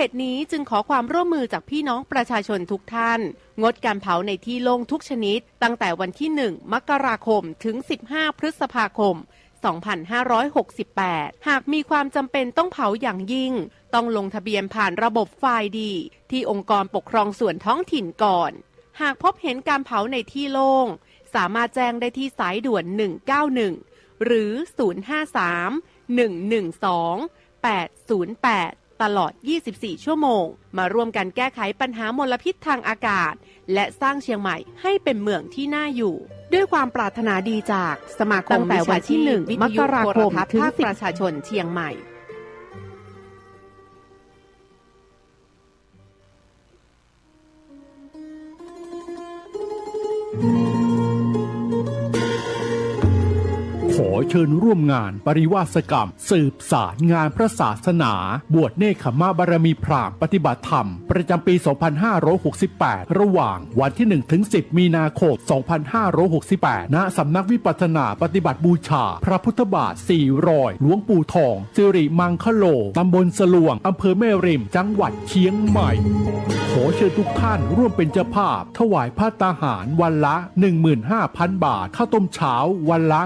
ตุนี้จึงขอความร่วมมือจากพี่น้องประชาชนทุกท่านงดการเผาในที่โล่งทุกชนิดตั้งแต่วันที่ 1 มกราคมถึง 15 พฤษภาคม 2568 หากมีความจำเป็นต้องเผาอย่างยิ่งต้องลงทะเบียนผ่านระบบไฟล์ดีที่องค์กรปกครองส่วนท้องถิ่นก่อนหากพบเห็นการเผาในที่โล่งสามารถแจ้งได้ที่สายด่วน 191 หรือ 053-112-808 ตลอด 24 ชั่วโมงมาร่วมกันแก้ไขปัญหามลพิษทางอากาศและสร้างเชียงใหม่ให้เป็นเมืองที่น่าอยู่ด้วยความปรารถนาดีจากสมาคมตั้งแต่วันที่ 1 มกราคมถึง10 ประชาชนเชียงใหม่ขอเชิญร่วมงานปริวาสกรรมสืบสารงานพระศาสนาบวชเนกขมาบารมีพราหมณ์ปฏิบัติธรรมประจำปี 2568 ระหว่างวันที่ 1-10 มีนาคม 2568 ณ สำนักวิปัสสนาปฏิบัติบูชาพระพุทธบาท400หลวงปู่ทองสิริมังคโลตำบลสลวงอำเภอแม่ริมจังหวัดเชียงใหม่ขอเชิญทุกท่านร่วมเป็นเจ้าภาพถวายผ้าตาหารวันละ 15,000 บาทข้าวต้มเช้าวันละ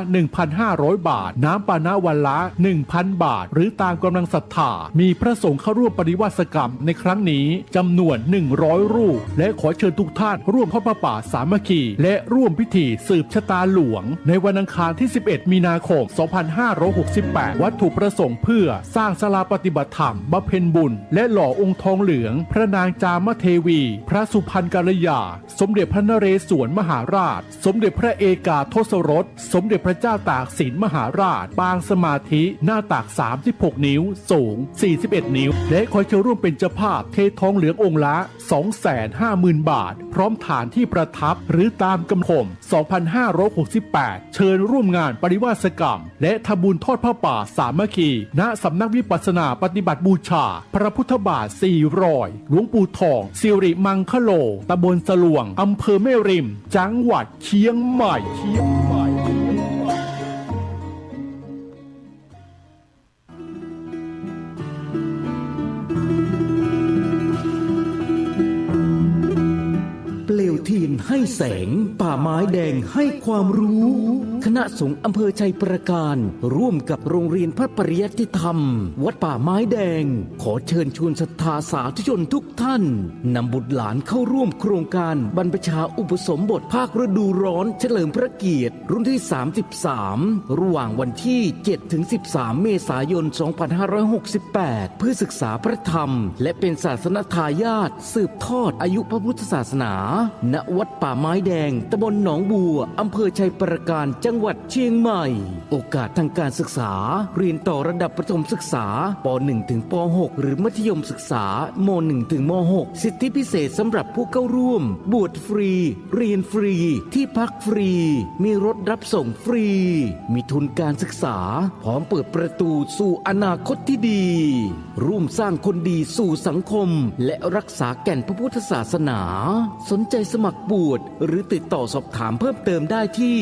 1,500 บาทน้ำปานะวันละ 1,000 บาทหรือตามกำลังศรัทธามีพระสงฆ์เข้าร่วมปฏิวัติกรรมในครั้งนี้จำนวน100รูปและขอเชิญทุกท่านร่วมทอดผ้าป่าสามัคคีและร่วมพิธีสืบชะตาหลวงในวันอังคารที่ 11 มีนาคม 2568 วัตถุประสงค์เพื่อสร้างศาลาปฏิบัติธรรมบำเพ็ญบุญและหล่อองค์ทองเหลืองพระนางจามเทวีพระสุพรรณกัลยาสมเด็จพระนเรศวรมหาราชสมเด็จพระเอกาทศรสสมเด็จพระเจ้าตากสินมหาราชปางสมาธิหน้าตัก36 นิ้วสูง41 นิ้วและขอเชิญร่วมเป็นเจ้าภาพเททองเหลืององค์ละ 250,000 บาทพร้อมฐานที่ประทับหรือตามกำหนด 2568 เชิญร่วมงานปริวาสกรรมและทำบุญทอดผ้าป่าสามัคคีณสำนักวิปัสสนาปฏิบัติบูชาพระพุทธบาท400หลวงปู่ทองสิริมังคโลตำบลสลวงอำเภอแม่ริมจังหวัดเชียงใหม่เปลวเทียนให้แสงป่าไม้แดงให้ความรู้คณะสงฆ์อำเภอชัยประการร่วมกับโรงเรียนพระปริยัติธรรมวัดป่าไม้แดงขอเชิญชวนศรัทธาสาธุชนทุกท่านนำบุตรหลานเข้าร่วมโครงการบรรพชาอุปสมบทภาคฤดูร้อนเฉลิมพระเกียรติรุ่นที่ 33 ระหว่างวันที่ 7-13 เมษายน 2568 เพื่อศึกษาพระธรรมและเป็นศาสนทายาทสืบทอดอายุพระพุทธศาสนาณวัดป่าไม้แดงตำบลหนองบัวอำเภอชัยประการจังหวัดเชียงใหม่โอกาสทางการศึกษาเรียนต่อระดับประถมศึกษาป .1 ถึงป .6 หรือมัธยมศึกษาม.1 ถึงม.6 สิทธิพิเศษสำหรับผู้เข้าร่วมบวชฟรีเรียนฟรีที่พักฟรีมีรถรับส่งฟรีมีทุนการศึกษาพร้อมเปิดประตูสู่อนาคตที่ดีร่วมสร้างคนดีสู่สังคมและรักษาแก่นพระพุทธศาสนาสนใจสมัครบวชหรือติดต่อสอบถามเพิ่มเติมได้ที่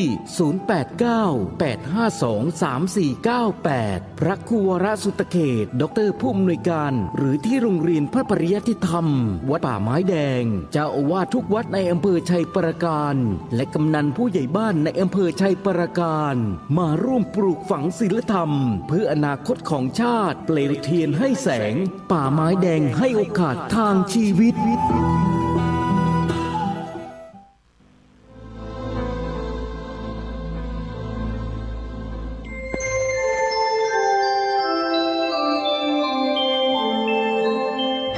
089-852-3498 พระครูวรสุตเขตดร.ผู้อำนวยการหรือที่โรงเรียนพระปริยัติธรรมวัดป่าไม้แดงเจ้าอาวาสทุกวัดในอำเภอชัยประการและกำนันผู้ใหญ่บ้านในอำเภอชัยประการมาร่วมปลูกฝังศีลธรรมเพื่ออนาคตของชาติเปลวเทียนให้แสงป่าไม้แดงให้โอกาสทางชีวิต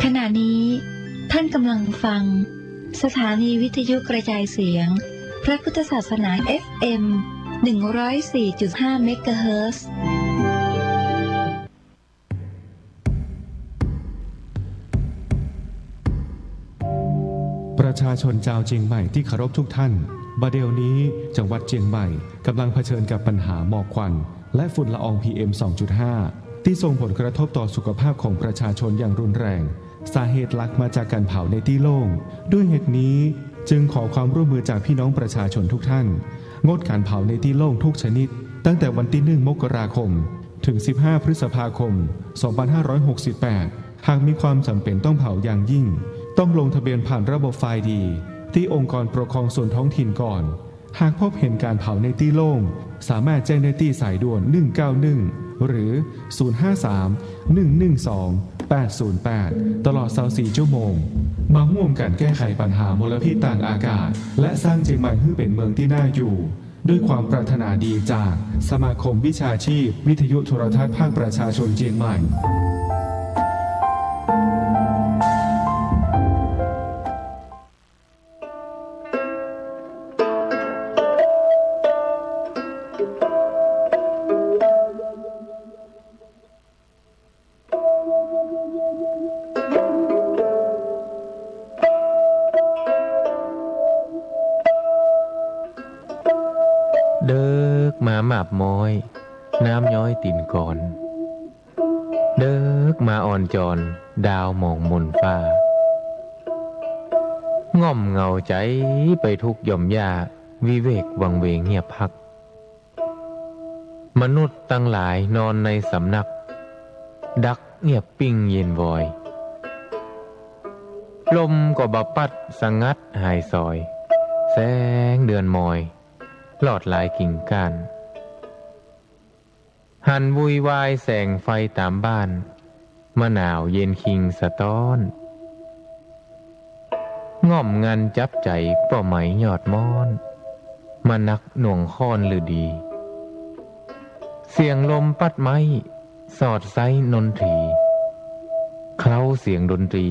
ขณะนี้ท่านกำลังฟังสถานีวิทยุกระจายเสียงพระพุทธศาสนา FM 104.5 เมกะเฮิรตซ์ประชาชนชาวเชียงใหม่ที่เคารพทุกท่านบัดเดี๋ยวนี้จังหวัดเชียงใหม่กำลังเผชิญกับปัญหาหมอกควันและฝุ่นละออง PM 2.5 ที่ส่งผลกระทบต่อสุขภาพของประชาชนอย่างรุนแรงสาเหตุหลักมาจากการเผาในที่โล่งด้วยเหตุนี้จึงขอความร่วมมือจากพี่น้องประชาชนทุกท่านงดการเผาในที่โล่งทุกชนิดตั้งแต่วันที่ 1 มกราคมถึง 15 พฤษภาคม 2568 หากมีความจำเป็นต้องเผาอย่างยิ่ง ต้องลงทะเบียนผ่านระบบไฟล์ดีที่องค์กรปกครองส่วนท้องถิ่นก่อนหากพบเห็นการเผาในที่โล่งสามารถแจ้งได้ที่สายด่วน191หรือ 053-112-808 ตลอด24ชั่วโมงมาร่วมกันแก้ไขปัญหามลพิษทางอากาศและสร้างเชียงใหม่ให้เป็นเมืองที่น่าอยู่ด้วยความปรารถนาดีจากสมาคมวิชาชีพวิทยุโทรทัศน์ภาคประชาชนเชียงใหม่เดิกมาหมาบม้อยน้ำย้อยติ่นก่อนเดิกมาอ่อนจอนดาวมองมนฟ้าง่อมเงาใจไปทุกหย่อมยาวิเวกวังเวงเงียบพักมนุษย์ตั้งหลายนอนในสำนักดักเงียบปิ้งเย็นวอยลมก็บปัดสังัดหายซอยแสงเดือนมอยหลอดลายกิ่งก้านหันวุยวายแสงไฟตามบ้านมะนาวเย็นคิงสะท้อนง่อมงันจับใจเป้าไหมยอดม้อนมานักหน่วงค้อนหรือดีเสียงลมปัดไม้สอดไซนนทรีเคล้าเสียงดนตรี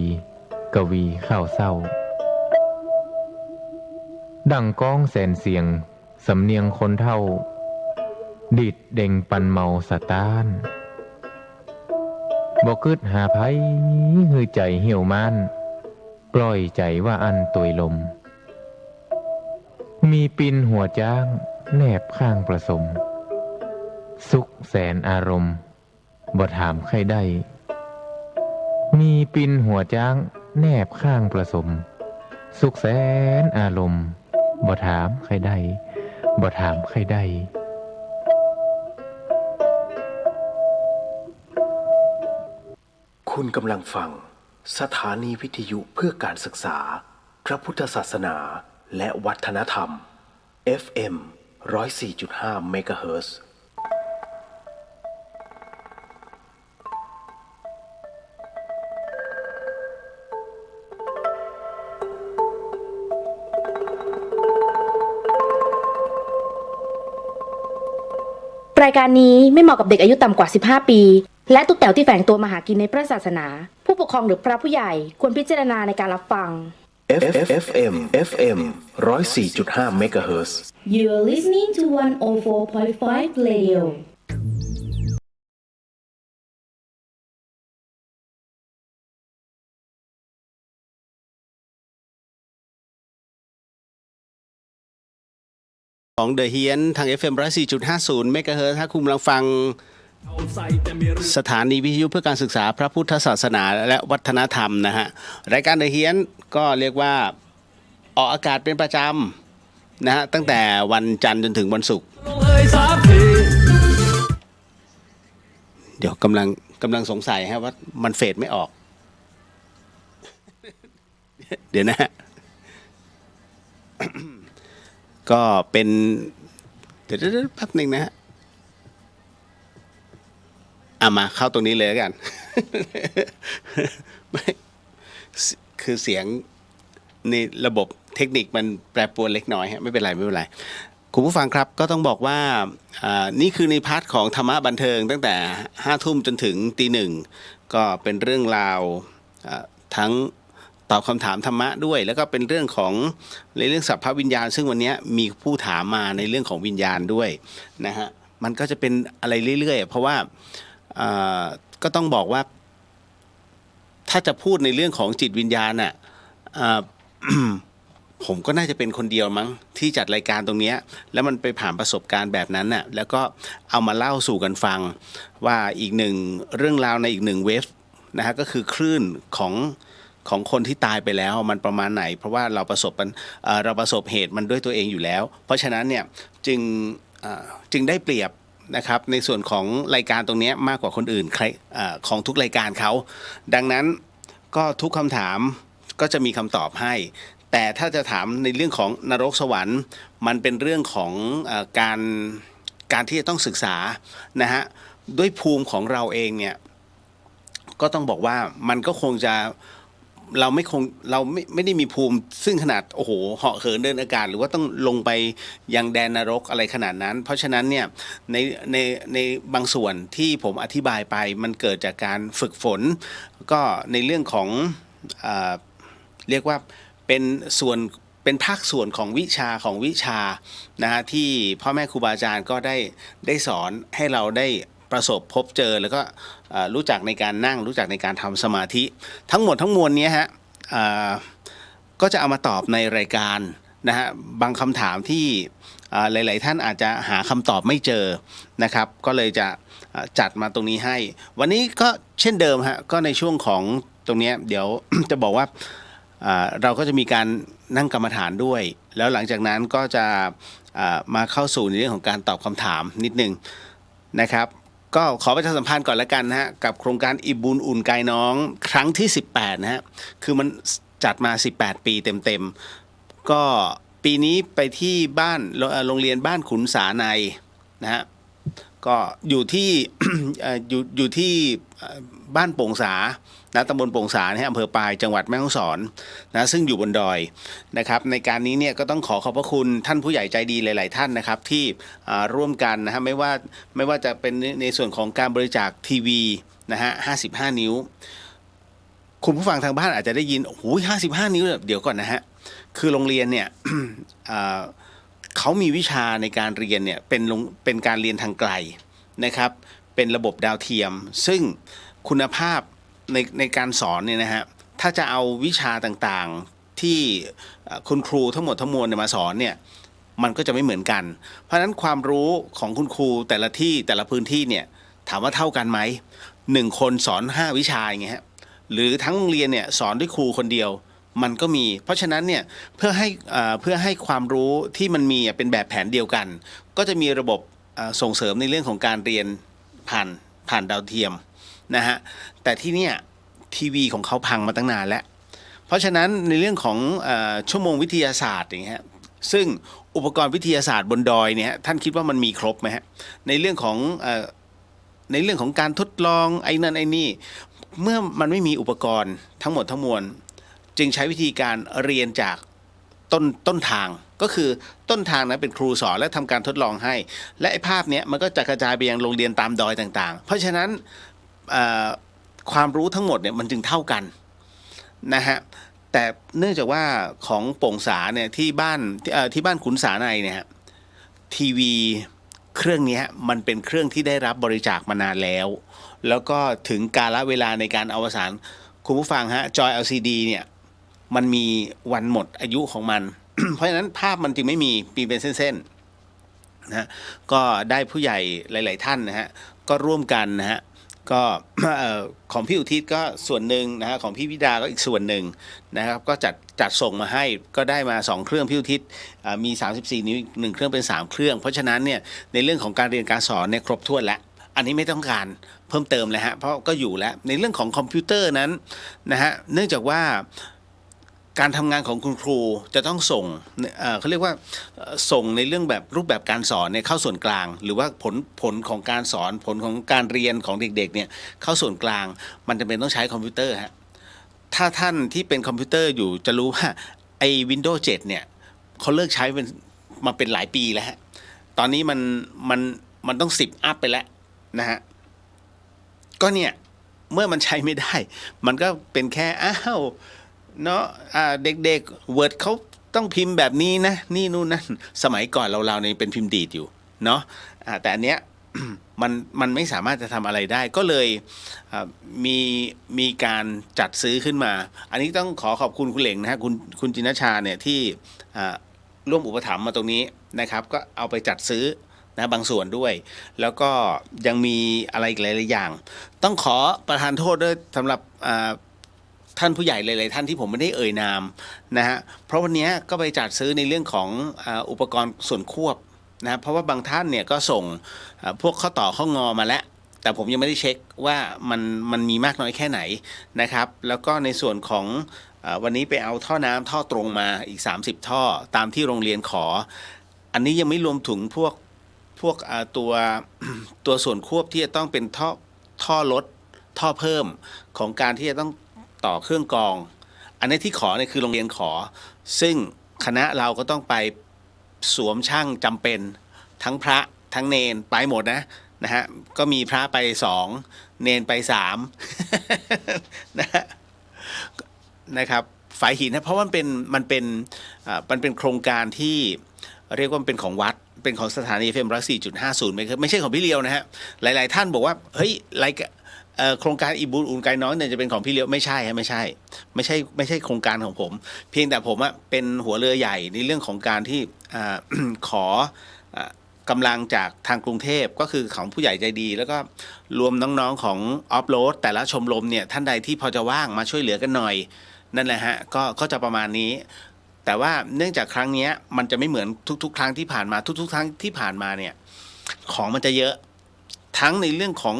กวีข้าวเศร้าดังก้องแสนเสียงสำเนียงคนเท่าดิดเด่งปันเมาสะตานบ่กึดหาไผหือใจเหี่ยวมานปล่อยใจว่าอันตุยลมมีปินหัวจ้างแนบข้างประสมสุขแสนอารมณ์บ่ถามใครได้มีปินหัวจ้างแนบข้างประสมสุขแสนอารมณ์บ่ถามใครได้บ่ถามใครได้คุณกำลังฟังสถานีวิทยุเพื่อการศึกษาพระพุทธศาสนาและวัฒนธรรม FM 104.5 เมกะเฮิรตซ์รายการนี้ไม่เหมาะกับเด็กอายุต่ำกว่า 15 ปี และทุกแถวที่แฝงตัวมาหากินในพระศาสนา ผู้ปกครองหรือพระผู้ใหญ่ควรพิจารณาในการรับฟัง FM 104.5 เมกะเฮิรตซ์ You are listening to 104.5 Radioของเดอะเฮียนทาง FM 104.50 เมกะเฮิรตซ์ถ้าคุณกำลังฟังสถานีวิทยุเพื่อการศึกษาพระพุทธศาสนาและวัฒนธรรมนะฮะรายการเดอะเฮียนก็เรียกว่าออกอากาศเป็นประจำนะฮะตั้งแต่วันจันทร์จนถึงวันศุกร์เดี๋ยวกำลังสงสัยฮะว่ามันเฟดไม่ออก เดี๋ยวนะฮะ ก็เป็นเดี๋ยวแป๊บหนึ่งนะฮะมาเข้าตรงนี้เลยแล้วกัน คือเสียงในระบบเทคนิคมันแปรปรวนเล็กน้อยฮะไม่เป็นไรคุณผู้ฟังครับก็ต้องบอกว่านี่คือในพาร์ทของธรรมะบันเทิงตั้งแต่5 ทุ่มจนถึงตี 1ก็เป็นเรื่องราวทั้งตอบคำถามธรรมะด้วยแล้วก็เป็นเรื่องของในเรื่องสัพพวิญญาณซึ่งวันนี้มีผู้ถามมาในเรื่องของวิญญาณด้วยนะฮะมันก็จะเป็นอะไรเรื่อยๆเพราะว่าก็ต้องบอกว่าถ้าจะพูดในเรื่องของจิตวิญญาณน่ะ ผมก็น่าจะเป็นคนเดียวมั้งที่จัดรายการตรงนี้แล้วมันไปผ่านประสบการณ์แบบนั้นน่ะแล้วก็เอามาเล่าสู่กันฟังว่าอีกหนึ่งเรื่องราวในอีกหนึ่งเวฟนะฮะก็คือคลื่นของคนที่ตายไปแล้วมันประมาณไหนเพราะว่าเราประสบเหตุมันด้วยตัวเองอยู่แล้วเพราะฉะนั้นเนี่ยจึงได้เปรียบ นะครับในส่วนของรายการตรงนี้มากกว่าคนอื่นใครของทุกรายการเขาดังนั้นก็ทุกคำถามก็จะมีคำตอบให้แต่ถ้าจะถามในเรื่องของนรกสวรรค์มันเป็นเรื่องของการที่จะต้องศึกษานะฮะด้วยภูมิของเราเองเนี่ยก็ต้องบอกว่ามันก็คงจะเราไม่ได้มีภูมิซึ่งขนาดโอ้โหเหาะเหินเดินอากาศหรือว่าต้องลงไปยังแดนนรกอะไรขนาดนั้นเพราะฉะนั้นเนี่ยในบางส่วนที่ผมอธิบายไปมันเกิดจากการฝึกฝนก็ในเรื่องของเรียกว่าเป็นภาคส่วนของวิชานะฮะที่พ่อแม่ครูบาอาจารย์ก็ได้สอนให้เราได้ประสบพบเจอแล้วก็รู้จักในการนั่งรู้จักในการทำสมาธิทั้งหมดทั้งมวลนี้ฮะก็จะเอามาตอบในรายการนะฮะบางคำถามที่หลายๆท่านอาจจะหาคำตอบไม่เจอนะครับก็เลยจะจัดมาตรงนี้ให้วันนี้ก็เช่นเดิมฮะก็ในช่วงของตรงนี้เดี๋ยว จะบอกว่าเราก็จะมีการนั่งกรรมฐานด้วยแล้วหลังจากนั้นก็จะมาเข้าสู่ในเรื่องของการตอบคำถามนิดนึงนะครับก็ขอประชาสัมพันธ์ก่อนละกันนะฮะกับโครงการอิ่มบุญอุ่นกายน้องครั้งที่18นะฮะคือมันจัดมา18ปีเต็มๆก็ปีนี้ไปที่บ้านโรงเรียนบ้านขุนสาในนะฮะก็อยู่ที่ อยู่ที่บ้านโป่งสานะตำบลโป่งสาอำเภอปายจังหวัดแม่ฮ่องสอนนะซึ่งอยู่บนดอยนะครับในการนี้เนี่ยก็ต้องขอบพระคุณท่านผู้ใหญ่ใจดีหลายๆท่านนะครับที่ร่วมกันนะฮะไม่ว่าจะเป็นในส่วนของการบริจาคทีวีนะฮะ55 นิ้วคุณผู้ฟังทางบ้านอาจจะได้ยินโอ้โห55 นิ้วเดี๋ยวก่อนนะฮะคือโรงเรียนเนี่ย เขามีวิชาในการเรียนเนี่ยเป็นการเรียนทางไกลนะครับเป็นระบบดาวเทียมซึ่งคุณภาพในการสอนเนี่ยนะฮะถ้าจะเอาวิชาต่างๆที่คุณครูทั้งหมดทั้งมวลมาสอนเนี่ยมันก็จะไม่เหมือนกันเพราะฉะนั้นความรู้ของคุณครูแต่ละที่แต่ละพื้นที่เนี่ยถามว่าเท่ากันไหม1 คนสอน5 วิชาอย่างเงี้ยหรือทั้งโรงเรียนเนี่ยสอนด้วยครูคนเดียวมันก็มีเพราะฉะนั้นเนี่ยเพื่อให้ความรู้ที่มันมีเป็นแบบแผนเดียวกันก็จะมีระบบส่งเสริมในเรื่องของการเรียนผ่านดาวเทียมนะฮะแต่ที่เนี่ยทีวีของเขาพังมาตั้งนานแล้วเพราะฉะนั้นในเรื่องของชั่วโมงวิทยาศาสตร์อย่างเงี้ยซึ่งอุปกรณ์วิทยาศาสตร์บนดอยเนี่ยท่านคิดว่ามันมีครบไหมฮะในเรื่องของการทดลองไอ้นั่นไอ้นี่เมื่อมันไม่มีอุปกรณ์ทั้งหมดทั้งมวลจึงใช้วิธีการเรียนจากต้นทางก็คือต้นทางนะเป็นครูสอนและทำการทดลองให้และไอ้ภาพเนี้ยมันก็จะกระจายไปยังโรงเรียนตามดอยต่างๆเพราะฉะนั้นความรู้ทั้งหมดเนี่ยมันจึงเท่ากันนะฮะแต่เนื่องจากว่าของโป่งสาเนี่ยที่บ้านขุนสาในเนี่ยทีวีเครื่องนี้มันเป็นเครื่องที่ได้รับบริจาคมานานแล้วก็ถึงกาลเวลาในการอวสานคุณผู้ฟังฮะจอย LCD เนี่ยมันมีวันหมดอายุของมัน เพราะฉะนั้นภาพมันจึงไม่มีเป็นเส้นๆนะก็ได้ผู้ใหญ่หลายๆท่านนะฮะก็ร่วมกันนะฮะก็ ของพี่อุทิศก็ส่วนหนึ่งนะฮะของพี่วิดาก็อีกส่วนหนึ่งนะครับก็จัดส่งมาให้ก็ได้มา2 เครื่องพี่อุทิศมี34 นิ้ว1 เครื่องเป็น3 เครื่องเพราะฉะนั้นเนี่ยในเรื่องของการเรียนการสอนเนี่ยครบถ้วนแล้วอันนี้ไม่ต้องการเพิ่มเติมเลยฮะเพราะก็อยู่แล้วในเรื่องของคอมพิวเตอร์นั้นนะฮะเนื่องจากว่าการทำงานของคุณครูจะต้องส่งเขาเรียกว่าส่งในเรื่องแบบรูปแบบการสอนเนี่ยเข้าส่วนกลางหรือว่าผลของการสอนผลของการเรียนของเด็กๆเนี่ยเข้าส่วนกลางมันจำเป็นต้องใช้คอมพิวเตอร์ฮะถ้าท่านที่เป็นคอมพิวเตอร์อยู่จะรู้ว่าไอ้ Windows 7เนี่ยเขาเลิกใช้มาเป็นหลายปีแล้วฮะตอนนี้มันต้อง10 อัพไปแล้วนะฮะก็เนี่ยเมื่อมันใช้ไม่ได้มันก็เป็นแค่เนาะเด็กๆ Word เขาต้องพิมพ์แบบนี้นะนี่นู่นนั่นสมัยก่อนเราเนี่ยเป็นพิมพ์ดีดอยู่เนาะแต่อันเนี้ย มันไม่สามารถจะทำอะไรได้ก็เลยมีการจัดซื้อขึ้นมาอันนี้ต้องขอบคุณคุณเหล่งนะฮะคุณจินชาเนี่ยที่ร่วมอุปถัมภ์มาตรงนี้นะครับก็เอาไปจัดซื้อนะบางส่วนด้วยแล้วก็ยังมีอะไรอีกหลายๆอย่างต้องขอประทานโทษด้วยสำหรับท่านผู้ใหญ่หลายๆท่านที่ผมไม่ได้เอ่ยนามนะฮะเพราะวันนี้ก็ไปจัดซื้อในเรื่องของอุปกรณ์ส่วนควบ นะเพราะว่าบางท่านเนี่ยก็ส่งพวกข้อต่อข้องอมาแล้วแต่ผมยังไม่ได้เช็คว่ามันมีมากน้อยแค่ไหนนะครับแล้วก็ในส่วนของวันนี้ไปเอาท่อน้ำท่อตรงมาอีก30ท่อตามที่โรงเรียนขออันนี้ยังไม่รวมถึงพวกตัวส่วนควบที่จะต้องเป็นท่อลดท่อเพิ่มของการที่จะต้องต่อเครื่องกรองอันนี้ที่ขอเนี่ยคือโรงเรียนขอซึ่งคณะเราก็ต้องไปสวมช่างจำเป็นทั้งพระทั้งเนนไปหมดนะฮะก็มีพระไป2เนนไป3 นะครับฝายหินนะเพราะมันเป็นโครงการที่เรียกว่าเป็นของวัดเป็นของสถานี FM 104.50ไม่ใช่ของพี่เลียวนะฮะหลายๆท่านบอกว่าเฮ้ยโครงการอีบุญอุ่นไกน้อยเนี่ยจะเป็นของพี่เลียวไม่ใช่โครงการของผมเพียงแต่ผมเป็นหัวเรือใหญ่ในเรื่องของการที่ขอกำลังจากทางกรุงเทพก็คือของผู้ใหญ่ใจดีแล้วก็รวมน้องๆของออฟโรดแต่ละชมรมเนี่ยท่านใดที่พอจะว่างมาช่วยเหลือกันหน่อยนั่นแหละฮะก็จะประมาณนี้แต่ว่าเนื่องจากครั้งนี้มันจะไม่เหมือนทุกๆครั้งที่ผ่านมาทุกๆครั้งที่ผ่านมาเนี่ยของมันจะเยอะทั้งในเรื่องของ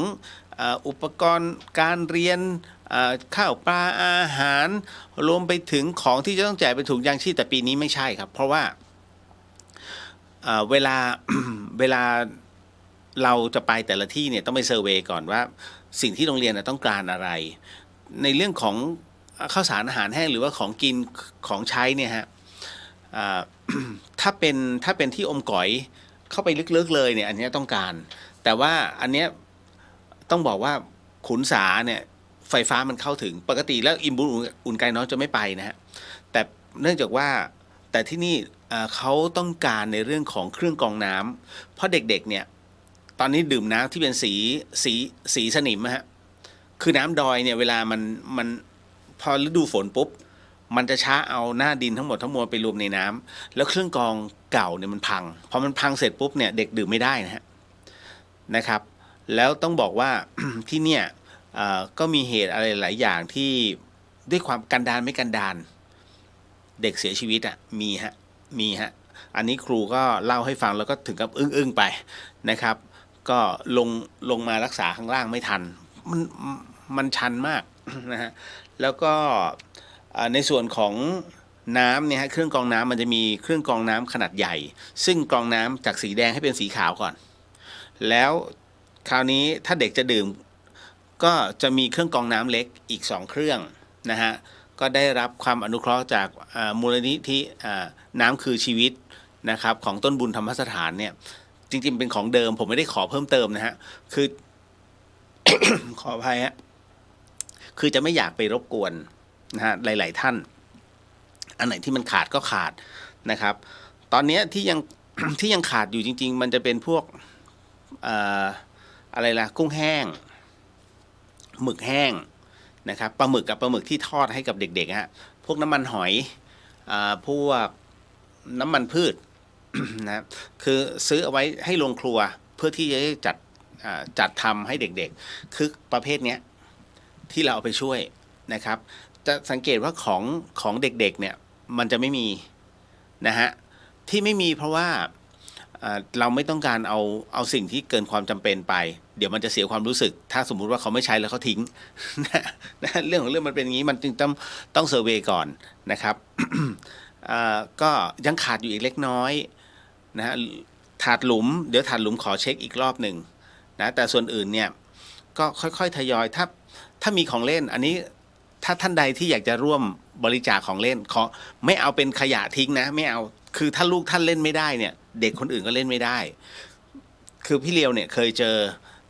อุปกรณ์การเรียนข้าวปลาอาหารรวมไปถึงของที่จะต้องแจกเป็นถุงยางชีพแต่ปีนี้ไม่ใช่ครับเพราะว่าเวลา เวลาเราจะไปแต่ละที่เนี่ยต้องไปเซอร์เวย์ก่อนว่าสิ่งที่โรงเรียนต้องการอะไรในเรื่องของข้าวสารอาหารแห้งหรือว่าของกินของใช้เนี่ยฮะถ้าเป็นที่อมก๋อยเข้าไปลึกๆเลยเนี่ยอันนี้ต้องการแต่ว่าอันเนี้ยต้องบอกว่าขุนสาเนี่ยไฟฟ้ามันเข้าถึงปกติแล้วอิมบุญอุ่นไกน้อยจะไม่ไปนะฮะแต่เนื่องจากว่าแต่ที่นี่เขาต้องการในเรื่องของเครื่องกรองน้ำเพราะเด็กๆเนี่ยตอนนี้ดื่มน้ำที่เป็นสีสนิมฮะคือน้ำดอยเนี่ยเวลามันพอฤดูฝนปุ๊บมันจะช้าเอาหน้าดินทั้งหมดทั้งมวลไปรวมในน้ำแล้วเครื่องกรองเก่าเนี่ยมันพังพอมันพังเสร็จปุ๊บเนี่ยเด็กดื่มไม่ได้นะครับแล้วต้องบอกว่า ที่เนี่ยก็มีเหตุอะไรหลายอย่างที่ด้วยความกันดารไม่กันดารเด็กเสียชีวิตมีฮะอันนี้ครูก็เล่าให้ฟังแล้วก็ถึงกับอึ้งไปนะครับก็ลงมารักษาข้างล่างไม่ทันมันชันมาก นะฮะแล้วก็ในส่วนของน้ำเนี่ยฮะเครื่องกรองน้ำมันจะมีเครื่องกรองน้ำขนาดใหญ่ซึ่งกรองน้ำจากสีแดงให้เป็นสีขาวก่อนแล้วคราวนี้ถ้าเด็กจะดื่มก็จะมีเครื่องกรองน้ำเล็กอีก2เครื่องนะฮะก็ได้รับความอนุเคราะห์จากมูลนิธิน้ำคือชีวิตนะครับของต้นบุญธรรมสถานเนี่ยจริงๆเป็นของเดิมผมไม่ได้ขอเพิ่มเติมนะฮะคือ ขออภัยฮะคือจะไม่อยากไปรบกวนนะฮะหลายๆท่านอันไหนที่มันขาดก็ขาดนะครับตอนนี้ที่ยัง ที่ยังขาดอยู่จริงๆมันจะเป็นพวกอะไรล่ะกุ้งแห้งหมึกแห้งนะครับปลาหมึกที่ทอดให้กับเด็กๆฮะพวกน้ำมันหอยพวกน้ำมันพืช นะคือซื้อเอาไว้ให้โรงครัวเพื่อที่จะจัดทำให้เด็กๆคือประเภทเนี้ยที่เราเอาไปช่วยนะครับจะสังเกตว่าของเด็กๆเนี่ยมันจะไม่มีนะฮะที่ไม่มีเพราะว่าเราไม่ต้องการเอาสิ่งที่เกินความจำเป็นไปเดี๋ยวมันจะเสียความรู้สึกถ้าสมมุติว่าเขาไม่ใช้แล้วเขาทิ้ง นะเรื่องของเรื่องมันเป็นอย่างนี้มันจึงต้องเซอร์เวย์ก่อนนะครับ ก็ยังขาดอยู่อีกเล็กน้อยนะฮะถาดหลุมเดี๋ยวถาดหลุมขอเช็คอีกรอบหนึ่งนะแต่ส่วนอื่นเนี่ยก็ค่อยๆทยอยถ้ามีของเล่นอันนี้ถ้าท่านใดที่อยากจะร่วมบริจาคของเล่นขอไม่เอาเป็นขยะทิ้งนะไม่เอาคือถ้าลูกท่านเล่นไม่ได้เนี่ยเด็กคนอื่นก็เล่นไม่ได้คือพี่เลียวเนี่ยเคยเจอ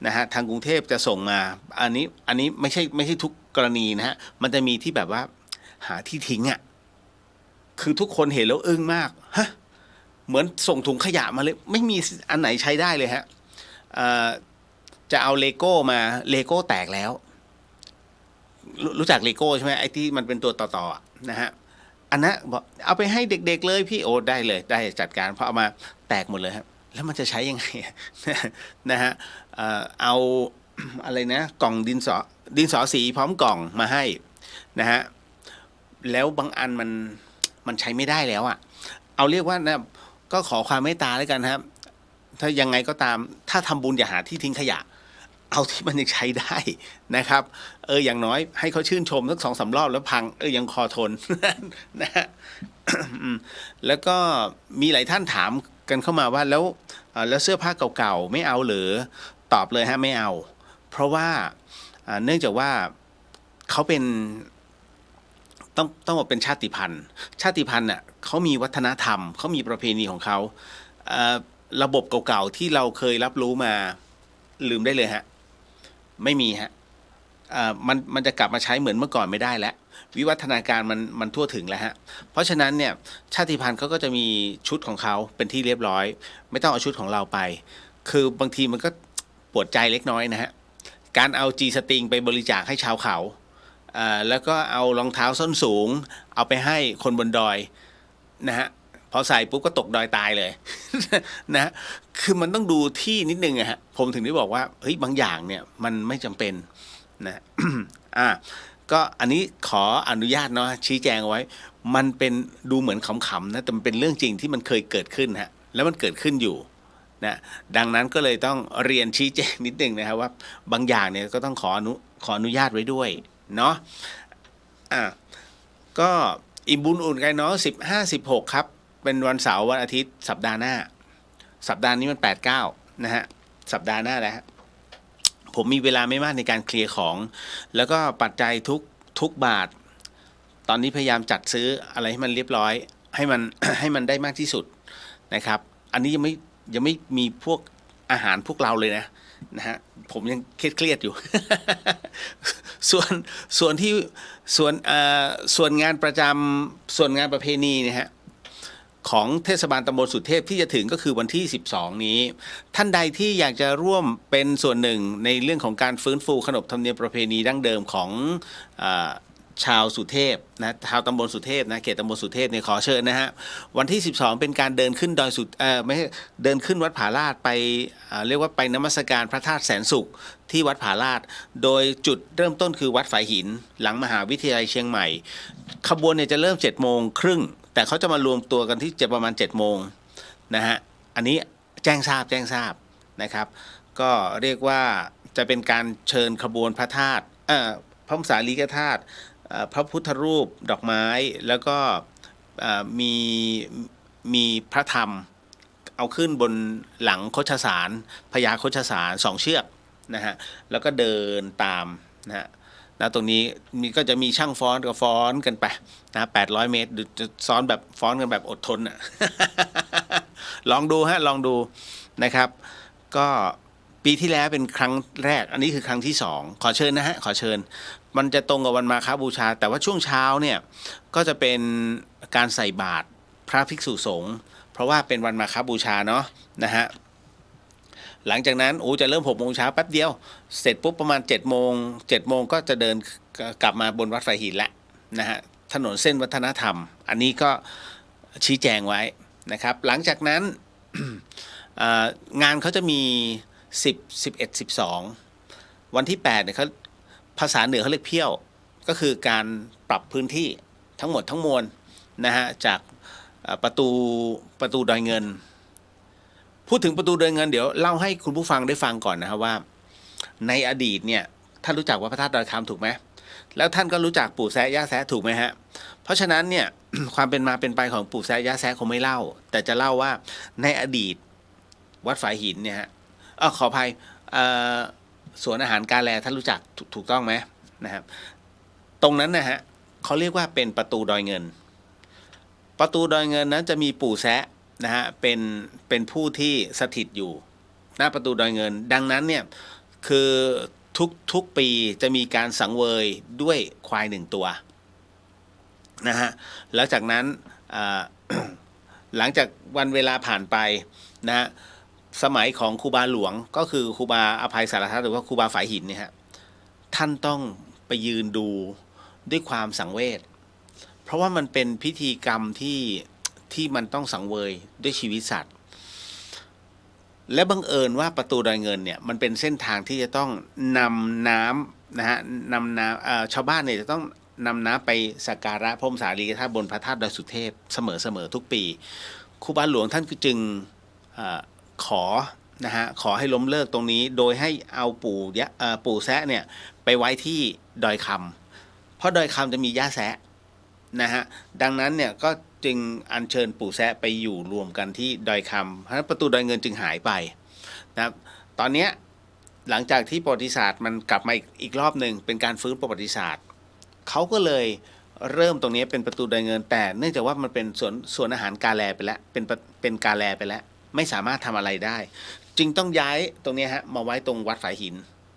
นะฮะทางกรุงเทพจะส่งมาอันนี้ไม่ใช่ทุกกรณีนะฮะมันจะมีที่แบบว่าหาที่ทิ้งคือทุกคนเห็นแล้วอึ้งมากฮะเหมือนส่งถุงขยะมาเลยไม่มีอันไหนใช้ได้เลยฮะจะเอาเลโก้มาเลโก้แตกแล้วรู้จักเลโก้ใช่ไหมไอ้ที่มันเป็นตัวต่อๆนะฮะอันนั้นบอกเอาไปให้เด็กๆเลยพี่โอ้ได้เลยได้จัดการเพราะเอามาแตกหมดเลยครับแล้วมันจะใช้ยังไง นะฮะเอาอะไรนะกล่องดินสอสีพร้อมกล่องมาให้นะฮะแล้วบางอันมันใช้ไม่ได้แล้วเอาเรียกว่านะก็ขอความเมตตาแล้วกันครับ ถ้ายังไงก็ตามถ้าทำบุญอย่าหาที่ทิ้งขยะ เอาที่มันยังใช้ได้นะครับอย่างน้อยให้เขาชื่นชมสัก2-3 รอบแล้วพังยังคอทน นะฮะ แล้วก็มีหลายท่านถามกันเข้ามาว่าแล้วเสื้อผ้าเก่าๆไม่เอาหรือตอบเลยฮะไม่เอาเพราะว่าเนื่องจากว่าเขาเป็นต้องบอกเป็นชาติพันธุ์น่ะเขามีวัฒนธรรมเขามีประเพณีของเขาระบบเก่าๆที่เราเคยรับรู้มาลืมได้เลยฮะไม่มีฮะมันจะกลับมาใช้เหมือนเมื่อก่อนไม่ได้แล้ววิวัฒนาการมันทั่วถึงแล้วฮะเพราะฉะนั้นเนี่ยชาติพันธุ์เขาก็จะมีชุดของเขาเป็นที่เรียบร้อยไม่ต้องเอาชุดของเราไปคือบางทีมันก็ปวดใจเล็กน้อยนะฮะการเอาจีสติงไปบริจาคให้ชาวเขาแล้วก็เอารองเท้าส้นสูงเอาไปให้คนบนดอยนะฮะพอใส่ปุ๊บก็ตกดอยตายเลย นะคือมันต้องดูที่นิดนึงอะฮะผมถึงได้บอกว่าเฮ้ยบางอย่างเนี่ยมันไม่จำเป็นนะ ก็อันนี้ขออนุญาตเนาะชี้แจงไว้มันเป็นดูเหมือนขำๆนะแต่มันเป็นเรื่องจริงที่มันเคยเกิดขึ้นฮะแล้วมันเกิดขึ้นอยู่นะดังนั้นก็เลยต้องเรียนชี้แจงนิดนึงนะครับว่าบางอย่างเนี่ยก็ต้องขออนุญาตไว้ด้วยเนาะก็อิ่มบุญอุ่นกันเนาะ15-16ครับเป็นวันเสาร์วันอาทิตย์สัปดาห์หน้าสัปดาห์นี้มัน8-9นะฮะสัปดาห์หน้าแล้วผมมีเวลาไม่มากในการเคลียร์ของแล้วก็ปัจจัยทุกบาทตอนนี้พยายามจัดซื้ออะไรให้มันเรียบร้อยให้มันได้มากที่สุดนะครับอันนี้ยังไม่มีพวกอาหารพวกเราเลยนะฮะผมยังเครียดอยู่ ส่วนงานประจำส่วนงานประเพณีเนี่ยฮะของเทศบาลตำบลสุเทพที่จะถึงก็คือวันที่12นี้ท่านใดที่อยากจะร่วมเป็นส่วนหนึ่งในเรื่องของการฟื้นฟูขนบธรรมเนียมประเพณีดั้งเดิมของชาวสุเทพนะชาวตำบลสุเทพนะเขตตำบลสุเทพเนี่ยขอเชิญนะฮะวันที่12เป็นการเดินขึ้นดอยสุไม่ใช่เดินขึ้นวัดผาลาดไปเรียกว่าไปนมัสการพระธาตุแสนสุขที่วัดผาลาดโดยจุดเริ่มต้นคือวัดฝายหินหลังมหาวิทยาลัยเชียงใหม่ขบวนเนี่ยจะเริ่ม7:30แต่เขาจะมารวมตัวกันที่จะประมาณ7:00นะฮะอันนี้แจ้งทราบนะครับก็เรียกว่าจะเป็นการเชิญขบวนพระธาตุพระมสารีริกธาตุพระพุทธรูปดอกไม้แล้วก็มีพระธรรมเอาขึ้นบนหลังโคชสารพญาโคชสาร2 เชือกนะฮะแล้วก็เดินตามนะฮะตรงนี้ก็จะมีช่างฟ้อนกับฟ้อนกันไปนะ800 เมตรจะซ้อนแบบฟ้อนกันแบบอดทนอ่ะ ลองดูนะครับก็ปีที่แล้วเป็นครั้งแรกอันนี้คือครั้งที่2ขอเชิญนะฮะขอเชิญมันจะตรงกับวันมาฆบูชาแต่ว่าช่วงเช้าเนี่ยก็จะเป็นการใส่บาตรพระภิกษุสงฆ์เพราะว่าเป็นวันมาฆบูชาเนาะนะฮะหลังจากนั้นจะเริ่ม6:00เช้าแป๊บเดียวเสร็จปุ๊บประมาณ7:00ก็จะเดินกลับมาบนวัดฝายหินแล้วนะฮะถนนเส้นวัฒนธรรมอันนี้ก็ชี้แจงไว้นะครับหลังจากนั้น งานเขาจะมี10 11 12วันที่8เนี่ยเขาภาษาเหนือเขาเรียกเพี้ยวก็คือการปรับพื้นที่ทั้งหมดทั้งมวลนะฮะจากประตูดอยเงินพูดถึงประตูดอยเงินเดี๋ยวเล่าให้คุณผู้ฟังได้ฟังก่อนนะครับว่าในอดีตเนี่ยท่านรู้จักวัดพระธาตุดอยคำถูกไหมแล้วท่านก็รู้จักปู่แซะย่าแซะถูกไหมฮะเพราะฉะนั้นเนี่ย ความเป็นมาเป็นไปของปู่แซะย่าแซะคงไม่เล่าแต่จะเล่าว่าในอดีตวัดฝายหินเนี่ยฮะขออภัยสวนอาหารกาแลท่านรู้จักถูกต้องไหมนะครับตรงนั้นนะฮะเขาเรียกว่าเป็นประตูดอยเงินประตูดอยเงินนั้นจะมีปู่แซะนะฮะเป็นผู้ที่สถิตอยู่หน้าประตูดอยเงินดังนั้นเนี่ยคือทุกปีจะมีการสังเวยด้วยควาย1 ตัวนะฮะแล้วจากนั้น หลังจากวันเวลาผ่านไปนะฮะสมัยของครูบาหลวงก็คือครูบาอภัยสารทัศน์หรือว่าครูบาฝายหินเนี่ยฮะท่านต้องไปยืนดูด้วยความสังเวชเพราะว่ามันเป็นพิธีกรรมที่มันต้องสังเวยด้วยชีวิตสัตว์และบังเอิญว่าประตูดอยเงินเนี่ยมันเป็นเส้นทางที่จะต้องนำน้ำนะฮะนำน้ำชาวบ้านเนี่ยจะต้องนำน้ำไปสักการะพระมสารีริกธาตุบนพระธาตุดอยสุเทพเสมอทุกปีครูบาหลวงท่านจึง ขอนะฮะขอให้ล้มเลิกตรงนี้โดยให้เอาปู่แซะเนี่ยไปไว้ที่ดอยคำเพราะดอยคำจะมีย่าแซะนะฮะดังนั้นเนี่ยก็จึงอัญเชิญปู่แซะไปอยู่รวมกันที่ดอยคำเพราะฉะนั้นประตูดอยเงินจึงหายไปนะครับตอนเนี้ยหลังจากที่ประวัติศาสตร์มันกลับมาอีกรอบหนึ่งเป็นการฟื้นประวัติศาสตร์เขาก็เลยเริ่มตรงนี้เป็นประตูดอยเงินแต่เนื่องจากว่ามันเป็นสวนอาหารกาแลไปแล้วเป็นกาแลไปแล้วไม่สามารถทำอะไรได้จึงต้องย้ายตรงนี้ฮะมาไว้ตรงวัดฝายหิน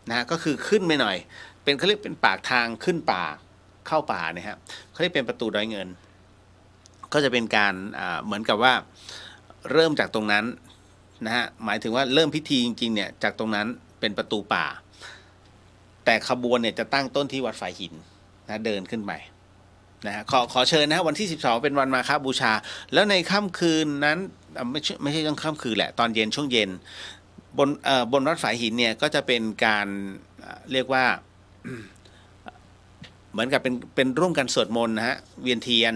นะฮะก็คือขึ้นไปหน่อยเป็นเขาเรียกเป็นปากทางขึ้นป่าเข้าป่าเนี่ยฮะเขาเรียกเป็นประตูดอยเงินก็จะเป็นการเหมือนกับว่าเริ่มจากตรงนั้นนะฮะหมายถึงว่าเริ่มพิธีจริงๆเนี่ยจากตรงนั้นเป็นประตูป่าแต่ขบวนเนี่ยจะตั้งต้นที่วัดฝายหินนะเดินขึ้นไปนะฮะขอเชิญนะวันที่12เป็นวันมาฆบูชาแล้วในค่ำคืนนั้นไม่ใช่ต้องค่ำคืนแหละตอนเย็นช่วงเย็นบนวัดฝายหินเนี่ยก็จะเป็นการเรียกว่าเหมือนกับเป็นร่วมกันสวดมนต์นะฮะเวียนเทียน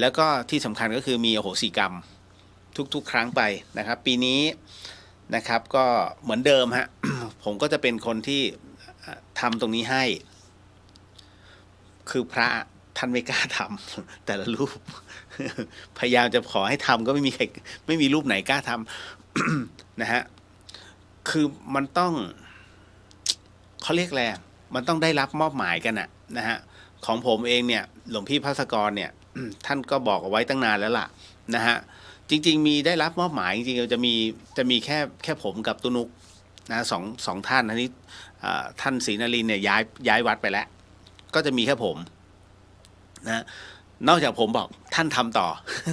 แล้วก็ที่สำคัญก็คือมีอโหสิกรรมทุกครั้งไปนะครับปีนี้นะครับก็เหมือนเดิมฮะ ผมก็จะเป็นคนที่ทำตรงนี้ให้คือพระท่านไม่กล้าทำแต่ละรูป พยายามจะขอให้ทำก็ไม่มีรูปไหนกล้าทำ นะฮะคือมันต้องเขาเรียกอะไรมันต้องได้รับมอบหมายกันนะฮะของผมเองเนี่ยหลวงพี่ภัสกรเนี่ย ท่านก็บอกเอาไว้ตั้งนานแล้วล่ะนะฮะจริงๆมีได้รับมอบหมายจริงๆจะมีแค่ผมกับตุนุกนะสองท่านอันนี้ท่านศรีนรินทร์เนี่ยย้ายวัดไปแล้วก็จะมีแค่ผมนะนอกจากผมบอกท่านทำต่อ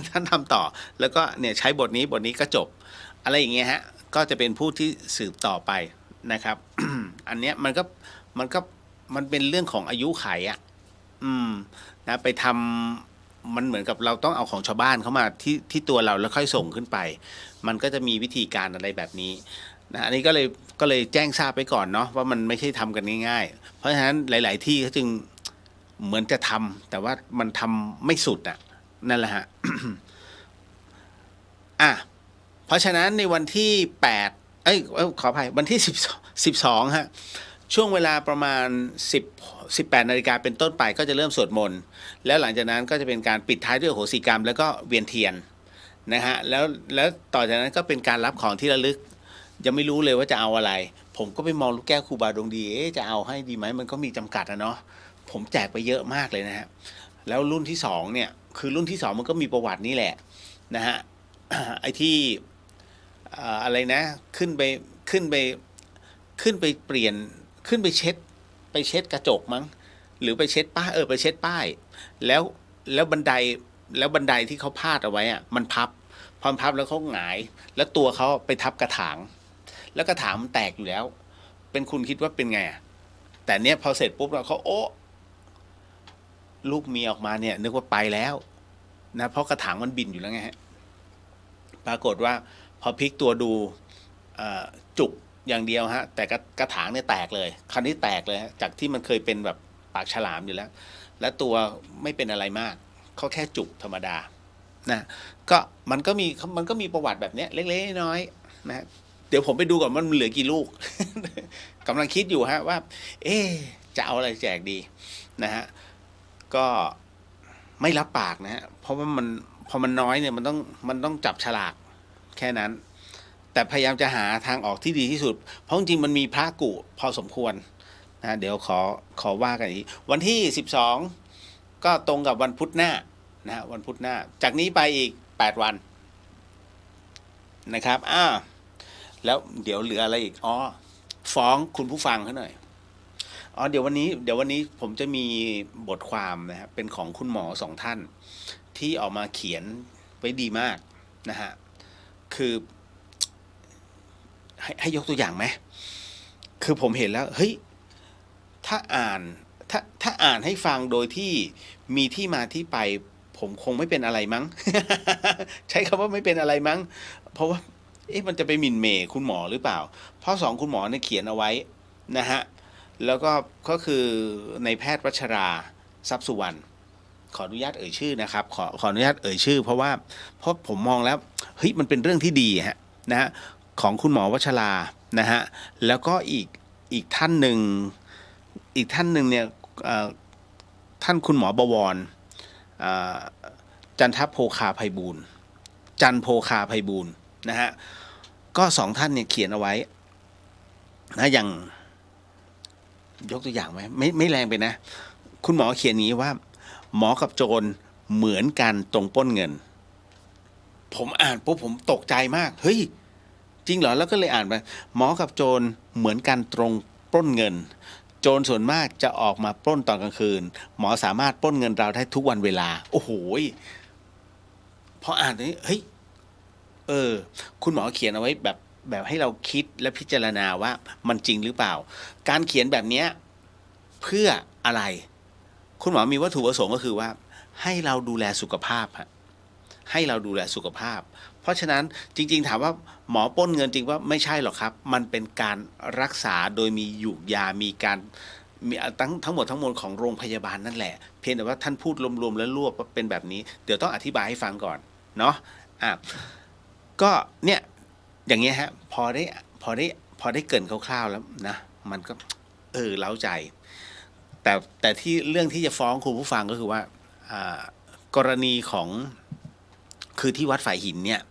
ท่านทำต่อแล้วก็เนี่ยใช้บทนี้ก็จบอะไรอย่างเงี้ยฮะก็จะเป็นผู้ที่สืบต่อไปนะครับ อันเนี้ยมันเป็นเรื่องของอายุไขอ่ะนะไปทำมันเหมือนกับเราต้องเอาของชาวบ้านเข้ามาที่ตัวเราแล้วค่อยส่งขึ้นไปมันก็จะมีวิธีการอะไรแบบนี้นะอันนี้ก็เลยแจ้งทราบไปก่อนเนาะว่ามันไม่ใช่ทำกันง่ายๆเพราะฉะนั้นหลายๆที่เขาจึงเหมือนจะทำแต่ว่ามันทำไม่สุดนั่นแหละฮะ เพราะฉะนั้นในวันที่8ขออภัยวันที่12ฮะช่วงเวลาประมาณ18 นาฬิกาเป็นต้นไปก็จะเริ่มสวดมนต์แล้วหลังจากนั้นก็จะเป็นการปิดท้ายด้วยอโหสิกรรมแล้วก็เวียนเทียนนะฮะแล้วต่อจากนั้นก็เป็นการรับของที่ระลึกยังไม่รู้เลยว่าจะเอาอะไรผมก็ไปมองลูกแก้วครูบาดวงดีจะเอาให้ดีไหมมันก็มีจำกัดเนาะผมแจกไปเยอะมากเลยนะฮะแล้วรุ่นที่2เนี่ยคือรุ่นที่2มันก็มีประวัตินี่แหละนะฮะ ไอ้ที่อะไรนะขึ้นไปเปลี่ยนขึ้นไปเช็ดกระจกมั้งหรือไปเช็ดป้ายไปเช็ดป้ายแล้วบันไดที่เขาพาดเอาไว้มันพับพอพับแล้วเขาหงายแล้วตัวเขาไปทับกระถางแล้วกระถางมันแตกอยู่แล้วเป็นคุณคิดว่าเป็นไงแต่เนี้ยพอเสร็จปุ๊บแล้วเขาลูกเมียออกมาเนี่ยนึกว่าไปแล้วนะเพราะกระถางมันบินอยู่แล้วไงฮะปรากฏว่าพอพลิกตัวดูจุกอย่างเดียวฮะแต่กระถางเนี่ยแตกเลยคันนี้แตกเลยฮะจากที่มันเคยเป็นแบบปากฉลามอยู่แล้วและตัวไม่เป็นอะไรมากเขาแค่จุกธรรมดานะก็มันก็มีประวัติแบบเนี้ยเล็กๆน้อยๆนะเดี๋ยวผมไปดูก่อนมันเหลือกี่ลูก กำลังคิดอยู่ฮะว่าจะเอาอะไรแจกดีนะฮะก็ไม่รับปากนะฮะเพราะว่าพอมันน้อยเนี่ยมันต้องจับฉลากแค่นั้นแต่พยายามจะหาทางออกที่ดีที่สุดเพราะจริงๆมันมีพระกุพอสมควรนะเดี๋ยวขอว่ากันอีกวันที่12ก็ตรงกับวันพุธหน้านะวันพุธหน้าจากนี้ไปอีก8วันนะครับแล้วเดี๋ยวเหลืออะไรอีกฟ้องคุณผู้ฟังเขาหน่อยเดี๋ยววันนี้ผมจะมีบทความนะครับเป็นของคุณหมอ2ท่านที่ออกมาเขียนไว้ดีมากนะฮะคือให้ยกตัวอย่างไหมคือผมเห็นแล้วเฮ้ยถ้าอ่านให้ฟังโดยที่มีที่มาที่ไปผมคงไม่เป็นอะไรมั้ง ใช้คำว่าไม่เป็นอะไรมั้งเพราะว่ามันจะไปหมิ่นเหม่คุณหมอหรือเปล่าเพราะ2คุณหมอเนี่ยเขียนเอาไว้นะฮะแล้วก็คือในแพทย์วัชราทรัพย์สุวรรณขออนุญาตเอ่ยชื่อนะครับขออนุญาตเอ่ยชื่อเพราะผมมองแล้วเฮ้ยมันเป็นเรื่องที่ดีฮะนะฮะ ของคุณหมอวัชรานะฮะแล้วก็อีกท่านหนึ่งเนี่ยท่านคุณหมอบวรจันทโภคาไพบูลย์นะฮะก็สองท่านเนี่ยเขียนเอาไว้นะอย่างยกตัวอย่างไหมไม่แรงไปนะคุณหมอเขียนนี้ว่าหมอกับโจรเหมือนกันตรงปล้นเงินผมอ่านปุ๊บผมตกใจมากเฮ้ยจริงเหรอแล้วก็เลยอ่านไปหมอกับโจรเหมือนกันตรงปล้นเงินโจรส่วนมากจะออกมาปล้นตอนกลางคืนหมอสามารถปล้นเงินเราได้ทุกวันเวลาโอ้โหพออ่านนี้เฮ้ยคุณหมอเขียนเอาไว้แบบให้เราคิดและพิจารณาว่ามันจริงหรือเปล่าการเขียนแบบนี้เพื่ออะไรคุณหมอมีวัตถุประสงค์ก็คือว่าให้เราดูแลสุขภาพให้เราดูแลสุขภาพเพราะฉะนั้นจริงๆถามว่าหมอปล้นเงินจริงว่าไม่ใช่หรอกครับมันเป็นการรักษาโดยมีหยูกยามีการมีทั้งหมดทั้งมวลของโรงพยาบาลนั่นแหละเพียงแต่ว่าท่านพูดรวมๆและรวบว่าเป็นแบบนี้เดี๋ยวต้องอธิบายให้ฟังก่อนเนาะก็เนี่ยอย่างเงี้ยฮะพอได้เกริ่นคร่าวๆแล้วนะมันก็เล้าใจแต่ที่เรื่องที่จะฟ้องคุณผู้ฟังก็คือว่ากรณีของคือที่วัดฝ่ายหินเนี่ย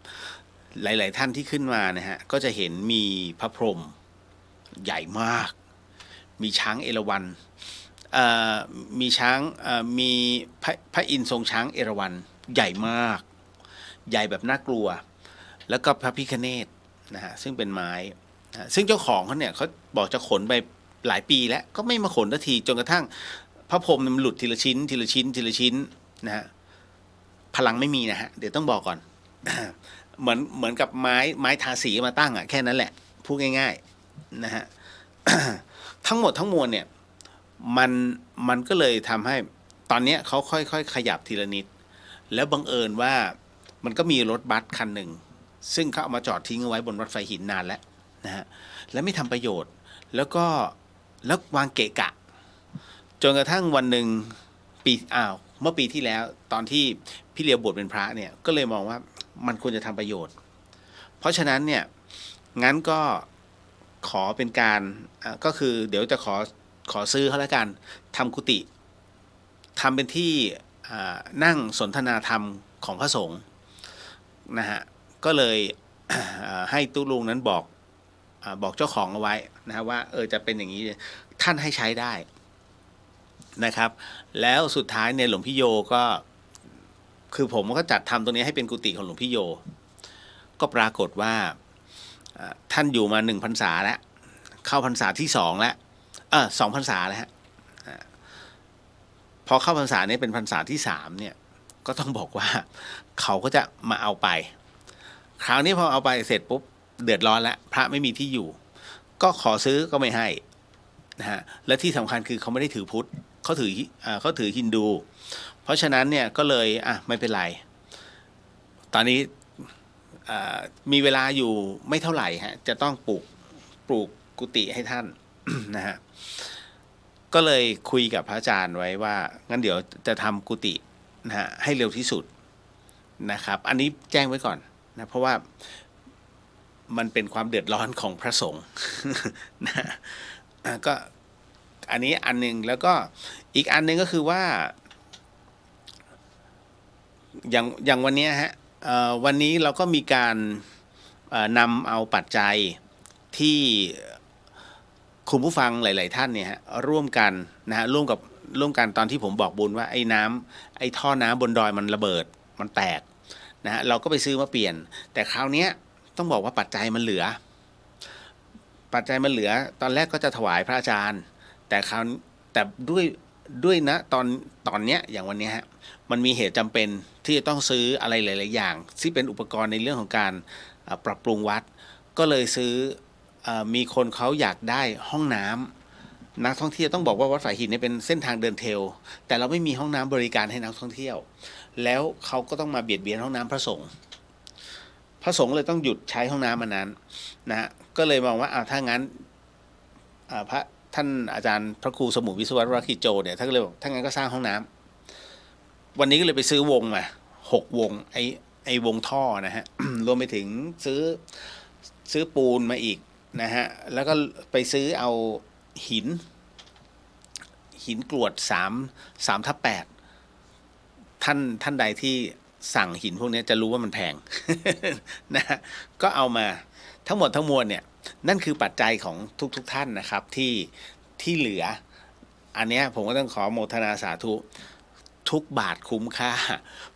หลายๆท่านที่ขึ้นมานะฮะก็จะเห็นมีพระพรหมใหญ่มากมีช้างเอราวัณมีช้างมีพระอินทร์ทรงช้างเอราวัณใหญ่มากใหญ่แบบน่ากลัวแล้วก็พระพิฆเนศนะฮะซึ่งเป็นไม้ซึ่งเจ้าของเขาเนี่ยเขาบอกจะขนไปหลายปีแล้วก็ไม่มาขนทันทีจนกระทั่งพระพรหมมันหลุดทีละชิ้นนะฮะพลังไม่มีนะฮะเดี๋ยวต้องบอกก่อน เหมือนกับไม้ทาสีมาตั้งแค่นั้นแหละพูดง่ายๆนะฮะ ทั้งหมดทั้งมวลเนี่ยมันก็เลยทำให้ตอนนี้เขาค่อยๆขยับทีละนิดแล้วบังเอิญว่ามันก็มีรถบัสคันหนึ่งซึ่งเขาเอามาจอดทิ้งเอาไว้บนวัดไฟหินนานแล้วนะฮะและไม่ทำประโยชน์แล้ววางเกะกะจนกระทั่งวันหนึ่งเมื่อปีที่แล้วตอนที่พี่เลียวบวชเป็นพระเนี่ยก็เลยมองว่ามันควรจะทำประโยชน์เพราะฉะนั้นเนี่ยงั้นก็ขอเป็นการก็คือเดี๋ยวจะขอซื้อเขาแล้วกันทำกุฏิทำเป็นที่นั่งสนทนาธรรมของพระสงฆ์นะฮะก็เลยให้ตู้ลุงนั้นบอกเจ้าของเอาไว้นะฮะว่าจะเป็นอย่างนี้ท่านให้ใช้ได้นะครับแล้วสุดท้ายเนี่ยหลวงพี่โยก็คือผมก็จัดทำตรงนี้ให้เป็นกุฏิของหลวงพี่โยก็ปรากฏว่าท่านอยู่มา1 พรรษาแล้วเข้าพรรษาที่2แล้ว2 พรรษาแล้วฮะพอเข้าพรรษานี้เป็นพรรษาที่3เนี่ยก็ต้องบอกว่าเขาก็จะมาเอาไปคราวนี้พอเอาไปเสร็จปุ๊บเดือดร้อนแล้วพระไม่มีที่อยู่ก็ขอซื้อก็ไม่ให้นะฮะและที่สำคัญคือเขาไม่ได้ถือพุทธเขาถือฮินดูเพราะฉะนั้นเนี่ยก็เลยไม่เป็นไรตอนนี้มีเวลาอยู่ไม่เท่าไหร่ฮะจะต้องปลูกกุฏิให้ท่าน นะฮะก็เลยคุยกับพระอาจารย์ไว้ว่างั้นเดี๋ยวจะทำกุฏินะฮะให้เร็วที่สุดนะครับอันนี้แจ้งไว้ก่อนนะเพราะว่ามันเป็นความเดือดร้อนของพระสงฆ์ นะก็อันนี้อันนึงแล้วก็อีกอันนึงก็คือว่าอย่างวันนี้ฮะวันนี้เราก็มีการนำเอาปัจจัยที่คุณผู้ฟังหลายๆท่านเนี่ยร่วมกันนะฮะร่วมกันตอนที่ผมบอกบุญว่าไอ้ท่อน้ำบนดอยมันระเบิดมันแตกนะฮะเราก็ไปซื้อมาเปลี่ยนแต่คราวนี้ต้องบอกว่าปัจจัยมันเหลือตอนแรกก็จะถวายพระอาจารย์แต่ด้วยนะตอนเนี้ยอย่างวันนี้ฮะมันมีเหตุจำเป็นที่จะต้องซื้ออะไรหลายๆอย่างที่เป็นอุปกรณ์ในเรื่องของการปรับปรุงวัดก็เลยซื้อมีคนเขาอยากได้ห้องน้ำนักท่องเที่ยวต้องบอกว่าวัดฝ่ายหินเนี่ยเป็นเส้นทางเดินเทรลแต่เราไม่มีห้องน้ำบริการให้นักท่องเที่ยวแล้วเขาก็ต้องมาเบียดเบียนห้องน้ำพระสงฆ์เลยต้องหยุดใช้ห้องน้ำมานั้นนะฮะก็เลยมองว่าถ้างั้นพระท่านอาจารย์พระครูสมุวิศวรกิจโจเนี่ยท่านก็เลยบอกถ้างั้นก็สร้างห้องน้ำวันนี้ก็เลยไปซื้อวงมา6 วงไอวงท่อนะฮะ รวมไปถึงซื้อ ซื้อปูนมาอีกนะฮะแล้วก็ไปซื้อเอาหินกรวด3/8ท่านใดที่สั่งหินพวกนี้จะรู้ว่ามันแพง นะฮะก็เอามาทั้งหมดทั้งมวลเนี่ยนั่นคือปัจจัยของทุกท่านนะครับที่เหลืออันเนี้ยผมก็ต้องขอโมทนาสาธุทุกบาทคุ้มค่า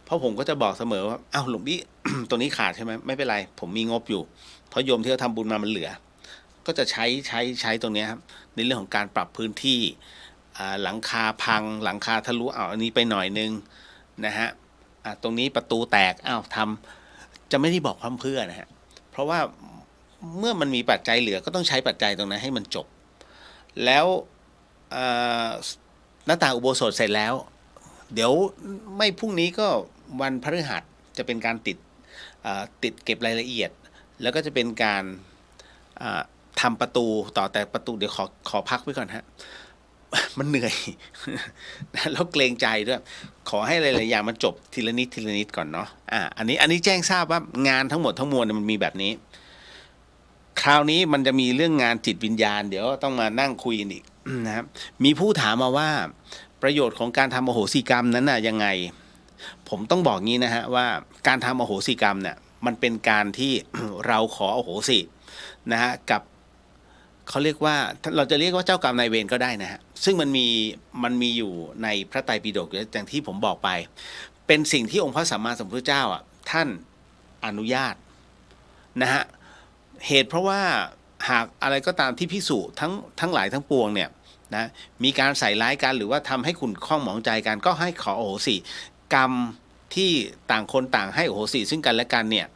เพราะผมก็จะบอกเสมอว่าอ้าวหลวงพี่ ตัวนี้ขาดใช่ไหมไม่เป็นไรผมมีงบอยู่เพราะโยมที่เขาทำบุญมามันเหลือก็จะใช้ตรงนี้ครับในเรื่องของการปรับพื้นที่หลังคาพังหลังคาทะลุอันนี้ไปหน่อยนึงนะฮะตรงนี้ประตูแตกทำจะไม่ได้บอกพร่ำเพรื่อนะฮะเพราะว่าเมื่อมันมีปัจจัยเหลือก็ต้องใช้ปัจจัยตรงนั้นให้มันจบแล้วหน้าต่างอุโบสถเสร็จแล้วเดี๋ยวไม่พรุ่งนี้ก็วันพฤหัสจะเป็นการติดเก็บรายละเอียดแล้วก็จะเป็นการทำประตูต่อแต่ประตูเดี๋ยวขอพักไว้ก่อนฮะมันเหนื่อย แล้วเกรงใจด้วยขอให้หลายๆอย่างมันจบทีละนิดก่อนเนาะอันนี้แจ้งทราบว่างานทั้งหมดทั้งมวลมันมีแบบนี้คราวนี้มันจะมีเรื่องงานจิตวิญญาณเดี๋ยวต้องมานั่งคุยกันอีก นะครับมีผู้ถามมาว่าประโยชน์ของการทำอโหสิกรรมนั้นน่ะยังไงผมต้องบอกงี้นะฮะว่าการทำอโหสิกรรมเนี่ยมันเป็นการที่ เราขออโหสินะฮะกับเขาเรียกว่าเราจะเรียกว่าเจ้ากรรมนายเวรก็ได้นะฮะซึ่งมันมีอยู่ในพระไตรปิฎกอย่างที่ผมบอกไปเป็นสิ่งที่องค์พระสัมมาสัมพุทธเจ้าท่านอนุญาตนะฮะเหตุเพราะว่าหากอะไรก็ตามที่ภิกษุทั้งหลายทั้งปวงเนี่ยนะมีการใส่ร้ายกันหรือว่าทำให้ขุ่นข้องหมองใจกันก็ให้ขออโหสิกรรมที่ต่างคนต่างให้อโหสิซึ่งกันและกันเนี่ย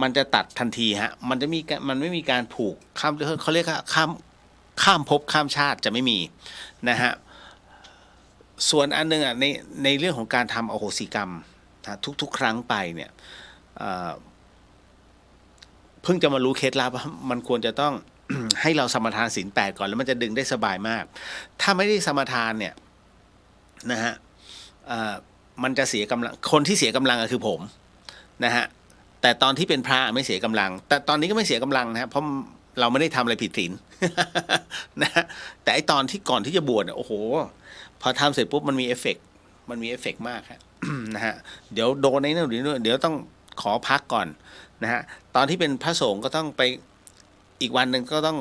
มันจะตัดทันทีฮะมันไม่มีการผูกข้ามเขาเรียกว่าข้ามภพข้ามชาติจะไม่มีนะฮะส่วนอันนึงในเรื่องของการทำอโหสิกรรมทุกครั้งไปเนี่ยเพิ่งจะมารู้เคล็ดลับว่ามันควรจะต้อง ให้เราสมทานศีล 8ก่อนแล้วมันจะดึงได้สบายมากถ้าไม่ได้สมทานเนี่ยนะฮะมันจะเสียกำลังคนที่เสียกำลังก็คือผมนะฮะแต่ตอนที่เป็นพระไม่เสียกำลังแต่ตอนนี้ก็ไม่เสียกำลังนะเพราะเราไม่ได้ทำอะไรผิดศีล นะฮะแต่ไอตอนที่ก่อนที่จะบวชโอ้โหพอทำเสร็จปุ๊บมันมีเอฟเฟกต์มากครับ นะฮะเดี๋ยวโดนในนั้นเดี๋ยวต้องขอพักก่อนนะฮะตอนที่เป็นพระสงฆ์ก็ต้องไปอีกวันหนึ่งก็ต้อง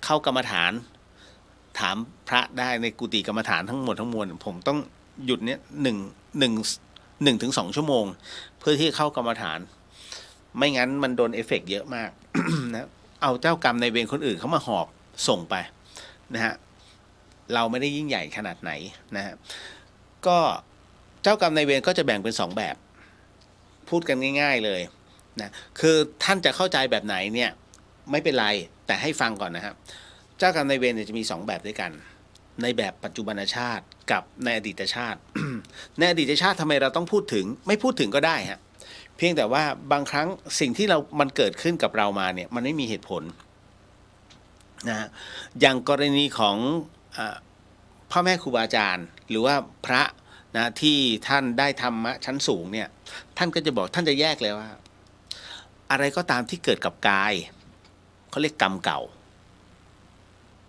เข้ากรรมฐานถามพระได้ในกุฏิกรรมฐานทั้งหมดทั้งมวลผมต้องหยุดเนี้ย1 ถึง 2 ชั่วโมงเพื่อที่เข้ากรรมฐานไม่งั้นมันโดนเอฟเฟกต์เยอะมาก นะเอาเจ้ากรรมในเวรคนอื่นเขามาหอบส่งไปนะฮะเราไม่ได้ยิ่งใหญ่ขนาดไหนนะฮะก็เจ้ากรรมในเวรก็จะแบ่งเป็น2แบบพูดกันง่ายๆเลยนะคือท่านจะเข้าใจแบบไหนเนี่ยไม่เป็นไรแต่ให้ฟังก่อนนะครับเจ้ากรรมนายเวรจะมี2แบบด้วยกันในแบบปัจจุบันชาติกับในอดีตชาติ ในอดีตชาติทำไมเราต้องพูดถึงไม่พูดถึงก็ได้ฮะเพียงแต่ว่าบางครั้งสิ่งที่มันเกิดขึ้นกับเรามาเนี่ยมันไม่มีเหตุผลนะอย่างกรณีของพ่อแม่ครูบาอาจารย์หรือว่าพระนะที่ท่านได้ธรรมะชั้นสูงเนี่ยท่านก็จะบอกท่านจะแยกเลยว่าอะไรก็ตามที่เกิดกับกายเขาเรียกกรรมเก่า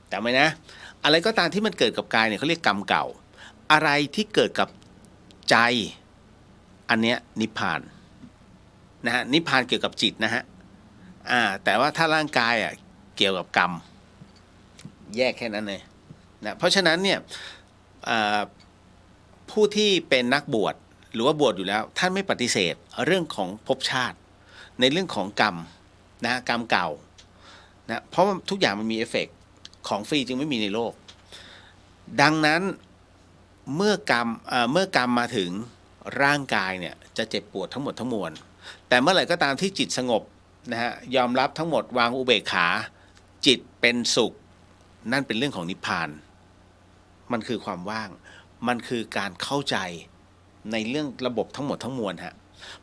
แต่ไม่นะอะไรก็ตามที่มันเกิดกับกายเนี่ยเขาเรียกกรรมเก่าอะไรที่เกิดกับใจอันเนี้ยนิพพานนะฮะนิพพานเกี่ยวกับจิตนะฮะแต่ว่าถ้าร่างกายเกี่ยวกับกรรมแยกแค่นั้นเลยนะเพราะฉะนั้นเนี่ยผู้ที่เป็นนักบวชหรือว่าบวชอยู่แล้วท่านไม่ปฏิเสธเรื่องของภพชาติในเรื่องของกรรมนะกรรมเก่านะเพราะทุกอย่างมันมีเอฟเฟกต์ของฟรีจึงไม่มีในโลกดังนั้นเมื่อกรรมมาถึงร่างกายเนี่ยจะเจ็บปวดทั้งหมดทั้งมวลแต่เมื่อไหร่ก็ตามที่จิตสงบนะฮะยอมรับทั้งหมดวางอุเบกขาจิตเป็นสุขนั่นเป็นเรื่องของนิพพานมันคือความว่างมันคือการเข้าใจในเรื่องระบบทั้งหมดทั้งมวลฮะ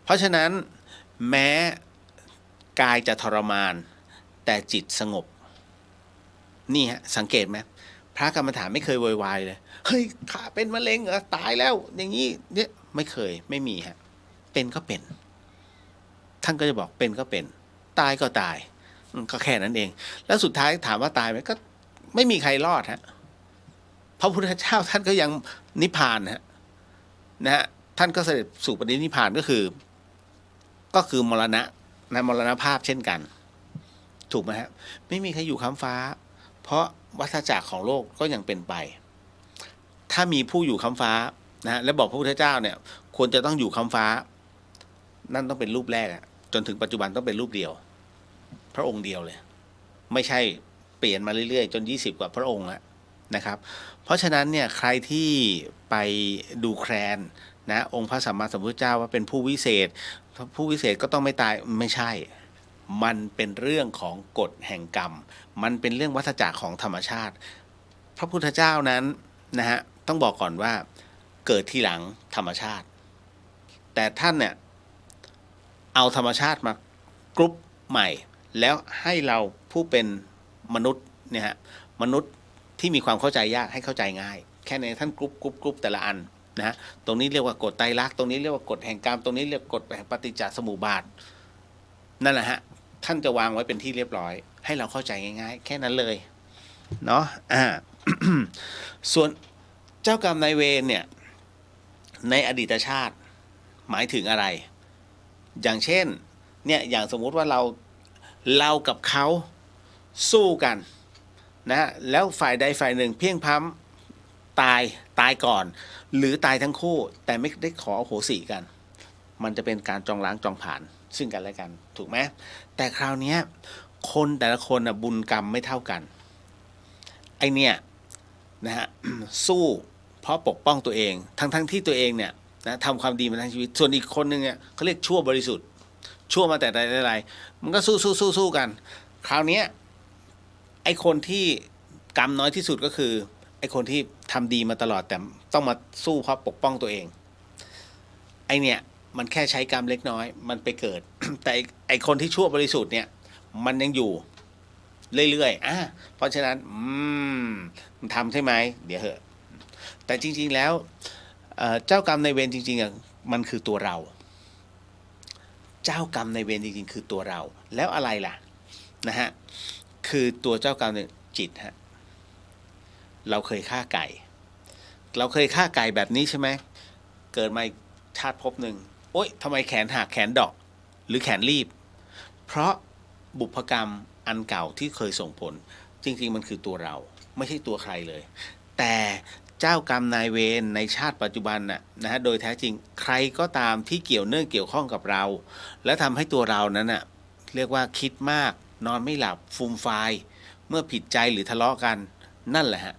เพราะฉะนั้นแม้กายจะทรมานแต่จิตสงบนี่ฮะสังเกตไหมพระกรรมฐานไม่เคยโวยวายเลยเฮ้ยข้าเป็นมะเร็งตายแล้วอย่างนี้เนี่ยไม่เคยไม่มีฮะเป็นก็เป็นท่านก็จะบอกเป็นก็เป็นตายก็ตาย ก็แค่นั้นเอง แล้วสุดท้ายถามว่าตายไหมก็ไม่มีใครรอดฮะพระพุทธเจ้าท่านก็ยังนิพพานฮะนะฮะท่านก็เสด็จสู่ปรินิพพานก็คือมรณะนะมรณภาพเช่นกันถูกไหมฮะไม่มีใครอยู่ค้ำฟ้าเพราะวัฏจักรของโลกก็ยังเป็นไปถ้ามีผู้อยู่ค้ำฟ้านะและบอกพระพุทธเจ้าเนี่ยควรจะต้องอยู่ค้ำฟ้านั่นต้องเป็นรูปแรกจนถึงปัจจุบันต้องเป็นรูปเดียวพระองค์เดียวเลยไม่ใช่เปลี่ยนมาเรื่อยๆจน20กว่าพระองค์นะครับเพราะฉะนั้นเนี่ยใครที่ไปดูแคลนนะองค์พระสัมมาสัมพุทธเจ้าว่าเป็นผู้วิเศษก็ต้องไม่ตายไม่ใช่มันเป็นเรื่องของกฎแห่งกรรมมันเป็นเรื่องวัฏจักรของธรรมชาติพระพุทธเจ้านั้นนะฮะต้องบอกก่อนว่าเกิดทีหลังธรรมชาติแต่ท่านเนี่ยเอาธรรมชาติมากรุ๊ปใหม่แล้วให้เราผู้เป็นมนุษย์เนี่ยฮะมนุษย์ที่มีความเข้าใจยากให้เข้าใจง่ายแค่ในท่านกรุ๊ปแต่ละอันนะฮะตรงนี้เรียกว่ากฎไตรลักษณ์ตรงนี้เรียกว่ากฎแห่งกรรมตรงนี้เรียกกฎแห่งปฏิจจสมุปบาทนั่นแหละฮะท่านจะวางไว้เป็นที่เรียบร้อยให้เราเข้าใจง่ายๆแค่นั้นเลยเนาะส่วนเจ้ากรรมนายเวรเนี่ยในอดีตชาติหมายถึงอะไรอย่างเช่นเนี่ยอย่างสมมุติว่าเรากับเขาสู้กันนะแล้วฝ่ายใดฝ่ายหนึ่งเพียงพล้ำตายก่อนหรือตายทั้งคู่แต่ไม่ได้ขออโหสิกันมันจะเป็นการจองล้างจองผ่านซึ่งกันและกันถูกไหมแต่คราวนี้คนแต่ละคนบุญกรรมไม่เท่ากันไอเนี่ยนะฮะ สู้เพราะปกป้องตัวเองทั้งที่ตัวเองเนี่ยนะทำความดีมาทั้งชีวิตส่วนอีกคนนึงเนี่ยเขาเรียกชั่วบริสุทธิ์ชั่วมาแต่ใดมันก็สู้กันคราวนี้ไอคนที่กรรมน้อยที่สุดก็คือไอคนที่ทำดีมาตลอดแต่ต้องมาสู้เพราะปกป้องตัวเองไอเนี่ยมันแค่ใช้กรรมเล็กน้อยมันไปเกิด แต่ไอคนที่ชั่วบริสุทธิ์เนี่ยมันยังอยู่เรื่อยๆเพราะฉะนั้นมันทำใช่ไหมเดี๋ยวเหอะแต่จริงๆแล้วเจ้ากรรมในเวรจริงๆมันคือตัวเราเจ้ากรรมในเวรจริงๆคือตัวเราแล้วอะไรล่ะนะฮะคือตัวเจ้ากรรมเนี่ยจิตฮะเราเคยฆ่าไก่แบบนี้ใช่ไหมเกิดมาชาติภพหนึ่งโอ๊ยทำไมแขนหักแขนดอกหรือแขนรีบเพราะบุพกรรมอันเก่าที่เคยส่งผลจริงๆมันคือตัวเราไม่ใช่ตัวใครเลยแต่เจ้ากรรมนายเวรในชาติปัจจุบันนะฮะโดยแท้จริงใครก็ตามที่เกี่ยวข้องกับเราและทำให้ตัวเรานั้นเรียกว่าคิดมากนอนไม่หลับฟูมฟายเมื่อผิดใจหรือทะเลาะกันนั่นแหละฮะ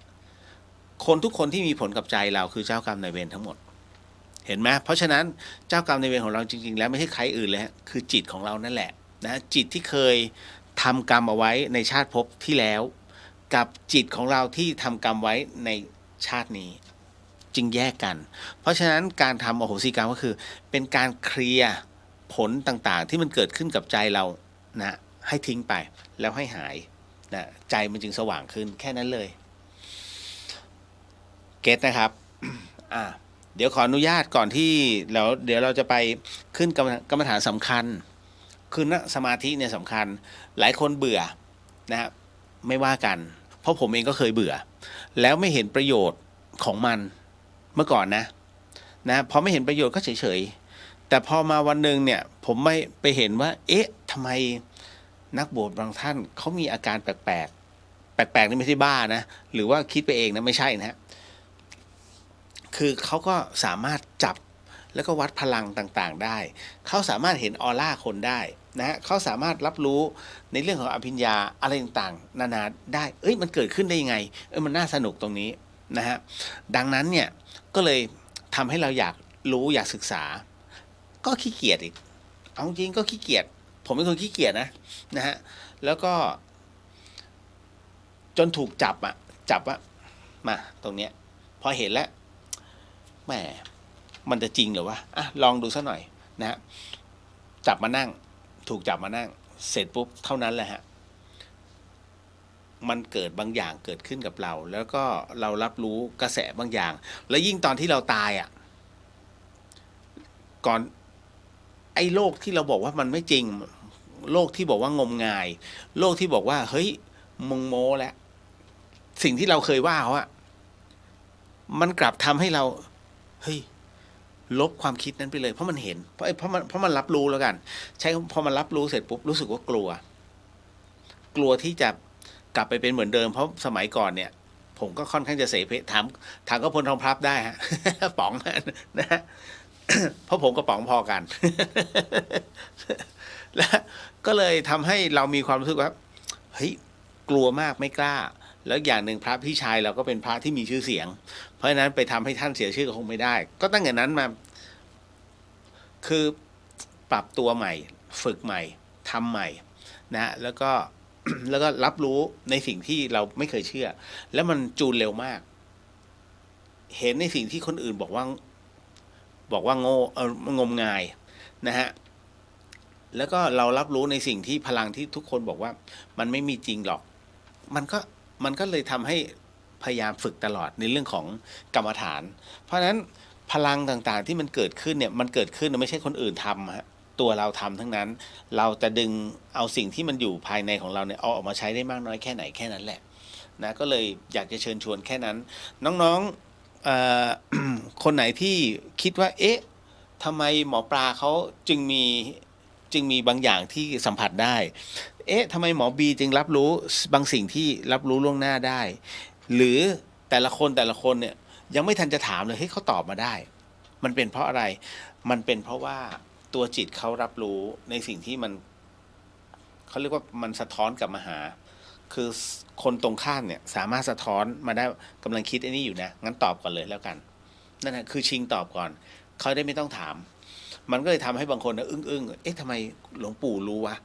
คนทุกคนที่มีผลกับใจเราคือเจ้ากรรมนายเวรทั้งหมดเห็นไหมเพราะฉะนั้นเจ้ากรรมนายเวรของเราจริงๆแล้วไม่ใช่ใครอื่นเลยฮะคือจิตของเรานั่นแหละนะจิตที่เคยทำกรรมเอาไว้ในชาติภพที่แล้วกับจิตของเราที่ทำกรรมไว้ในชาตินี้จึงแยกกันเพราะฉะนั้นการทำอโหสิกรรมก็คือเป็นการเคลียร์ผลต่างๆที่มันเกิดขึ้นกับใจเรานะให้ทิ้งไปแล้วให้หายนะใจมันจึงสว่างขึ้นแค่นั้นเลยเก็ตนะครับ เดี๋ยวขออนุญาตก่อนที่เดี๋ยวเราจะไปขึ้นกรรมฐานสำคัญคือสมาธิเนี่ยสำคัญหลายคนเบื่อนะไม่ว่ากันเพราะผมเองก็เคยเบื่อแล้วไม่เห็นประโยชน์ของมันเมื่อก่อนนะพอไม่เห็นประโยชน์ก็เฉยๆแต่พอมาวันหนึ่งเนี่ยผมไม่ไปเห็นว่าเอ๊ะทำไมนักบวชบางท่านเขามีอาการแปลกนี่ไม่ใช่บ้านะหรือว่าคิดไปเองนะไม่ใช่นะคือเขาก็สามารถจับแล้วก็วัดพลังต่างๆได้เขาสามารถเห็นออร่าคนได้นะเขาสามารถรับรู้ในเรื่องของอภิญญาอะไรต่างๆนานาได้มันเกิดขึ้นได้ยังไงมันน่าสนุกตรงนี้นะฮะดังนั้นเนี่ยก็เลยทำให้เราอยากรู้อยากศึกษาก็ขี้เกียจอีกเอาจริงก็ขี้เกียจผมเป็นคนขี้เกียจนะฮะแล้วก็จนถูกจับว่ามาตรงเนี้ยพอเห็นแล้วแหมมันจะจริงเหรอวะลองดูซะหน่อยนะฮะถูกจับมานั่งเสร็จปุ๊บเท่านั้นแหละฮะมันเกิดบางอย่างเกิดขึ้นกับเราแล้วก็เรารับรู้กระแสบางอย่างแล้วยิ่งตอนที่เราตายก่อนไอ้โลกที่เราบอกว่ามันไม่จริง โลกที่บอกว่างมงาย โลกที่บอกว่าเฮ้ยมึงโม้แล้วสิ่งที่เราเคยว่าเขาอะมันกลับทำให้เราเฮ้ยลบความคิดนั้นไปเลยเพราะมันเห็นเพราะมันรับรู้แล้วกันใช่พอมันรับรู้เสร็จปุ๊บรู้สึกว่ากลัวที่จะกลับไปเป็นเหมือนเดิมเพราะสมัยก่อนเนี่ยผมก็ค่อนข้างจะเสเพถามก็พลทองพลับได้ฮะ ป๋องนะฮะ เพราะผมกับป๋องพอกัน และก็เลยทำให้เรามีความรู้สึกว่าเฮ้ยกลัวมากไม่กล้าแล้วอย่างหนึ่งพระพี่ชายเราก็เป็นพระที่มีชื่อเสียงเพราะฉะนั้นไปทำให้ท่านเสียชื่อก็คงไม่ได้ก็ตั้งแต่นั้นมาคือปรับตัวใหม่ฝึกใหม่ทำใหม่นะแล้วก็ แล้วก็รับรู้ในสิ่งที่เราไม่เคยเชื่อแล้วมันจูนเร็วมากเห็นในสิ่งที่คนอื่นบอกว่าโง่งมงายนะฮะแล้วก็เรารับรู้ในสิ่งที่พลังที่ทุกคนบอกว่ามันไม่มีจริงหรอกมันก็เลยทำให้พยายามฝึกตลอดในเรื่องของกรรมฐานเพราะฉะนั้นพลังต่างๆที่มันเกิดขึ้นเนี่ยมันเกิดขึ้นไม่ใช่คนอื่นทำฮะตัวเราทำทั้งนั้นเราจะดึงเอาสิ่งที่มันอยู่ภายในของเราเนี่ยเอาออกมาใช้ได้มากน้อยแค่ไหนแค่นั้นแหละนะก็เลยอยากจะเชิญชวนแค่นั้นน้องๆ คนไหนที่คิดว่าเอ๊ะทำไมหมอปลาเขาจึงมีบางอย่างที่สัมผัสได้เอ๊ะทำไมหมอบีจึงรับรู้บางสิ่งที่รับรู้ล่วงหน้าได้หรือแต่ละคนเนี่ยยังไม่ทันจะถามเลยให้เขาตอบมาได้มันเป็นเพราะอะไรมันเป็นเพราะว่าตัวจิตเขารับรู้ในสิ่งที่มันเขาเรียกว่ามันสะท้อนกลับมาหาคือคนตรงข้ามเนี่ยสามารถสะท้อนมาได้กำลังคิดไอ้นี่อยู่นะงั้นตอบก่อนเลยแล้วกันนั่นแหละคือชิงตอบก่อนเขาได้ไม่ต้องถามมันก็เลยทำให้บางคนนะอึ้งเอ๊ะทำไมหลวงปู่รู้วะ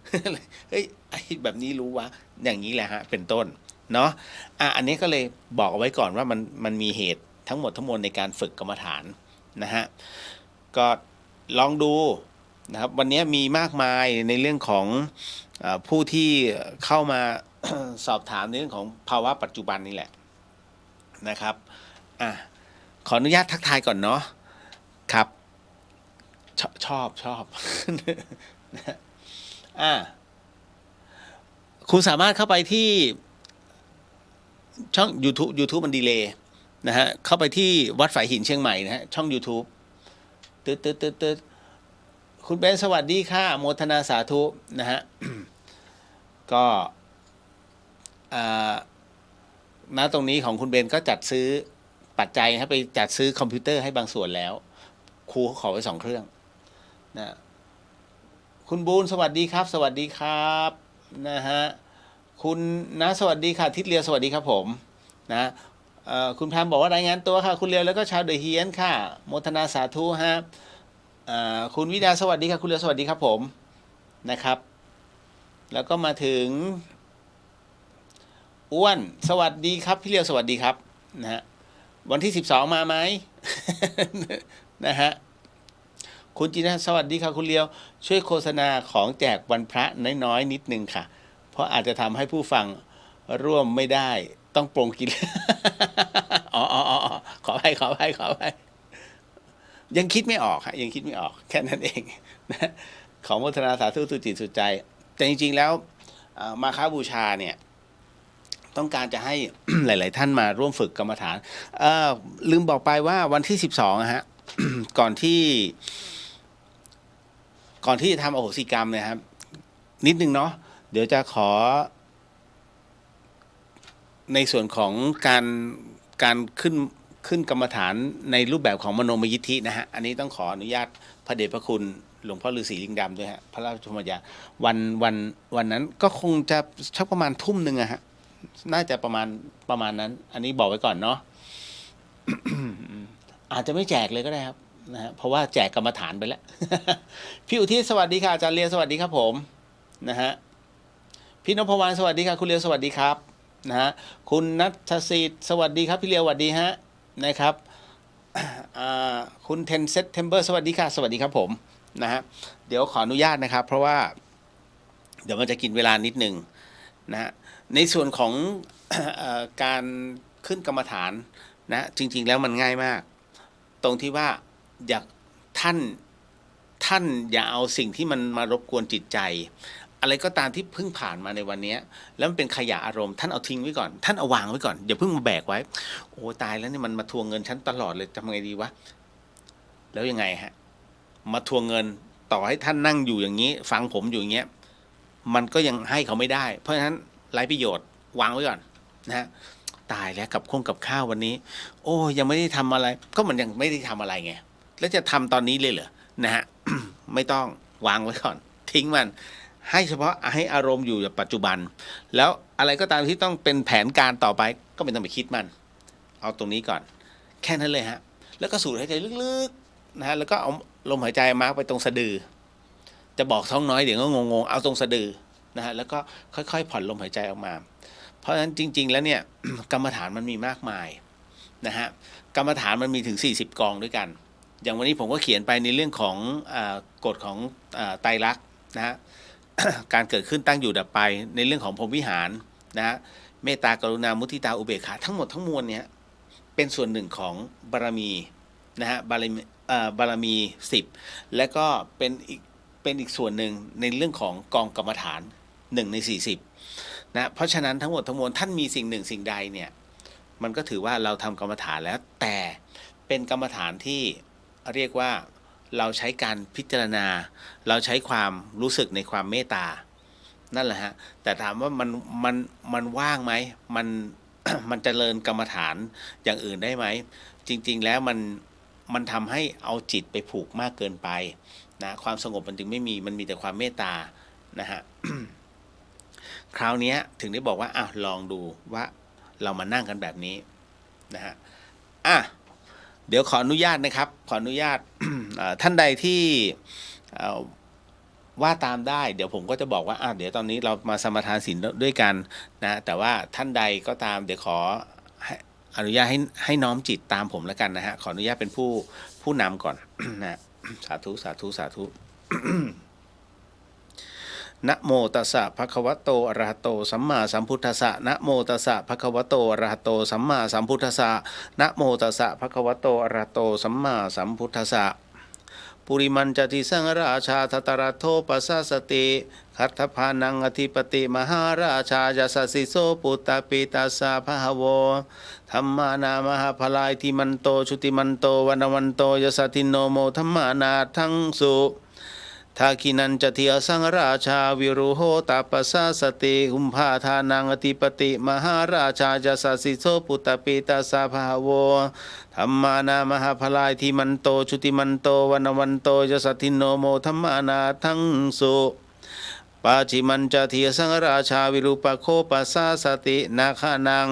เฮ้ยไอ้แบบนี้รู้วะอย่างนี้แหละฮะเป็นต้นเนาะอันนี้ก็เลยบอกเอาไว้ก่อนว่ามันมีเหตุทั้งหมดทั้งมวลในการฝึกกรรมฐานนะฮะก็ลองดูนะครับวันนี้มีมากมายในเรื่องของผู้ที่เข้ามา สอบถามในเรื่องของภาวะปัจจุบันนี่แหละนะครับขออนุญาตทักทายก่อนเนาะครับชอบ คุณสามารถเข้าไปที่ช่อง YouTube มันดีเลย์นะฮะเข้าไปที่วัดฝายหินเชียงใหม่นะฮะช่อง YouTube ตึ๊ดคุณเบนสวัสดีค่ะโมทนาสาธุนะฮะ ก็ณตรงนี้ของคุณเบนก็จัดซื้อปัจจัยให้ไปจัดซื้อคอมพิวเตอร์ให้บางส่วนแล้วครูขอไว้2 เครื่องนะคุณบูนสวัสดีครับสวัสดีครับนะฮะคุณนะสวัสดีค่ะทิศเลียวสวัสดีครับผมนะคุณแพมบอกว่ารายงานตัวค่ะคุณเลียวแล้วก็ชาวเดอะเฮียนค่ะโมทนาสาธุฮะคุณวิดาสวัสดีค่ะคุณเลียวสวัสดีครับผมนะครับแล้วก็มาถึงอ้วนสวัสดีครับพี่เลียวสวัสดีครับนะฮะวันที่12มาไหม นะฮะคุณจีน่าสวัสดีค่ะคุณเลียวช่วยโฆษณาของแจกวันพระน้อยๆนิดนึงค่ะเพราะอาจจะทำให้ผู้ฟังร่วมไม่ได้ต้องปรงกิน อ๋อขอไปยังคิดไม่ออกค่ะยังคิดไม่ออกแค่นั้นเองนะขอโมทนาสาธุสุจิตสุใจแต่จริงๆแล้วมาค้าบูชาเนี่ยต้องการจะให้ หลายๆท่านมาร่วมฝึกกรรมฐานลืมบอกไปว่าวันที่12ฮะ ก่อนที่จะทำอโหสิกรรมเนี่ยครับนิดนึงเนาะเดี๋ยวจะขอในส่วนของการขึ้นกรรมฐานในรูปแบบของมโนมยิทธินะฮะอันนี้ต้องขออนุญาตพระเดชพระคุณหลวงพ่อฤาษีลิงดำด้วยฮะพระราชธรรมยาวันนั้นก็คงจะชักประมาณทุ่มนึงอะฮะน่าจะประมาณนั้นอันนี้บอกไว้ก่อนเนาะ อาจจะไม่แจกเลยก็ได้ครับนะฮะเพราะว่าแจกกรรมฐานไปแล้ว พี่อุทิศสวัสดีค่ะอาจารย์เลียสวัสดีครับผมนะฮะพี่นพวรรณสวัสดีค่ะคุณเลียวสวัสดีครับนะฮะคุณนัทศิษย์สวัสดีครับพี่เลียวสวัสดีฮะนะครับคุณเทนเซตเทมเบอร์สวัสดีค่ะสวัสดีครับผมนะฮะเดี๋ยวขออนุญาตนะครับเพราะว่าเดี๋ยวมันจะกินเวลานิดนึงนะฮะในส่วนของการขึ้นกรรมฐานนะจริงๆแล้วมันง่ายมากตรงที่ว่าท่านอย่าเอาสิ่งที่มันมารบกวนจิตใจ อะไรก็ตามที่เพิ่งผ่านมาในวันนี้แล้วมันเป็นขยะอารมณ์ท่านเอาทิ้งไว้ก่อนท่านเอาวางไว้ก่อนอย่าเพิ่งมาแบกไว้โอ้ตายแล้วนี่มันมาทวงเงินฉันตลอดเลยทำไงดีวะแล้วยังไงฮะมาทวงเงินต่อให้ท่านนั่งอยู่อย่างนี้ฟังผมอยู่อย่างเงี้ยมันก็ยังให้เขาไม่ได้เพราะฉะนั้นไร้ประโยชน์วางไว้ก่อนนะฮะตายแล้วกับข้าววันนี้โอ้ยังไม่ได้ทำอะไรก็มันยังไม่ได้ทำอะไรไงแล้วจะทำตอนนี้เลยเหรอนะฮะ ไม่ต้องวางไว้ก่อนทิ้งมันให้เฉพาะให้อารมณ์อยู่กับปัจจุบันแล้วอะไรก็ตามที่ต้องเป็นแผนการต่อไปก็ไม่ต้องไปคิดมันเอาตรงนี้ก่อนแค่นั้นเลยฮะแล้วก็สูดหายใจลึกๆนะฮะแล้วก็เอาลมหายใจมาร์กไปตรงสะดือจะบอกท้องน้อยเดี๋ยวก็งงๆเอาตรงสะดือนะฮะแล้วก็ค่อยๆผ่อนลมหายใจออกมาเพราะฉะนั้นจริงๆแล้วเนี่ย กรรมฐานมันมีมากมายนะฮะกรรมฐานมันมีถึง40กองด้วยกันอย่างวันนี้ผมก็เขียนไปในเรื่องของกฎของไตรลักษณ์นะฮะ การเกิดขึ้นตั้งอยู่ดับไปในเรื่องของพรหมวิหารนะฮะเมตตากรุณามุทิตาอุเบกขาทั้งหมดทั้งมวลเนี่ยเป็นส่วนหนึ่งของบารมีนะฮะบารมี10และก็เป็นอีกส่วนหนึ่งในเรื่องของกองกรรมฐาน1ใน40นะเพราะฉะนั้นทั้งหมดทั้งมวลท่านมีสิ่งหนึ่งสิ่งใดเนี่ยมันก็ถือว่าเราทำกรรมฐานแล้วแต่เป็นกรรมฐานที่เรียกว่าเราใช้การพิจารณาเราใช้ความรู้สึกในความเมตตานั่นแหละฮะแต่ถามว่ามันว่างไหมมัน มันเจริญกรรมฐานอย่างอื่นได้ไหมจริงๆแล้วมันทำให้เอาจิตไปผูกมากเกินไปนะความสงบมันจึงไม่มีมันมีแต่ความเมตตานะฮะ คราวนี้ถึงได้บอกว่าลองดูว่าเรามานั่งกันแบบนี้นะฮะเดี๋ยวขออนุญาตนะครับขออนุญาต ท่านใดที่ว่าตามได้เดี๋ยวผมก็จะบอกว่าเดี๋ยวตอนนี้เรามาสมาทานศีลด้วยกันนะแต่ว่าท่านใดก็ตามเดี๋ยวขออนุญาตให้น้อมจิตตามผมแล้วกันนะฮะขออนุญาตเป็นผู้นำก่อน นะสาธุสาธุสาธุ นะโมตัสสะภะคะวะโตอะระหะโตสัมมาสัมพุทธัสสะนะโมตัสสะภะคะวะโตอะระหะโตสัมมาสัมพุทธัสสะนะโมตัสสะภะคะวะโตอะระหะโตสัมมาสัมพุทธัสสะปุริมันจติสังราชาทัตตระโทปัสสสติคัตถพานังอธิปติมหาราชายสัสสิโสปุตตปิตัสสะภะคะโวธัมมานามหาพลายทิมันโตชุติมันโตวันวันโตยสัตถิโนโมธัมมานาทังสุทาคินันจติอสังราชาวิรุโหตาปัสสสติหุมภาทานังอธิปติมหาราชาจะสัสสิโสปุตตปิตัสสะภะคะโวธัมมานามหาพลายทิมันโตชุติมันโตวันวันโตยสัตถิโนโมธัมมานาทังสุปาจิมันจติอสังราชาวิรุปโคปัสสสตินาคานัง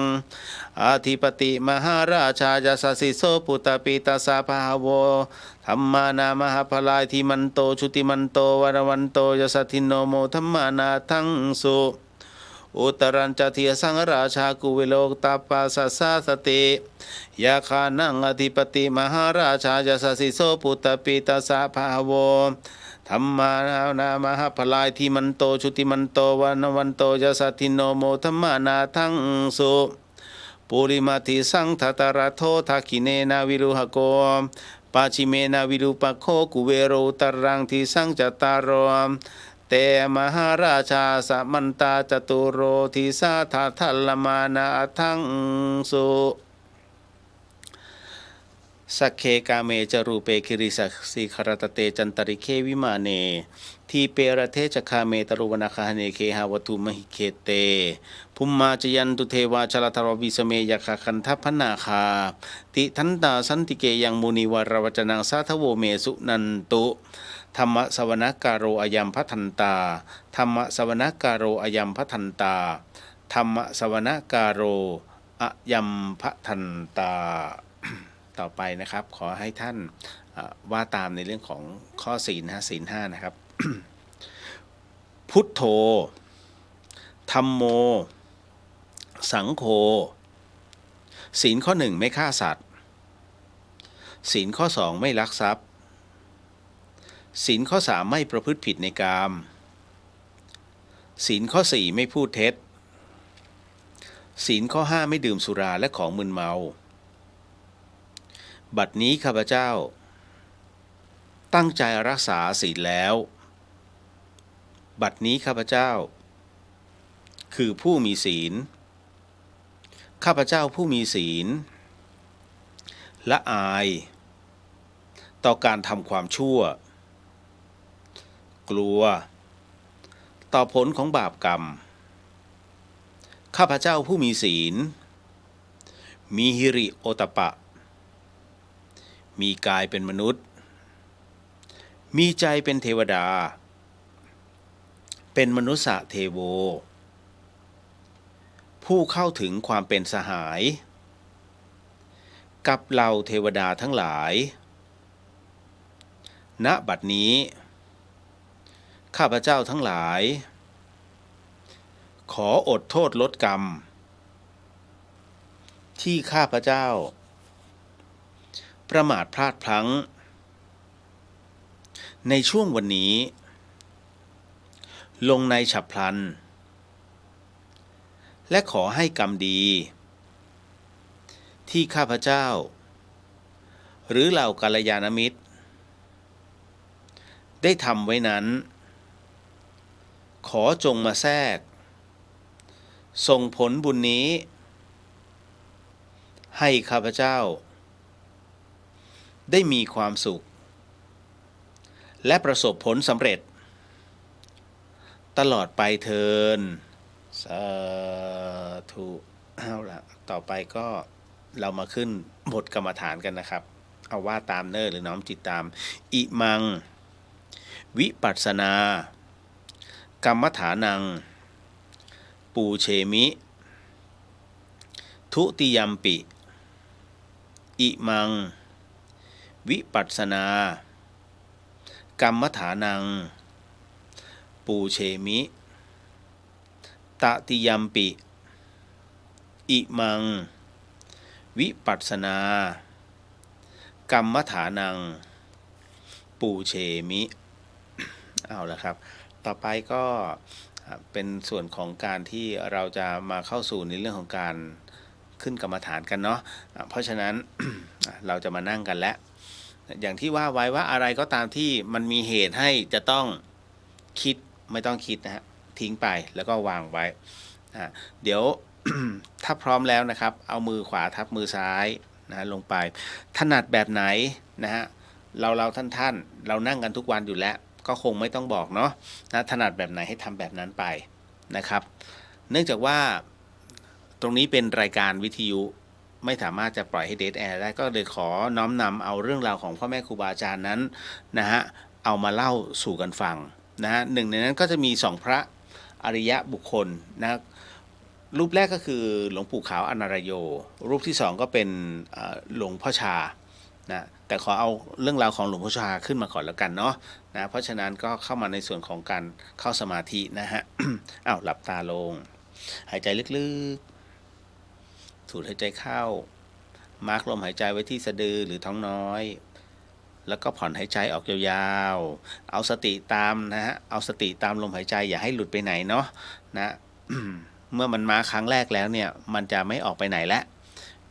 อธิปติมหาราชาจะสัสสิโสปุตตปิตัสสะภะคะโวธัมมานามหาพลายทิมันโตชุติมันโตวันวันโตยสัตถิโนโมธัมมานาทังสุอุตรัญจติอสังราชากุเวโลกตาปัสสสสติยาคานังอธิปติมหาราชาจะสัสสิโสปุตตปิตัสสะภะคะโวธัมมานามหาพลายทิมันโตชุติมันโตวันวันโตยสัตถิโนโมธัมมานาทังสุปุริมาทิสังทัตตระโททักขิเนนาวิรุหโกปาชิเมนาวิรุปโคกุเวโรตรังทิสังจตารโรเตมหาราชาสมันตาจตุโรทิสาทัทัลลมานาทังสุสักเคกาเมจรูเปคิริสักสีครตเตจันตริเควิมาเนทีเปรเทจคาเมตรุวนาคาเนเคหาวัตุมหิเคเตภุมมาจยันตุเทวาชลทรวิสเมยคคันทัพนาคาติทันตาสันติเกยังมุนิวรวจนังสาทโวเมสุนันตุธรรมสวนกาโรอยัมพัทันตาธรรมสวนกาโรอยัมพัทันตาธรรมสวนกาโรอยัมพัทันตาต่อไปนะครับขอให้ท่านว่าตามในเรื่องของข้อศีลศีล5นะครับ พุทโธธัมโมสังโฆศีลข้อ1ไม่ฆ่าสัตว์ศีลข้อ2ไม่ลักทรัพย์ศีลข้อ3ไม่ประพฤติผิดในกามศีลข้อ4ไม่พูดเท็จศีลข้อ5ไม่ดื่มสุราและของมึนเมาบัดนี้ข้าพเจ้าตั้งใจรักษาศีลแล้ว บัดนี้ข้าพเจ้าคือผู้มีศีลข้าพเจ้าผู้มีศีลละอายต่อการทำความชั่วกลัวต่อผลของบาปกรรมข้าพเจ้าผู้มีศีลมีหิริโอตปะมีกายเป็นมนุษย์มีใจเป็นเทวดาเป็นมนุษย์เทโวผู้เข้าถึงความเป็นสหายกับเหล่าเทวดาทั้งหลายณบัดนี้ข้าพเจ้าทั้งหลายขออดโทษลดกรรมที่ข้าพเจ้าประมาทพลาดพลั้งในช่วงวันนี้ลงในฉับพลันและขอให้กรรมดีที่ข้าพเจ้าหรือเหล่ากัลยาณมิตรได้ทำไว้นั้นขอจงมาแทรกส่งผลบุญนี้ให้ข้าพเจ้าได้มีความสุขและประสบผลสำเร็จตลอดไปเทินสาธุเอาละต่อไปก็เรามาขึ้นบทกรรมฐานกันนะครับเอาว่าตามเนอหรือน้อมจิตตามอิมังวิปัสสนากรรมฐานังปูเชมิทุติยัมปิอิมังวิปัสสนากรรมฐานังปูเชมิตติยัมปิอิมังวิปัสสนากรรมฐานังปูเชมิเอาละครับต่อไปก็เป็นส่วนของการที่เราจะมาเข้าสู่ในเรื่องของการขึ้นกรรมฐานกันเนาะเพราะฉะนั้น เราจะมานั่งกันแล้วอย่างที่ว่าไว้ว่าอะไรก็ตามที่มันมีเหตุให้จะต้องคิดไม่ต้องคิดนะฮะทิ้งไปแล้วก็วางไว้เดี๋ยว ถ้าพร้อมแล้วนะครับเอามือขวาทับมือซ้ายนะลงไปถนัดแบบไหนนะฮะเราท่านเรานั่งกันทุกวันอยู่แล้วก็คงไม่ต้องบอกเนาะนะถนัดแบบไหนให้ทำแบบนั้นไปนะครับเนื่องจากว่าตรงนี้เป็นรายการวิทยุไม่สามารถจะปล่อยให้เดทแอร์ได้ก็เลยขอน้อมนำเอาเรื่องราวของพ่อแม่ครูบาอาจารย์นั้นนะฮะเอามาเล่าสู่กันฟังนะฮะหนึ่งในนั้นก็จะมี2พระอริยะบุคคลนะรูปแรกก็คือหลวงปู่ขาวอนาราโยรูปที่2ก็เป็นหลวงพ่อชานะแต่ขอเอาเรื่องราวของหลวงพ่อชาขึ้นมาก่อนแล้วกันเนาะนะเพราะฉะนั้นก็เข้ามาในส่วนของการเข้าสมาธินะฮะ อ้าวหลับตาลงหายใจลึกๆสูดหายใจเข้ามาร์คลมหายใจไว้ที่สะดือหรือท้องน้อยแล้วก็ผ่อนหายใจออกยาวๆเอาสติตามนะฮะเอาสติตามลมหายใจอย่าให้หลุดไปไหนเนาะนะ เมื่อมันมาครั้งแรกแล้วเนี่ยมันจะไม่ออกไปไหนแล้ว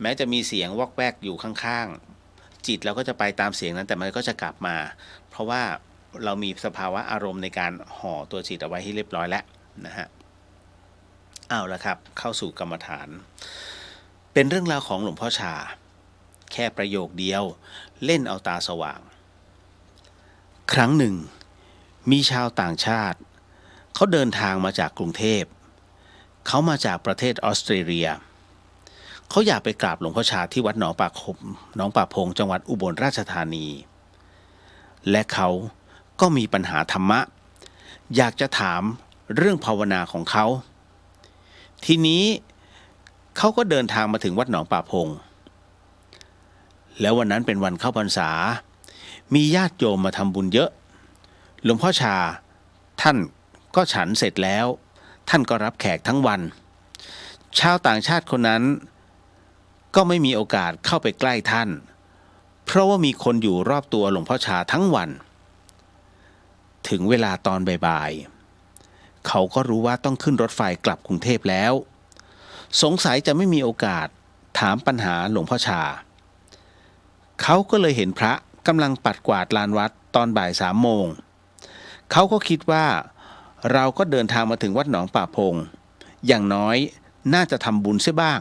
แม้จะมีเสียงวอกแวกอยู่ข้างๆจิตเราก็จะไปตามเสียงนั้นแต่มันก็จะกลับมาเพราะว่าเรามีสภาวะอารมณ์ในการห่อตัวจิตเอาไว้ให้เรียบร้อยแล้วนะฮะเอาละครับเข้าสู่กรรมฐานเป็นเรื่องราวของหลวงพ่อชาแค่ประโยคเดียวเล่นเอาตาสว่างครั้งหนึ่งมีชาวต่างชาติเขาเดินทางมาจากกรุงเทพเขามาจากประเทศออสเตรเลียเขาอยากไปกราบหลวงพ่อชาที่วัดหนองป่าพงจังหวัดอุบลราชธานีและเขาก็มีปัญหาธรรมะอยากจะถามเรื่องภาวนาของเขาทีนี้เขาก็เดินทางมาถึงวัดหนองป่าพงแล้ววันนั้นเป็นวันเข้าพรรษามีญาติโยมมาทำบุญเยอะหลวงพ่อชาท่านก็ฉันเสร็จแล้วท่านก็รับแขกทั้งวันชาวต่างชาติคนนั้นก็ไม่มีโอกาสเข้าไปใกล้ท่านเพราะว่ามีคนอยู่รอบตัวหลวงพ่อชาทั้งวันถึงเวลาตอนบ่ายๆเขาก็รู้ว่าต้องขึ้นรถไฟกลับกรุงเทพแล้วสงสัยจะไม่มีโอกาสถามปัญหาหลวงพ่อชาเขาก็เลยเห็นพระกำลังปัดกวาดลานวัดตอนบ่าย3 โมงเขาก็คิดว่า เราก็เดินทางมาถึงวัดหนองป่าพงอย่างน้อยน่าจะทำบุญเสียบ้าง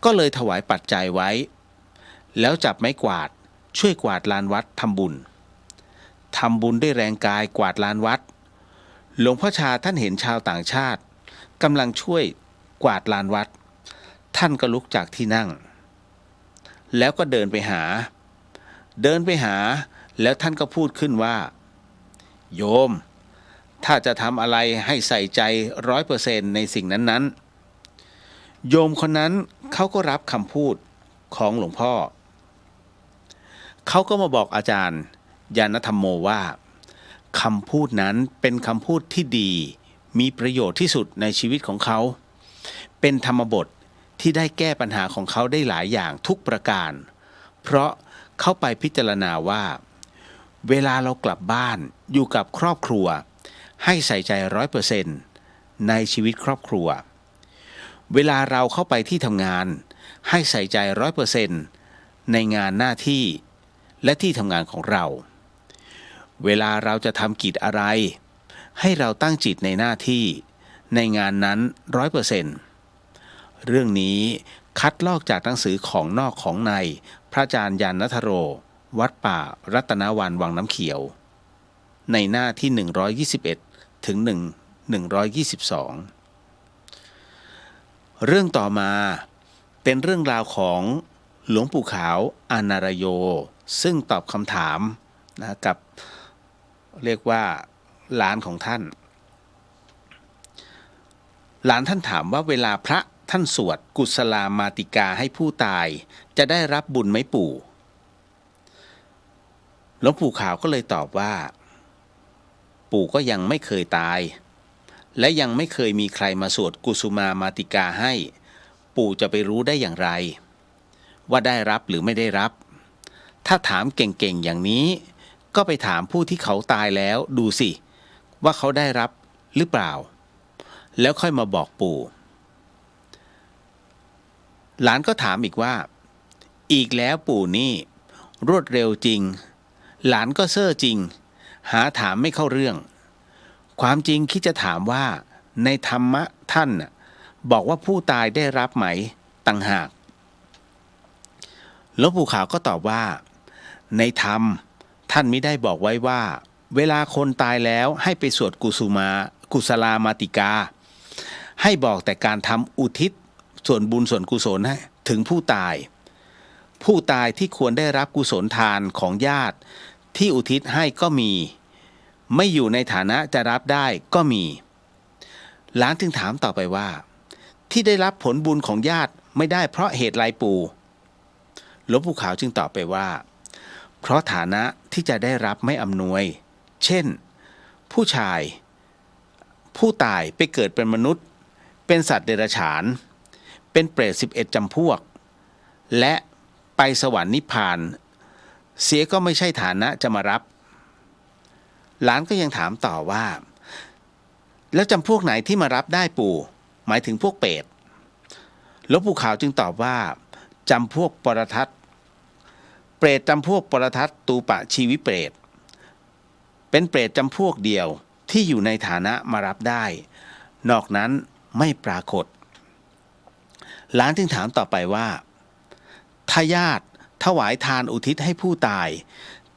ก็เลยถวายปัจจัยไว้แล้วจับไม้กวาดช่วยกวาดลานวัดทำบุญด้วยแรงกายกวาดลานวัดหลวงพ่อชาท่านเห็นชาวต่างชาติกำลังช่วยกวาดลานวัดท่านก็ลุกจากที่นั่งแล้วก็เดินไปหาแล้วท่านก็พูดขึ้นว่าโยมถ้าจะทำอะไรให้ใส่ใจ 100% ในสิ่งนั้นๆโยมคนนั้นเขาก็รับคำพูดของหลวงพ่อเขาก็มาบอกอาจารย์ญาณธรรมโมว่าคำพูดนั้นเป็นคำพูดที่ดีมีประโยชน์ที่สุดในชีวิตของเขาเป็นธรรมบทที่ได้แก้ปัญหาของเขาได้หลายอย่างทุกประการเพราะเขาไปพิจารณาว่าเวลาเรากลับบ้านอยู่กับครอบครัวให้ใส่ใจ 100% ในชีวิตครอบครัวเวลาเราเข้าไปที่ทำงานให้ใส่ใจ 100% ในงานหน้าที่และที่ทำงานของเราเวลาเราจะทำกิจอะไรให้เราตั้งจิตในหน้าที่ในงานนั้น 100% เรื่องนี้คัดลอกจากหนังสือของนอกของในพระอาจารย์ญาณทโรวัดป่ารัตนวันวังน้ำเขียวในหน้าที่121ถึง122เรื่องต่อมาเป็นเรื่องราวของหลวงปู่ขาวอานารโยซึ่งตอบคำถามนะกับเรียกว่าหลานของท่านหลานท่านถามว่าเวลาพระท่านสวดกุศลามาติกาให้ผู้ตายจะได้รับบุญไหมปู่หลวงปู่ขาวก็เลยตอบว่าปู่ก็ยังไม่เคยตายและยังไม่เคยมีใครมาสวดกุสุมามาติกาให้ปู่จะไปรู้ได้อย่างไรว่าได้รับหรือไม่ได้รับถ้าถามเก่งๆอย่างนี้ก็ไปถามผู้ที่เขาตายแล้วดูสิว่าเขาได้รับหรือเปล่าแล้วค่อยมาบอกปู่หลานก็ถามอีกว่าอีกแล้วปู่นี่รวดเร็วจริงหลานก็เซ่อจริงหาถามไม่เข้าเรื่องความจริงคิดจะถามว่าในธรรมะท่านบอกว่าผู้ตายได้รับไหมต่างหากหลวงปู่ขาวก็ตอบว่าในธรรมท่านมิได้บอกไว้ว่าเวลาคนตายแล้วให้ไปสวดกุศลามาติกาให้บอกแต่การทำอุทิศส่วนบุญส่วนกุศลให้ถึงผู้ตายที่ควรได้รับกุศลทานของญาติที่อุทิศให้ก็มีไม่อยู่ในฐานะจะรับได้ก็มีหลานจึงถามต่อไปว่าที่ได้รับผลบุญของญาติไม่ได้เพราะเหตุไรปู่หลวงปู่ขาวจึงตอบไปว่าเพราะฐานะที่จะได้รับไม่อำนวยเช่นผู้ตายไปเกิดเป็นมนุษย์เป็นสัตว์เดรัจฉานเป็นเปรต11จำพวกและไปสวรรค์นิพพานเสียก็ไม่ใช่ฐานะจะมารับหลานก็ยังถามต่อว่าแล้วจำพวกไหนที่มารับได้ปู่หมายถึงพวกเปรตหลวงปู่ขาวจึงตอบว่าจำพวกปรทัตเปรตจำพวกปรทัตตูปะชีวิเปรตเป็นเปรตจำพวกเดียวที่อยู่ในฐานะมารับได้นอกนั้นไม่ปรากฏหลานจึงถามต่อไปว่าถ้าญาติถวายทานอุทิศให้ผู้ตาย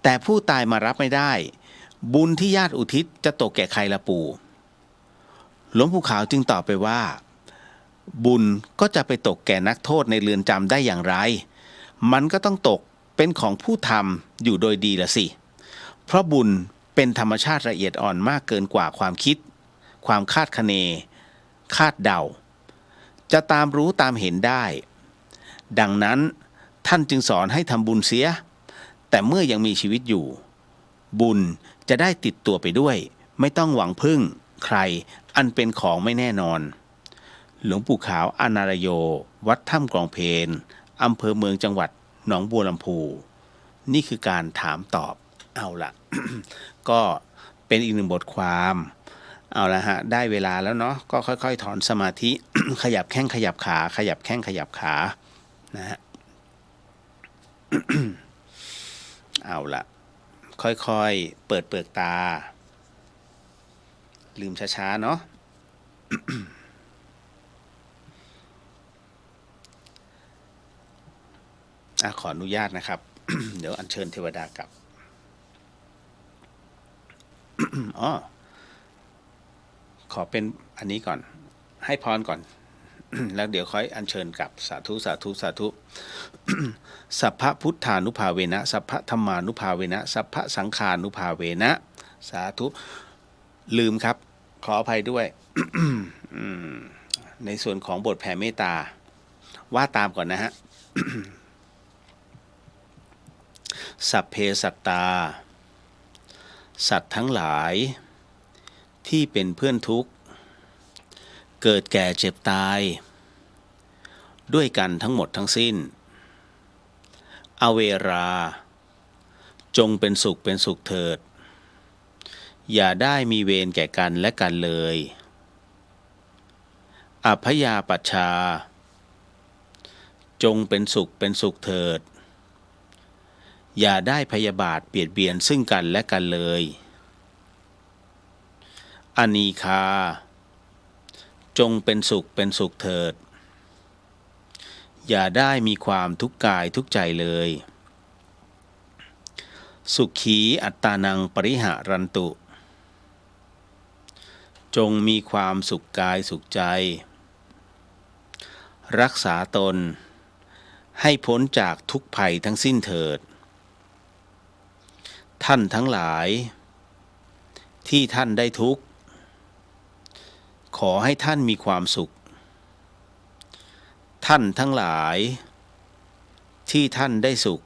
แต่ผู้ตายมารับไม่ได้บุญที่ญาติอุทิศจะตกแก่ใครละปู่หลวงปู่ขาวจึงตอบไปว่าบุญก็จะไปตกแก่นักโทษในเรือนจำได้อย่างไรมันก็ต้องตกเป็นของผู้ทำอยู่โดยดีละสิเพราะบุญเป็นธรรมชาติละเอียดอ่อนมากเกินกว่าความคิดความคาดคะเนคาดเดาจะตามรู้ตามเห็นได้ดังนั้นท่านจึงสอนให้ทำบุญเสียแต่เมื่อยังมีชีวิตอยู่บุญจะได้ติดตัวไปด้วยไม่ต้องหวังพึ่งใครอันเป็นของไม่แน่นอนหลวงปู่ขาวอานารโยวัดถ้ำกลองเพลอำเภอเมืองจังหวัดหนองบัวลำพูนี่คือการถามตอบเอาละ ก็เป็นอีกหนึ่งบทความเอาละฮะได้เวลาแล้วเนาะก็ค่อยๆถอนสมาธิ ขยับแข้งขยับขาขยับแข้งขยับขานะฮะ เอาละค่อยๆเปิดเปลือกตา ลืมช้าๆเนาะ ขออนุญาตนะครับ เดี๋ยวอัญเชิญเทวดากลับ อ๋อ ขอเป็นอันนี้ก่อน ให้พรก่อน แล้วเดี๋ยวค่อยอัญเชิญกลับ สาธุ สาธุ สาธุ สัพพพุทธานุภาเวนะ สัพพธรรมานุภาเวนะ สัพพสังฆานุภาเวนะ สาธุ ลืมครับ ขออภัยด้วย ในส่วนของบทแผ่เมตตา ว่าตามก่อนนะฮะ สัพเพสัตตา สัตว์ทั้งหลายที่เป็นเพื่อนทุกข์เกิดแก่เจ็บตายด้วยกันทั้งหมดทั้งสิ้นอเวราจงเป็นสุขเป็นสุขเถิดอย่าได้มีเวรแก่กันและกันเลยอัพยาปัชชาจงเป็นสุขเป็นสุขเถิดอย่าได้พยาบาทเบียดเบียนซึ่งกันและกันเลยอนีคาจงเป็นสุขเป็นสุขเถิดอย่าได้มีความทุกข์กายทุกข์ใจเลยสุขีอัตตานังปริหารันตุจงมีความสุขกายสุขใจรักษาตนให้พ้นจากทุกภัยทั้งสิ้นเถิดท่านทั้งหลายที่ท่านได้ทุกข์ขอให้ท่านมีความสุขท่านทั้งหลายที่ท่านได้สุข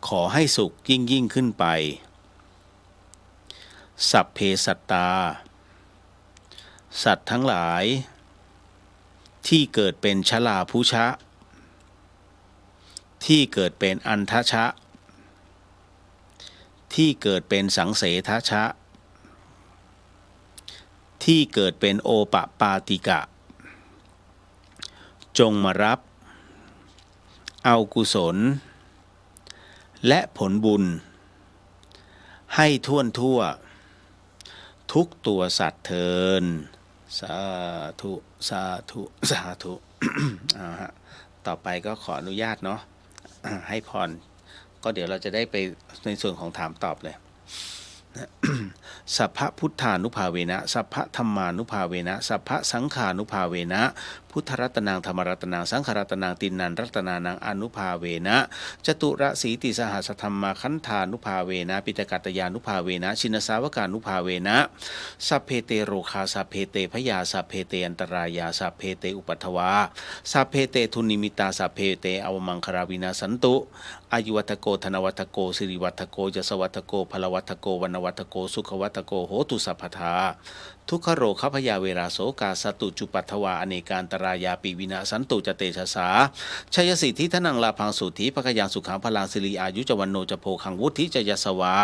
ขอให้สุขยิ่งขึ้นไปสัพเพสัตตาสัตว์ทั้งหลายที่เกิดเป็นชลาภุชะที่เกิดเป็นอันทชะที่เกิดเป็นสังเสทชะที่เกิดเป็นโอปปาติกะจงมารับเอากุศลและผลบุญให้ท่วนทั่วทุกตัวสัตว์เทินสาธุสาธุสาธุ ต่อไปก็ขออนุญาตเนาะ ให้พรก็เดี๋ยวเราจะได้ไปในส่วนของถามตอบเลย สัพพพุทธานุภาเวนะสัพพธรรมานุภาเวนะสัพพสังฆานุภาเวนะพุทธรัตนังธรรมรัตนังสังฆรัตนังตินนันรัตนานังอนุภาเวนะจตุรสีติสหัสธรรมาคันธานุภาเวนะปิตกัตยานุภาเวนะชินสาวกานุภาเวนะสัพเพเตโรคาสัพเพเตพยาสัพเพเตอันตรายาสัพเพเตอุปัฏฐวาสัพเพเตทุนิมิตาสัพเพเตอวมังคราวินาสันตุอายุวัตโกธนวัตโกสิริวัตโกยศวัตโกพลวัตโกวนวัตโกสุขวัตโกโหตุสัพพทาทุกขโรคพยาเวราโสกาสตุจุปัฏฐวาอเนกานตรายาปิวินาสันตุจเตชะสาชัยสิทธิทนังลาพังสุทธิภคยังสุขังพลังสิริอายุจวันโนจโพคังวุฒิจยสวา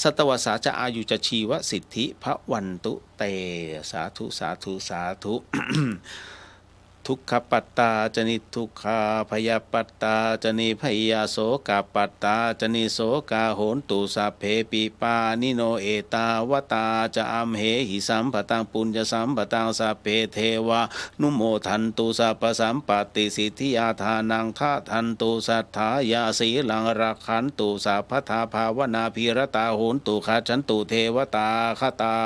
สัตวสาจะอายุจชีวสิทธิพระวันตุเตสาธุสาธุสาธุ ทุกขปัตตาจนิทุกขาพยาปัตตาจนิพยาโสกาปัตตาจนิโสกาโหนตุสัพเพปิปานิโนเอตาวตาจะอัมเหหิสัมปตังปุญญสัมปตังสัพเพเทวานุโมทันตุสัพพสัมปติสิทธิยาทานังทาทันตุสัทธายาสีลังรักขันตุสัพพทาภาวนาภิรตาโหนตุขาชันตุเทวตาคตา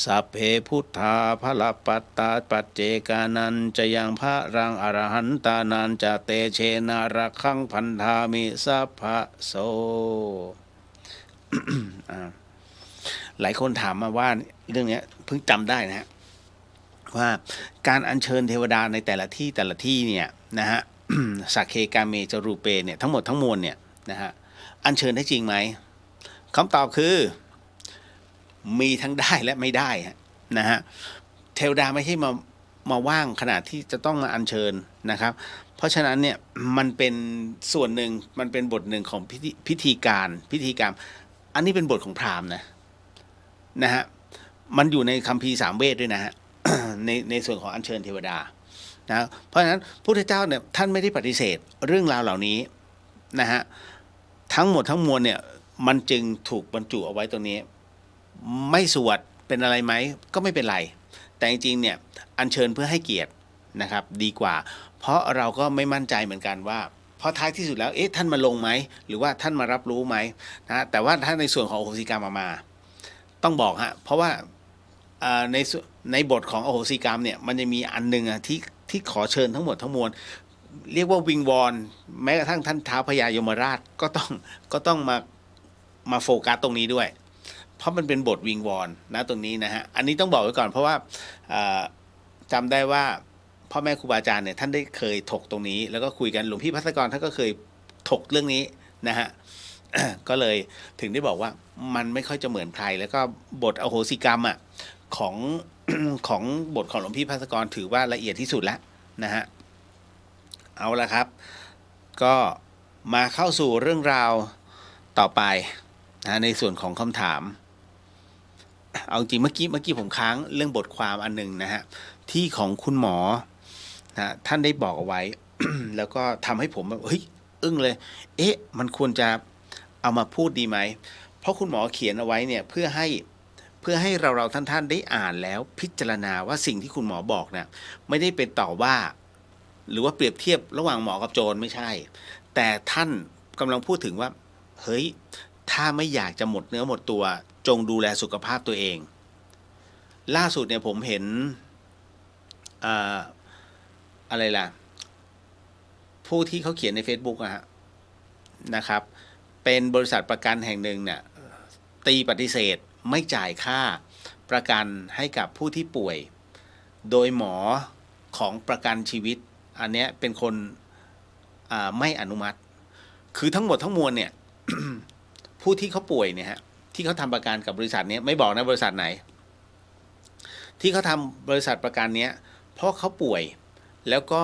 สัพเพพุทธาภลปัตตาปัจเจกานันจะยังพระรังอรหันตานันจะเตเชนารักขังพันธามิสัพพะโส หลายคนถามมาว่าเรื่องนี้เพิ่งจำได้นะฮะว่าการอัญเชิญเทวดาในแต่ละที่เนี่ยนะฮะ สักเคกาเมจรูเปเนี่ยทั้งหมดทั้งมวลเนี่ยนะฮะอัญเชิญได้จริงไหมคำตอบคือมีทั้งได้และไม่ได้นะฮะเทวดาไม่ใช่มาว่างขนาดที่จะต้องมาอัญเชิญนะครับเพราะฉะนั้นเนี่ยมันเป็นส่วนหนึ่งมันเป็นบทหนึ่งของพิธีกรรมอันนี้เป็นบทของพราหมณ์นะฮะมันอยู่ในคัมภีร์สามเวทด้วยนะฮะ ในส่วนของอัญเชิญเทวดานะเพราะฉะนั้นพระพุทธเจ้าเนี่ยท่านไม่ได้ปฏิเสธเรื่องราวเหล่านี้นะฮะทั้งหมดทั้งมวลเนี่ยมันจึงถูกบรรจุเอาไว้ตรงนี้ไม่สวด เป็นอะไรไหมก็ไม่เป็นไรแต่จริงๆเนี่ยอัญเชิญเพื่อให้เกียรตินะครับดีกว่าเพราะเราก็ไม่มั่นใจเหมือนกันว่าเพราะท้ายที่สุดแล้วท่านมาลงไหมหรือว่าท่านมารับรู้ไหมนะแต่ว่าถ้าในส่วนของอโหสิกรรมมาต้องบอกฮะเพราะว่าในบทของอโหสิกรรมเนี่ยมันจะมีอันนึงที่ขอเชิญทั้งหมดทั้งมวลเรียกว่าวิงวอนแม้กระทั่งท่านท้าวพญายมราชก็ต้องมาโฟกัสตรงนี้ด้วยเพราะมันเป็นบทวิงวอนนะตรงนี้นะฮะอันนี้ต้องบอกไว้ก่อนเพราะว่าจำได้ว่าพ่อแม่ครูบาอาจารย์เนี่ยท่านได้เคยถกตรงนี้แล้วก็คุยกันหลวงพี่ภัสกรท่านก็เคยถกเรื่องนี้นะฮะ ก็เลยถึงได้บอกว่ามันไม่ค่อยจะเหมือนใครแล้วก็บทอโหสิกรรมอ่ะของ ของบทของหลวงพี่ภัสกรถือว่าละเอียดที่สุดแล้วนะฮะเอาละครับก็มาเข้าสู่เรื่องราวต่อไปนะในส่วนของคำถามเอาจริงเมื่อกี้ผมค้างเรื่องบทความอันหนึ่งนะฮะที่ของคุณหมอนะท่านได้บอกเอาไว้ แล้วก็ทำให้ผมแบบเฮ้ยอึ้งเลยมันควรจะเอามาพูดดีไหมเพราะคุณหมอเขียนเอาไว้เนี่ยเพื่อให้เราท่านได้อ่านแล้วพิจารณาว่าสิ่งที่คุณหมอบอกเนี่ยไม่ได้เป็นต่อว่าหรือว่าเปรียบเทียบระหว่างหมอกับโจรไม่ใช่แต่ท่านกำลังพูดถึงว่าเฮ้ยถ้าไม่อยากจะหมดเนื้อหมดตัวจงดูแลสุขภาพตัวเองล่าสุดเนี่ยผมเห็นอะไรล่ะผู้ที่เขาเขียนใน Facebook นะครับเป็นบริษัทประกันแห่งหนึ่งเนี่ยตีปฏิเสธไม่จ่ายค่าประกันให้กับผู้ที่ป่วยโดยหมอของประกันชีวิตอันเนี้ยเป็นคนไม่อนุมัติคือทั้งหมดทั้งมวลเนี่ย ผู้ที่เขาป่วยเนี่ยฮะที่เขาทำประกันกับบริษัทนี้ไม่บอกนะบริษัทไหนที่เขาทำบริษัทประกันเนี้ยเพราะเขาป่วยแล้วก็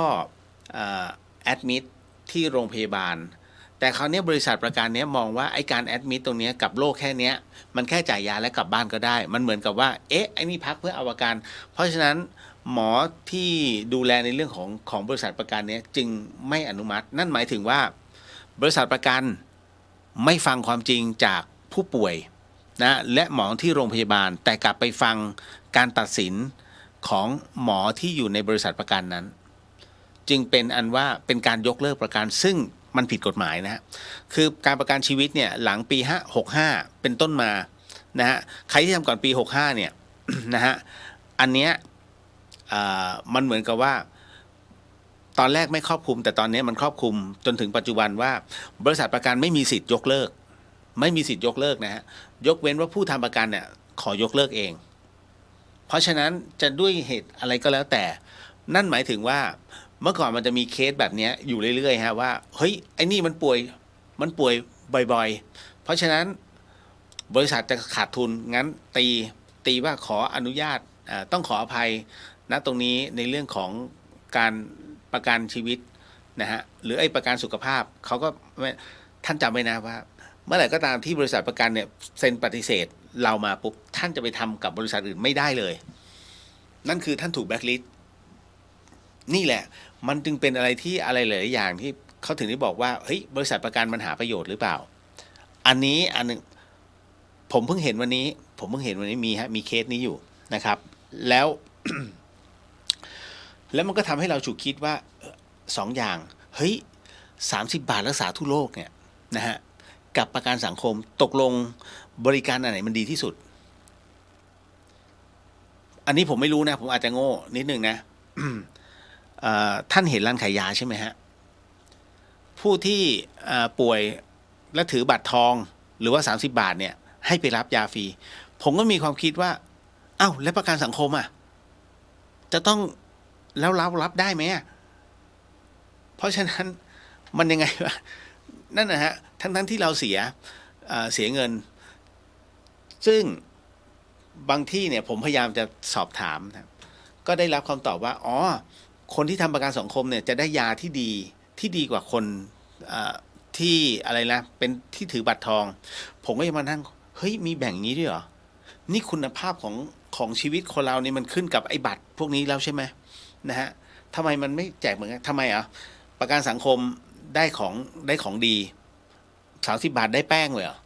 แอดมิดที่โรงพยาบาลแต่คราวนี้บริษัทประกันเนี้ยมองว่าไอ้การแอดมิดตรงเนี้ยกับโรคแค่เนี้ยมันแค่จ่ายยาและกลับบ้านก็ได้มันเหมือนกับว่าไอ้นี่พักเพื่อเอาอาการเพราะฉะนั้นหมอที่ดูแลในเรื่องของบริษัทประกันเนี้ยจึงไม่อนุมัตินั่นหมายถึงว่าบริษัทประกันไม่ฟังความจริงจากผู้ป่วยนะและหมอที่โรงพยาบาลแต่กลับไปฟังการตัดสินของหมอที่อยู่ในบริษัทประกันนั้นจึงเป็นอันว่าเป็นการยกเลิกประกันซึ่งมันผิดกฎหมายนะฮะคือการประกันชีวิตเนี่ยหลังปี65เป็นต้นมานะฮะใครที่ทำก่อนปี65เนี่ย นะฮะอันเนี้ยมันเหมือนกับว่าตอนแรกไม่ครอบคลุมแต่ตอนนี้มันครอบคลุมจนถึงปัจจุบันว่าบริษัทประกันไม่มีสิทธิ์ยกเลิกไม่มีสิทธิ์ยกเลิกนะฮะยกเว้นว่าผู้ทำประกันเนี่ยขอยกเลิกเองเพราะฉะนั้นจะด้วยเหตุอะไรก็แล้วแต่นั่นหมายถึงว่าเมื่อก่อนมันจะมีเคสแบบนี้อยู่เรื่อยๆฮะว่าเฮ้ยไอ้นี่มันป่วยบ่อยๆเพราะฉะนั้นบริษัทจะขาดทุนงั้นตีว่าขออนุญาตต้องขออภัยณตรงนี้ในเรื่องของการประกันชีวิตนะฮะหรือไอ้ประกันสุขภาพเขาก็ท่านจำไว้นะว่าเมื่อไหร่ก็ตามที่บริษัทประกันเนี่ยเซ็นปฏิเสธเรามาปุ๊บท่านจะไปทำกับบริษัทอื่นไม่ได้เลยนั่นคือท่านถูกแบล็คลิสต์นี่แหละมันจึงเป็นอะไรที่อะไรหลายอย่างที่เขาถึงได้บอกว่าเฮ้ยบริษัทประกันมันหาประโยชน์หรือเปล่าอันนี้อันนึงผมเพิ่งเห็นวันนี้มีเคสนี้อยู่นะครับแล้ว แล้วมันก็ทำให้เราฉุกคิดว่า2 อย่างเฮ้ย30 บาทรักษาทั่วโลกเนี่ยนะฮะกับประกันสังคมตกลงบริการอันไหนมันดีที่สุดอันนี้ผมไม่รู้นะผมอาจจะโง่นิดนึงนะ ท่านเห็นร้านขายยาใช่ไหมฮะผู้ที่ป่วยและถือบัตรทองหรือว่า30 บาทเนี่ยให้ไปรับยาฟรีผมก็มีความคิดว่าอ้าวแล้วประกันสังคมจะต้องแล้วรับได้ไหมเพราะฉะนั้นมันยังไงวะนั่นนะฮะทั้งที่เราเสียเงินซึ่งบางที่เนี่ยผมพยายามจะสอบถามนะก็ได้รับคำตอบว่าอ๋อคนที่ทำประกันสังคมเนี่ยจะได้ยาที่ดีกว่าคนที่อะไรนะเป็นที่ถือบัตรทองผมก็ยังมานั่งเฮ้ยมีแบ่งนี้ด้วยเหรอนี่คุณภาพของชีวิตคนเรานี่มันขึ้นกับไอ้บัตรพวกนี้แล้วใช่ไหมนะฮะทำไมมันไม่แจกเหมือนกันทำไมประกันสังคมได้ของดี30 บาทได้แป้งเลยเหรอ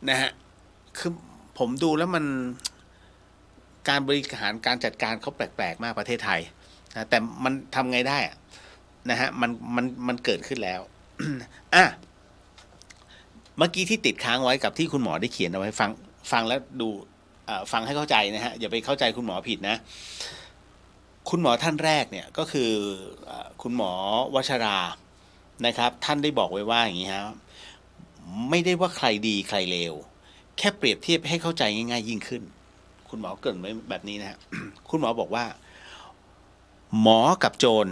นะฮะคือผมดูแล้วมัน การบริหารการจัดการเขาแปลกๆมากประเทศไทยนะแต่มันทำไงได้อะนะฮะมันเกิดขึ้นแล้ว อ่ะเมื่อกี้ที่ติดค้างไว้กับที่คุณหมอได้เขียนเอาไว้ฟังแล้วดูฟังให้เข้าใจนะฮะอย่าไปเข้าใจคุณหมอผิดนะคุณหมอท่านแรกเนี่ยก็คือคุณหมอวชรานะครับท่านได้บอกไว้ว่าอย่างนี้ฮะไม่ได้ว่าใครดีใครเลวแค่เปรียบเทียบให้เข้าใจง่ายๆยิ่งขึ้นคุณหมอเกริ่นไว้แบบนี้นะฮะ คุณหมอบอกว่าหมอกับโจร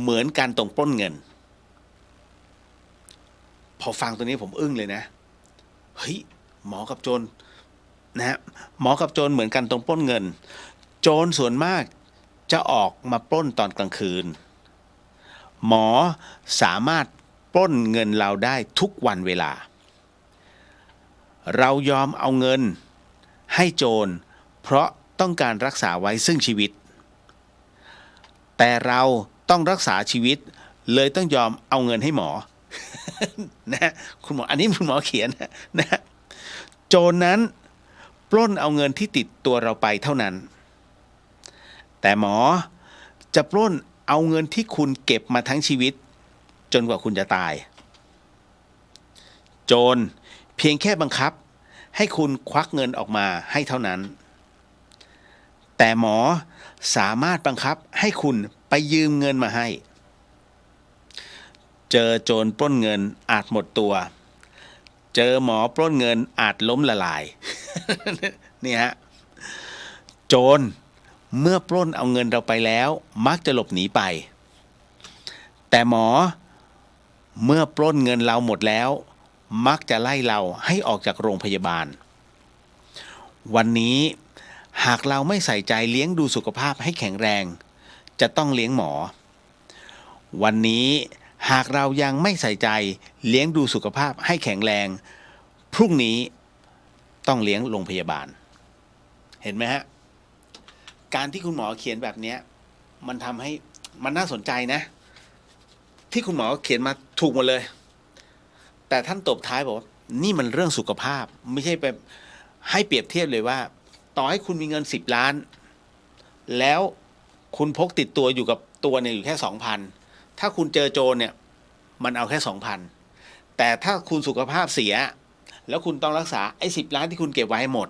เหมือนกันตรงปล้นเงินพอฟังตัวนี้ผมอึ้งเลยนะเฮ้ยหมอกับโจรนะฮะหมอกับโจรเหมือนกันตรงปล้นเงินโจรส่วนมากจะออกมาปล้นตอนกลางคืนหมอสามารถปล้นเงินเราได้ทุกวันเวลาเรายอมเอาเงินให้โจรเพราะต้องการรักษาไว้ซึ่งชีวิตแต่เราต้องรักษาชีวิตเลยต้องยอมเอาเงินให้หมอ นะคุณหมออันนี้คุณหมอเขียนนะโจรนั้นปล้นเอาเงินที่ติดตัวเราไปเท่านั้นแต่หมอจะปล้นเอาเงินที่คุณเก็บมาทั้งชีวิตจนกว่าคุณจะตายโจรเพียงแค่บังคับให้คุณควักเงินออกมาให้เท่านั้นแต่หมอสามารถบังคับให้คุณไปยืมเงินมาให้เจอโจรปล้นเงินอาจหมดตัวเจอหมอปล้นเงินอาจล้มละลาย นี่ฮะโจรเมื่อปล้นเอาเงินเราไปแล้วมักจะหลบหนีไปแต่หมอเมื่อปล้นเงินเราหมดแล้วมักจะไล่เราให้ออกจากโรงพยาบาลวันนี้หากเราไม่ใส่ใจเลี้ยงดูสุขภาพให้แข็งแรงจะต้องเลี้ยงหมอวันนี้หากเรายังไม่ใส่ใจเลี้ยงดูสุขภาพให้แข็งแรงพรุ่งนี้ต้องเลี้ยงโรงพยาบาลเห็นไหมฮะการที่คุณหมอเขียนแบบนี้มันทำให้มันน่าสนใจนะที่คุณหมอเขียนมาถูกหมดเลยแต่ท่านตบท้ายบอกว่านี่มันเรื่องสุขภาพไม่ใช่ไปให้เปรียบเทียบเลยว่าต่อให้คุณมีเงิน10 ล้านแล้วคุณพกติดตัวอยู่กับตัวเนี่ยอยู่แค่ 2,000 ถ้าคุณเจอโจรเนี่ยมันเอาแค่ 2,000 แต่ถ้าคุณสุขภาพเสียแล้วคุณต้องรักษาไอ้10 ล้านที่คุณเก็บไว้ให้หมด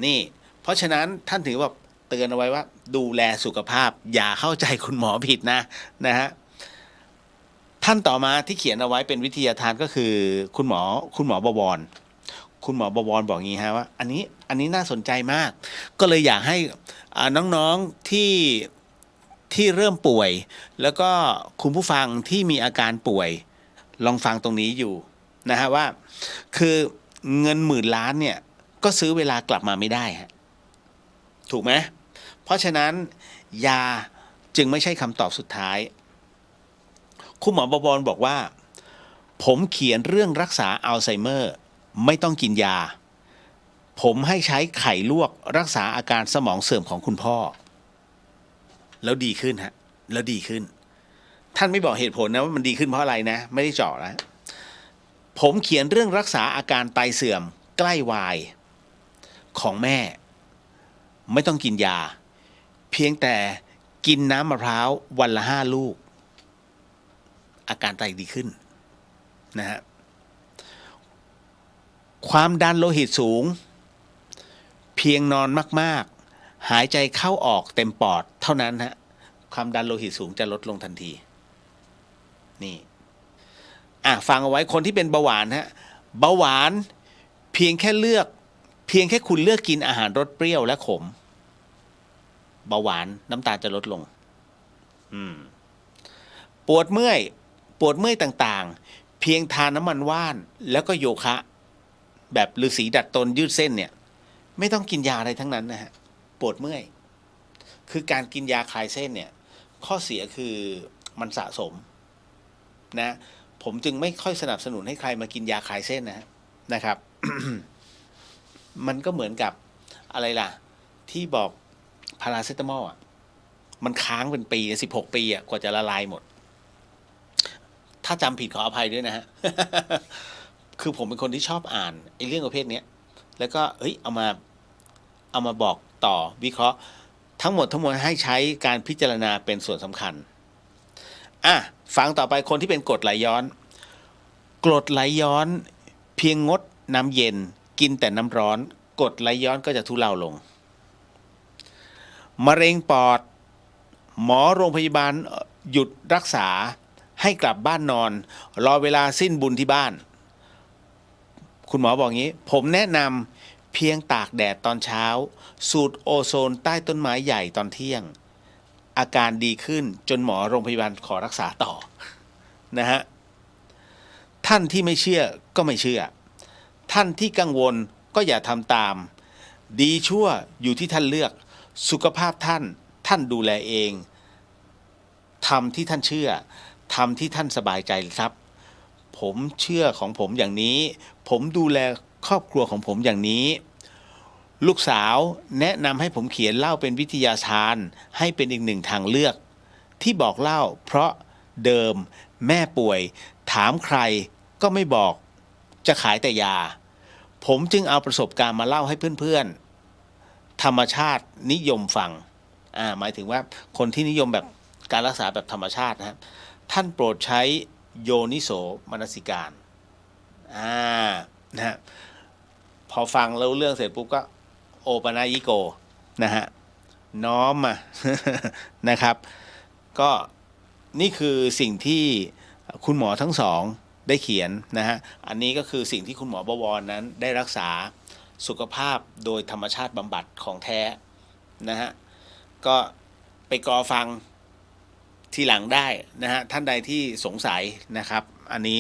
นี่เพราะฉะนั้นท่านถือว่าเตือนเอาไว้ว่าดูแลสุขภาพอย่าเข้าใจคุณหมอผิดนะฮะท่านต่อมาที่เขียนเอาไว้เป็นวิทยาทานก็คือคุณหมอบวรคุณหมอบวรบอกงี้ฮะว่าอันนี้น่าสนใจมากก็เลยอยากให้น้องๆที่เริ่มป่วยแล้วก็คุณผู้ฟังที่มีอาการป่วยลองฟังตรงนี้อยู่นะฮะว่าคือเงิน10,000 ล้านเนี่ยก็ซื้อเวลากลับมาไม่ได้ฮะถูกไหมเพราะฉะนั้นยาจึงไม่ใช่คำตอบสุดท้ายคุณหมอบวรบอกว่าผมเขียนเรื่องรักษาอัลไซเมอร์ไม่ต้องกินยาผมให้ใช้ไข่ลวกรักษาอาการสมองเสื่อมของคุณพ่อแล้วดีขึ้นฮะแล้วดีขึ้นท่านไม่บอกเหตุผลนะว่ามันดีขึ้นเพราะอะไรนะไม่ได้เจาะนะผมเขียนเรื่องรักษาอาการไตเสื่อมใกล้วายของแม่ไม่ต้องกินยาเพียงแต่กินน้ำมะพร้าววันละ5 ลูกอาการไตดีขึ้นนะฮะความดันโลหิตสูงเพียงนอนมากๆหายใจเข้าออกเต็มปอดเท่านั้นฮะความดันโลหิตสูงจะลดลงทันทีนี่ฟังเอาไว้คนที่เป็นเบาหวานฮะเบาหวานเพียงแค่คุณเลือกกินอาหารรสเปรี้ยวและขมเบาหวานน้ำตาลจะลดลงปวดเมื่อยต่างๆเพียงทานน้ำมันว่านแล้วก็โยคะแบบฤาษีดัดตนยืดเส้นเนี่ยไม่ต้องกินยาอะไรทั้งนั้นนะฮะปวดเมื่อยคือการกินยาคลายเส้นเนี่ยข้อเสียคือมันสะสมนะผมจึงไม่ค่อยสนับสนุนให้ใครมากินยาคลายเส้นนะครับ มันก็เหมือนกับอะไรล่ะที่บอกพาราเซตามอลมันค้างเป็นปี16 ปีกว่าจะละลายหมดถ้าจำผิดขออภัยด้วยนะฮะ คือผมเป็นคนที่ชอบอ่านไอ้เรื่องประเภทนี้แล้วก็เอามา เอามาบอกต่อวิเคราะห์ทั้งหมดทั้งมวลให้ใช้การพิจารณาเป็นส่วนสำคัญฟังต่อไปคนที่เป็นกรดไหลย้อนกรดไหลย้อนเพียงงดน้ำเย็นกินแต่น้ำร้อนกรดไหลย้อนก็จะทุเลาลงมะเร็งปอดหมอโรงพยาบาลหยุดรักษาให้กลับบ้านนอนรอเวลาสิ้นบุญที่บ้านคุณหมอบอกงี้ผมแนะนำเพียงตากแดดตอนเช้าสูดโอโซนใต้ต้นไม้ใหญ่ตอนเที่ยงอาการดีขึ้นจนหมอโรงพยาบาลขอรักษาต่อนะฮะท่านที่ไม่เชื่อก็ไม่เชื่อท่านที่กังวลก็อย่าทำตามดีชั่วอยู่ที่ท่านเลือกสุขภาพท่านดูแลเองทำที่ท่านเชื่อทำที่ท่านสบายใจครับผมเชื่อของผมอย่างนี้ผมดูแลครอบครัวของผมอย่างนี้ลูกสาวแนะนำให้ผมเขียนเล่าเป็นวิทยาทานให้เป็นอีกหนึ่งทางเลือกที่บอกเล่าเพราะเดิมแม่ป่วยถามใครก็ไม่บอกจะขายแต่ยาผมจึงเอาประสบการณ์มาเล่าให้เพื่อนๆธรรมชาตินิยมฟังหมายถึงว่าคนที่นิยมแบบการรักษาแบบธรรมชาตินะครับท่านโปรดใช้โยนิโสมนสิการนะฮะพอฟังแล้วเรื่องเสร็จปุ๊บก็โอปนายิโกนะฮะน้อมมา นะครับก็นี่คือสิ่งที่คุณหมอทั้งสองได้เขียนนะฮะอันนี้ก็คือสิ่งที่คุณหมอบวรนั้นได้รักษาสุขภาพโดยธรรมชาติบำบัดของแท้นะฮะก็ไปกรอฟังทีหลังได้นะฮะท่านใดที่สงสัยนะครับอันนี้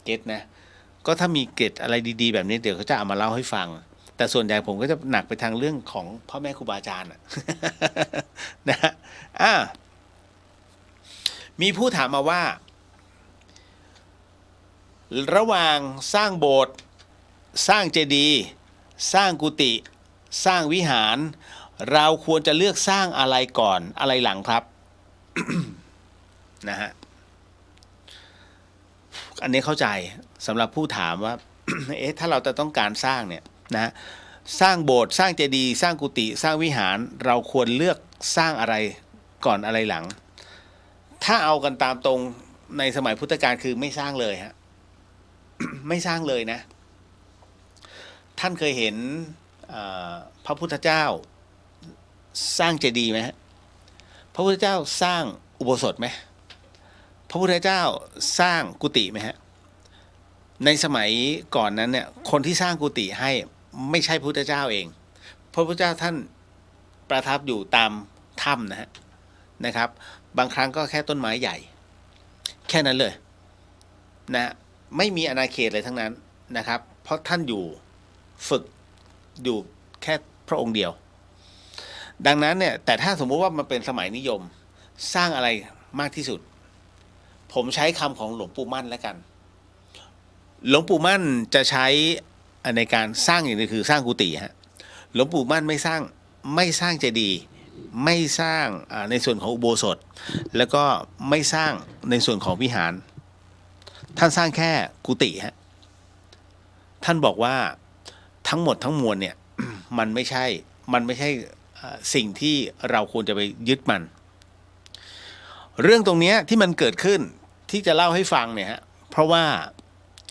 เก็ตนะก็ถ้ามีเกร็ดอะไรดีๆแบบนี้เดี๋ยวเขาจะเอามาเล่าให้ฟังแต่ส่วนใหญ่ผมก็จะหนักไปทางเรื่องของพ่อแม่ครูบาอาจารย์ นะฮะมีผู้ถามมาว่าระหว่างสร้างโบสถ์สร้างเจดีย์สร้างกุฏิสร้างวิหารเราควรจะเลือกสร้างอะไรก่อนอะไรหลังครับ นะฮะอันนี้เข้าใจสำหรับผู้ถามว่า ถ้าเราจะต้องการสร้างเนี่ยนะสร้างโบสถ์สร้างเจดีย์สร้างกุฏิสร้างวิหารเราควรเลือกสร้างอะไรก่อนอะไรหลังถ้าเอากันตามตรงในสมัยพุทธกาลคือไม่สร้างเลยฮะ ไม่สร้างเลยนะท่านเคยเห็นพระพุทธเจ้าสร้างเจดีย์ไหมฮะพระพุทธเจ้าสร้างอุโบสถไหมพระพุทธเจ้าสร้างกุฏิไหมฮะในสมัยก่อนนั้นเนี่ยคนที่สร้างกุฏิให้ไม่ใช่พระพุทธเจ้าเองพระพุทธเจ้าท่านประทับอยู่ตามถ้ำนะครับบางครั้งก็แค่ต้นไม้ใหญ่แค่นั้นเลยนะไม่มีอาณาเขตอะไรทั้งนั้นนะครับเพราะท่านอยู่ฝึกอยู่แค่พระองค์เดียวดังนั้นเนี่ยแต่ถ้าสมมุติว่ามันเป็นสมัยนิยมสร้างอะไรมากที่สุดผมใช้คำของหลวงปู่มั่นแล้วกันหลวงปู่มั่นจะใช้ในการสร้างอย่างนี้คือสร้างกุฏิฮะหลวงปู่มั่นไม่สร้างเจดีย์ไม่สร้างในส่วนของอุโบสถแล้วก็ไม่สร้างในส่วนของวิหารท่านสร้างแค่กุฏิฮะท่านบอกว่าทั้งหมดทั้งมวลเนี่ย มันไม่ใช่สิ่งที่เราควรจะไปยึดมันเรื่องตรงนี้ที่มันเกิดขึ้นที่จะเล่าให้ฟังเนี่ยฮะเพราะว่า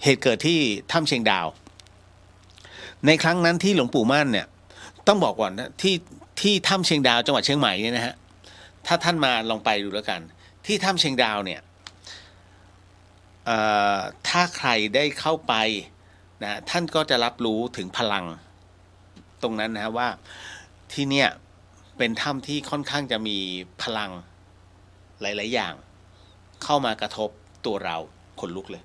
เหตุเกิดที่ถ้ำเชียงดาวในครั้งนั้นที่หลวงปู่มั่นเนี่ยต้องบอกก่อนนะที่ถ้ำเชียงดาวจังหวัดเชียงใหม่เนี่ยนะฮะถ้าท่านมาลองไปดูแล้วกันที่ถ้ำเชียงดาวเนี่ยถ้าใครได้เข้าไปนะท่านก็จะรับรู้ถึงพลังตรงนั้นนะว่าที่เนี่ยเป็นถ้ำที่ค่อนข้างจะมีพลังหลายๆอย่างเข้ามากระทบตัวเราขนลุกเลย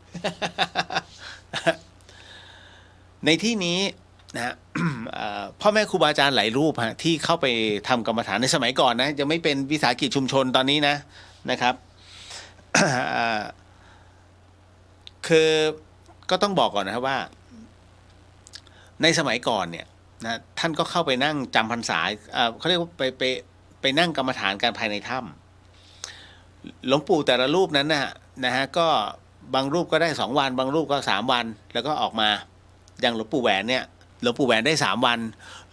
ในที่นี้นะ พ่อแม่ครูบาอาจารย์หลายรูปฮะที่เข้าไปทำกรรมฐานในสมัยก่อนนะยังไม่เป็นวิสาหกิจชุมชนตอนนี้นะครับ คือก็ต้องบอกก่อนนะครับว่าในสมัยก่อนเนี่ยนะท่านก็เข้าไปนั่งจำพรรษาเขาเรียกว่าไปนั่งกรรมฐานกันภายในถ้ำหลวงปู่แต่ละรูปนั้นนะฮะก็บางรูปก็ได้2 วันบางรูปก็3 วันแล้วก็ออกมาอย่างหลวงปู่แหวนเนี่ย หลวงปู่แหวนได้3 วัน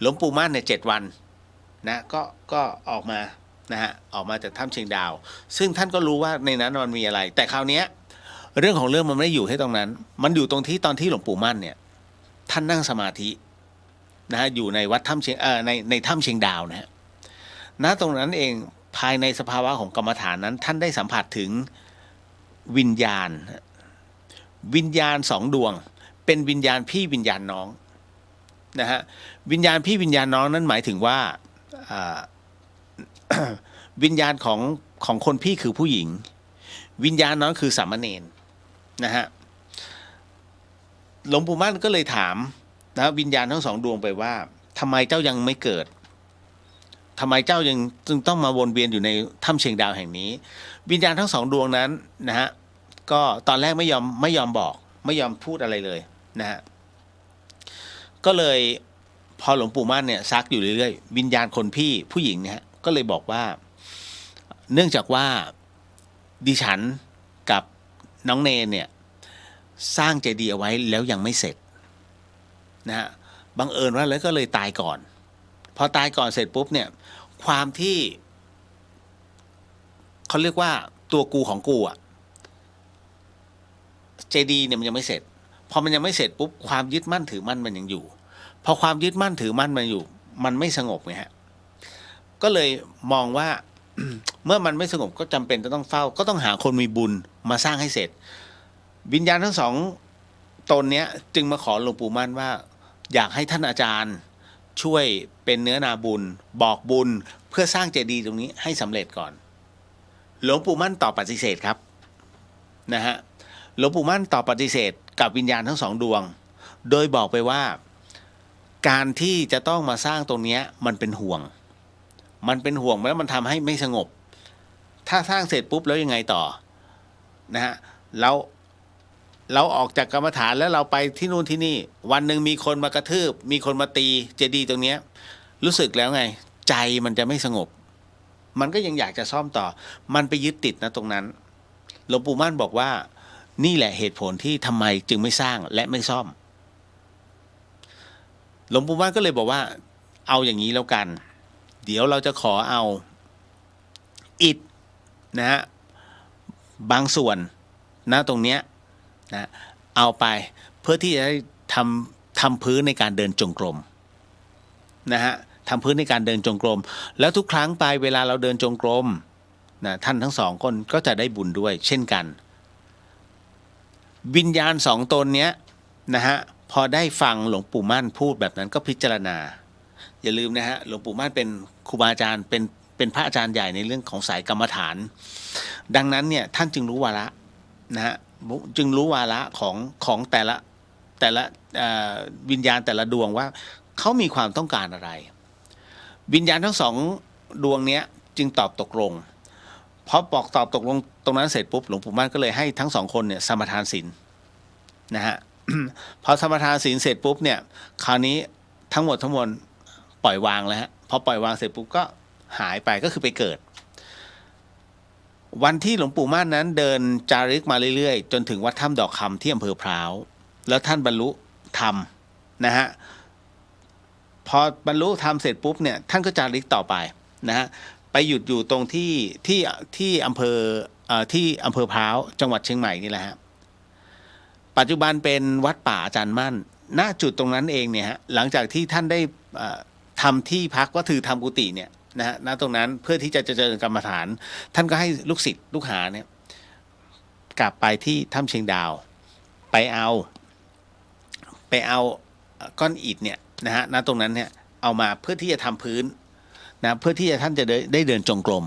หลวงปู่มั่นเนี่ย7 วันนะก็ออกมานะฮะออกมาจากถ้ำเชียงดาว ซึ่งท่านก็รู้ว่าในนั้นมันมีอะไร แต่คราวเนี้ยเรื่องของเรื่องมันไม่ได้อยู่ที่ตรงนั้น มันอยู่ตรงที่ตอนที่หลวงปู่มั่นเนี่ยท่านนั่งสมาธินะฮะอยู่ในวัดถ้ำเชียงในถ้ำเชียงดาวนะฮะณตรงนั้นเองภายในสภาวะของกรรมฐานนั้นท่านได้สัมผัสถึงวิญญาณ2 ดวงเป็นวิญญาณพี่วิญญาณน้องนะฮะวิญญาณพี่วิญญาณน้องนั้นหมายถึงว่าวิญญาณของคนพี่คือผู้หญิงวิญญาณน้องคือสามเณรนะฮะหลวงปู่มั่นก็เลยถามนะวิญญาณทั้ง2 ดวงไปว่าทำไมเจ้ายังไม่เกิดทำไมเจ้ายังจึงต้องมาวนเวียนอยู่ในถ้ำเชียงดาวแห่งนี้วิญญาณทั้ง2 ดวงนั้นนะฮะก็ตอนแรกไม่ยอมบอกไม่ยอมพูดอะไรเลยนะฮะก็เลยพอหลวงปู่มั่นเนี่ยซักอยู่เรื่อยๆวิญญาณคนพี่ผู้หญิงเนี่ยก็เลยบอกว่าเนื่องจากว่าดิฉันกับน้องเนนเนี่ยสร้างเจดีย์เอาไว้แล้วยังไม่เสร็จนะฮะบังเอิญว่าแล้วก็เลยตายก่อนพอตายก่อนเสร็จปุ๊บเนี่ยความที่เขาเรียกว่าตัวกูของกูอะเจดีย์เนี่ยมันยังไม่เสร็จพอมันยังไม่เสร็จปุ๊บความยึดมั่นถือมั่นมันยังอยู่พอความยึดมั่นถือมั่นมันอยู่มันไม่สงบไงฮะก็เลยมองว่า เมื่อมันไม่สงบก็จำเป็นจะต้องเฝ้าก็ต้องหาคนมีบุญมาสร้างให้เสร็จวิญญาณทั้ง2 ตนเนี้ยจึงมาขอหลวงปู่มั่นว่าอยากให้ท่านอาจารย์ช่วยเป็นเนื้อนาบุญบอกบุญเพื่อสร้างเจดีย์ตรงนี้ให้สำเร็จก่อนหลวงปู่มั่นตอบปฏิเสธครับนะฮะหลวงปู่มั่นตอบปฏิเสธกับวิญญาณทั้ง2 ดวงโดยบอกไปว่าการที่จะต้องมาสร้างตรงนี้มันเป็นห่วงแล้วมันทำให้ไม่สงบถ้าสร้างเสร็จปุ๊บแล้วยังไงต่อนะฮะเราออกจากกรรมฐานแล้วเราไปที่นู่นที่นี่วันหนึ่งมีคนมากระทืบมีคนมาตีเจดีย์ตรงนี้รู้สึกแล้วไงใจมันจะไม่สงบมันก็ยังอยากจะซ่อมต่อมันไปยึดติดนะตรงนั้นหลวงปู่มั่นบอกว่านี่แหละเหตุผลที่ทำไมจึงไม่สร้างและไม่ซ่อมหลวงปู่มั่นก็เลยบอกว่าเอาอย่างนี้แล้วกันเดี๋ยวเราจะขอเอาอิฐนะฮะบางส่วนนะตรงเนี้ยนะเอาไปเพื่อที่จะได้ทำพื้นในการเดินจงกรมนะฮะทำพื้นในการเดินจงกรมแล้วทุกครั้งไปเวลาเราเดินจงกรมนะท่านทั้ง2 คนก็จะได้บุญด้วยเช่นกันวิญญาณ2 ตนเนี้ยนะฮะพอได้ฟังหลวงปู่มั่นพูดแบบนั้นก็พิจารณาอย่าลืมนะฮะหลวงปู่มั่นเป็นครูบาอาจารย์เป็นพระอาจารย์ใหญ่ในเรื่องของสายกรรมฐานดังนั้นเนี่ยท่านจึงรู้วาระนะฮะจึงรู้วาระของแต่ละวิญญาณแต่ละดวงว่าเขามีความต้องการอะไรวิญญาณทั้ง2 ดวงเนี้ยจึงตอบตกลงพอบอกตอบตกลงตรงนั้นเสร็จปุ๊บหลวงปู่มั่นก็เลยให้ทั้ง2 คนเนี่ยสมาทานศีลนะฮะ พอสมาทานศีลเสร็จปุ๊บเนี่ยคราวนี้ทั้งหมดปล่อยวางแล้วฮะพอปล่อยวางเสร็จปุ๊บก็หายไปก็คือไปเกิดวันที่หลวงปู่มั่นนั้นเดินจาริกมาเรื่อยๆจนถึงวัดถ้ำดอกคำที่อำเภอพร้าวแล้วท่านบรรลุธรรมนะฮะพอบรรลุธรรมเสร็จปุ๊บเนี่ยท่านก็จาริกต่อไปนะฮะไปหยุดอยู่ตรงที่อำเภอพร้าวจังหวัดเชียงใหม่นี่แหละฮะปัจจุบันเป็นวัดป่าอาจารย์มั่นณจุดตรงนั้นเองเนี่ยฮะหลังจากที่ท่านได้ทำที่พักก็คือทำกุฏิเนี่ยนะฮะณตรงนั้นเพื่อที่จะเจริญกรรมฐานท่านก็ให้ลูกศิษย์ลูกหาเนี่ยกลับไปที่ถ้ำเชียงดาวไปเอาก้อนอิฐเนี่ยนะฮะณตรงนั้นเนี่ยเอามาเพื่อที่จะทำพื้นนะเพื่อที่จะท่านจะได้เดินจงกรม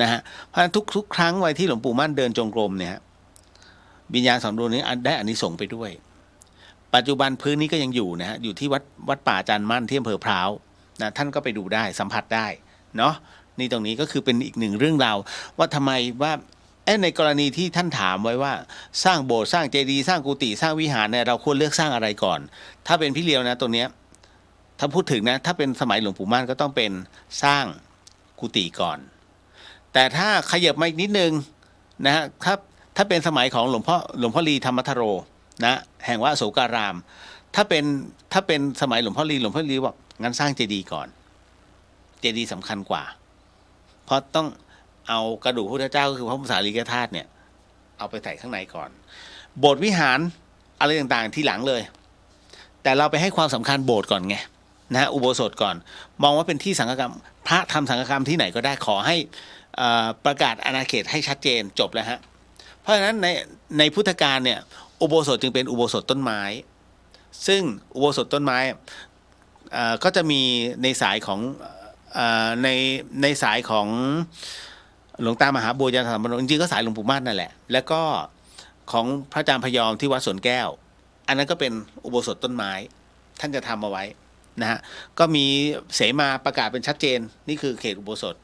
นะฮะเพราะฉะนั้นทุกครั้งไว้ที่หลวงปู่มั่นเดินจงกรมเนี่ยวิญญาณ2 ดวงนี้ได้อานิสงส์ไปด้วยปัจจุบันพื้นนี้ก็ยังอยู่นะฮะอยู่ที่วัดป่าอาจารย์มั่นที่อำเภอพร้าวนะท่านก็ไปดูได้สัมผัสได้เนาะนี่ตรงนี้ก็คือเป็นอีกหนึ่งเรื่องราวว่าทำไมว่าในกรณีที่ท่านถามไว้ว่าสร้างโบสถ์สร้างเจดีย์สร้างกุฏิสร้างวิหารเนี่ยเราควรเลือกสร้างอะไรก่อนถ้าเป็นพี่เลียวนะตรงเนี้ยถ้าพูดถึงนะถ้าเป็นสมัยหลวงปู่มั่นก็ต้องเป็นสร้างกุฏิก่อนแต่ถ้าขยับมาอีกนิดนึงนะฮะถ้าเป็นสมัยของหลวงพ่อลีธรรมทโรนะแห่งวัดอโศการาม ถ้าเป็นสมัยหลวงพ่อลีบอกงั้นสร้างเจดีย์ก่อนเจดีย์สำคัญกว่าเพราะต้องเอากระดูกพระพุทธเจ้าก็คือพระบรมสารีริกธาตุเนี่ยเอาไปใส่ข้างในก่อนโบสถ์วิหารอะไรต่างๆที่หลังเลยแต่เราไปให้ความสำคัญโบสถ์ก่อนไงนะฮะอุโบสถก่อนมองว่าเป็นที่สังฆกรรมพระทำสังฆกรรมที่ไหนก็ได้ขอให้ประกาศอาณาเขตให้ชัดเจนจบแล้วฮะเพราะฉะนั้นในพุทธกาลเนี่ยอุโบสถจึงเป็นอุโบสถต้นไม้ซึ่งอุโบสถต้นไม้ก็จะมีในสายของในสายของหลวงตามหาบัวยานสัมปันโนจริงๆก็สายหลวงปู่มั่นนั่นแหละแล้วก็ของพระอาจารย์พยอมที่วัดสวนแก้วอันนั้นก็เป็นอุโบสถต้นไม้ท่านจะทำเอาไว้นะฮะก็มีเสมาประกาศเป็นชัดเจนนี่คือเขตอุโบสถ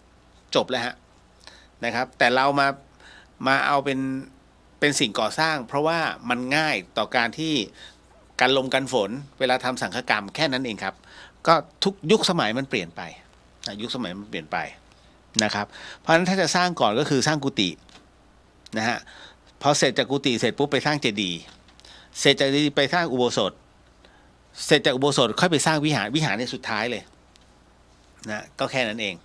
จบแล้วฮะนะครับแต่เรามาเอาเป็นสิ่งก่อสร้างเพราะว่ามันง่ายต่อการที่กันลมกันฝนเวลาทำสังฆกรรมแค่นั้นเองครับก็ทุกยุคสมัยมันเปลี่ยนไปยุคสมัยมันเปลี่ยนไปนะครับเพราะฉะนั้นถ้าจะสร้างก่อนก็คือสร้างกุฏินะฮะพอเสร็จจากกุฏิเสร็จปุ๊บไปสร้างเจดีย์เสร็จจากเจดีย์ไปสร้างอุโบสถเสร็จจากอุโบสถค่อยไปสร้างวิหารในสุดท้ายเลยนะก็แค่นั้นเอง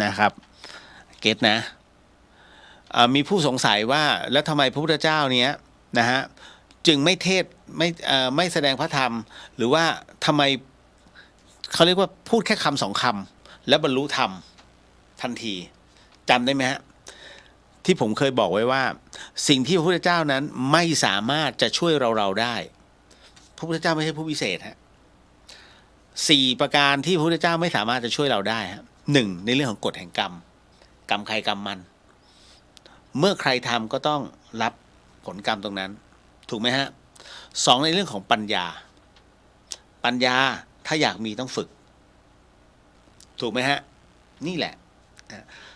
นะครับเก็ตนะมีผู้สงสัยว่าแล้วทำไมพระพุทธเจ้าเนี้ยนะฮะจึงไม่เทศไม่แสดงพระธรรมหรือว่าทำไมเขาเรียกว่าพูดแค่คำสองคำแล้วบรรลุธรรมทันทีจำได้ไหมฮะที่ผมเคยบอกไว้ว่าสิ่งที่พระพุทธเจ้านั้นไม่สามารถจะช่วยเราได้พระพุทธเจ้าไม่ใช่ผู้พิเศษฮะ4ประการที่พระพุทธเจ้าไม่สามารถจะช่วยเราได้ฮะ1ในเรื่องของกฎแห่งกรรมใครกรรมมันเมื่อใครทำก็ต้องรับผลกรรมตรงนั้นถูกไหมฮะ2ในเรื่องของปัญญาถ้าอยากมีต้องฝึกถูกไหมฮะนี่แหละ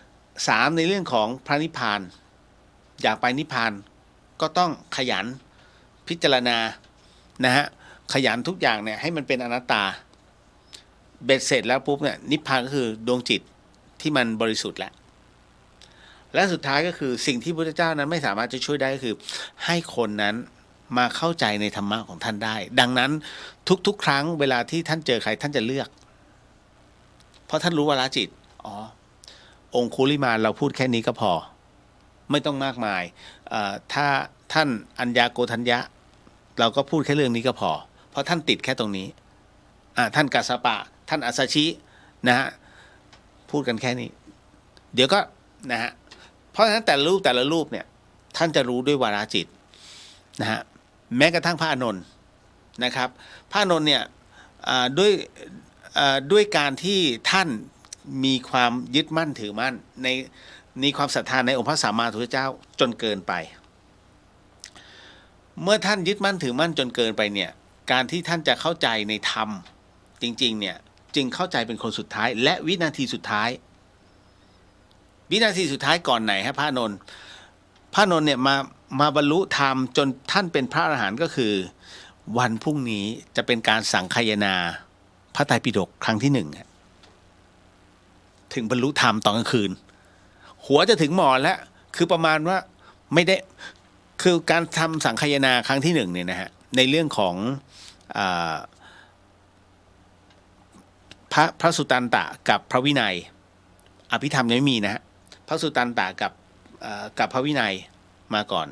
3ในเรื่องของพระนิพพานอยากไปนิพพานก็ต้องขยันพิจารณานะฮะขยันทุกอย่างเนี่ยให้มันเป็นอนัตตาเบ็ดเสร็จแล้วปุ๊บเนี่ยนิพพานก็คือดวงจิตที่มันบริสุทธิ์แล้วและสุดท้ายก็คือสิ่งที่พระพุทธเจ้านั้นไม่สามารถจะช่วยได้ก็คือให้คนนั้นมาเข้าใจในธรรมะของท่านได้ดังนั้นทุกๆครั้งเวลาที่ท่านเจอใครท่านจะเลือกเพราะท่านรู้วาระจิตองคุลิมานเราพูดแค่นี้ก็พอไม่ต้องมากมายถ้าท่านอัญญาโกทัญญะเราก็พูดแค่เรื่องนี้ก็พอเพราะท่านติดแค่ตรงนี้ท่านกัสสปะท่านอัสสชินะฮะพูดกันแค่นี้เดี๋ยวก็นะฮะเพราะฉะนั้นแต่ละรูปเนี่ยท่านจะรู้ด้วยวาระจิตนะฮะแม้กระทั่งพระอานนท์นะครับพระอานนท์เนี่ยด้วยการที่ท่านมีความยึดมั่นถือมั่นในความศรัทธาในองค์พระสัมมาสัมพุทธเจ้าจนเกินไปเมื่อท่านยึดมั่นถือมั่นจนเกินไปเนี่ยการที่ท่านจะเข้าใจในธรรมจริงๆเนี่ยจึงเข้าใจเป็นคนสุดท้ายและวินาทีสุดท้ายก่อนไหนฮะพระอานนท์เนี่ยมาบรรลุธรรมจนท่านเป็นพระอรหันต์ก็คือวันพรุ่งนี้จะเป็นการสังคายนาพระไตรปิฎกครั้งที่1ถึงบรรลุธรรมตอนกลางคืนหัวจะถึงหมอนแล้วคือประมาณว่าไม่ได้คือการทำสังคายนาครั้งที่1เนี่ยนะฮะในเรื่องของพระสุตตันตะกับพระวินัยอภิธรรมยังไม่มีนะฮะพระสุตตันตะกับพระวินัยมาก่อน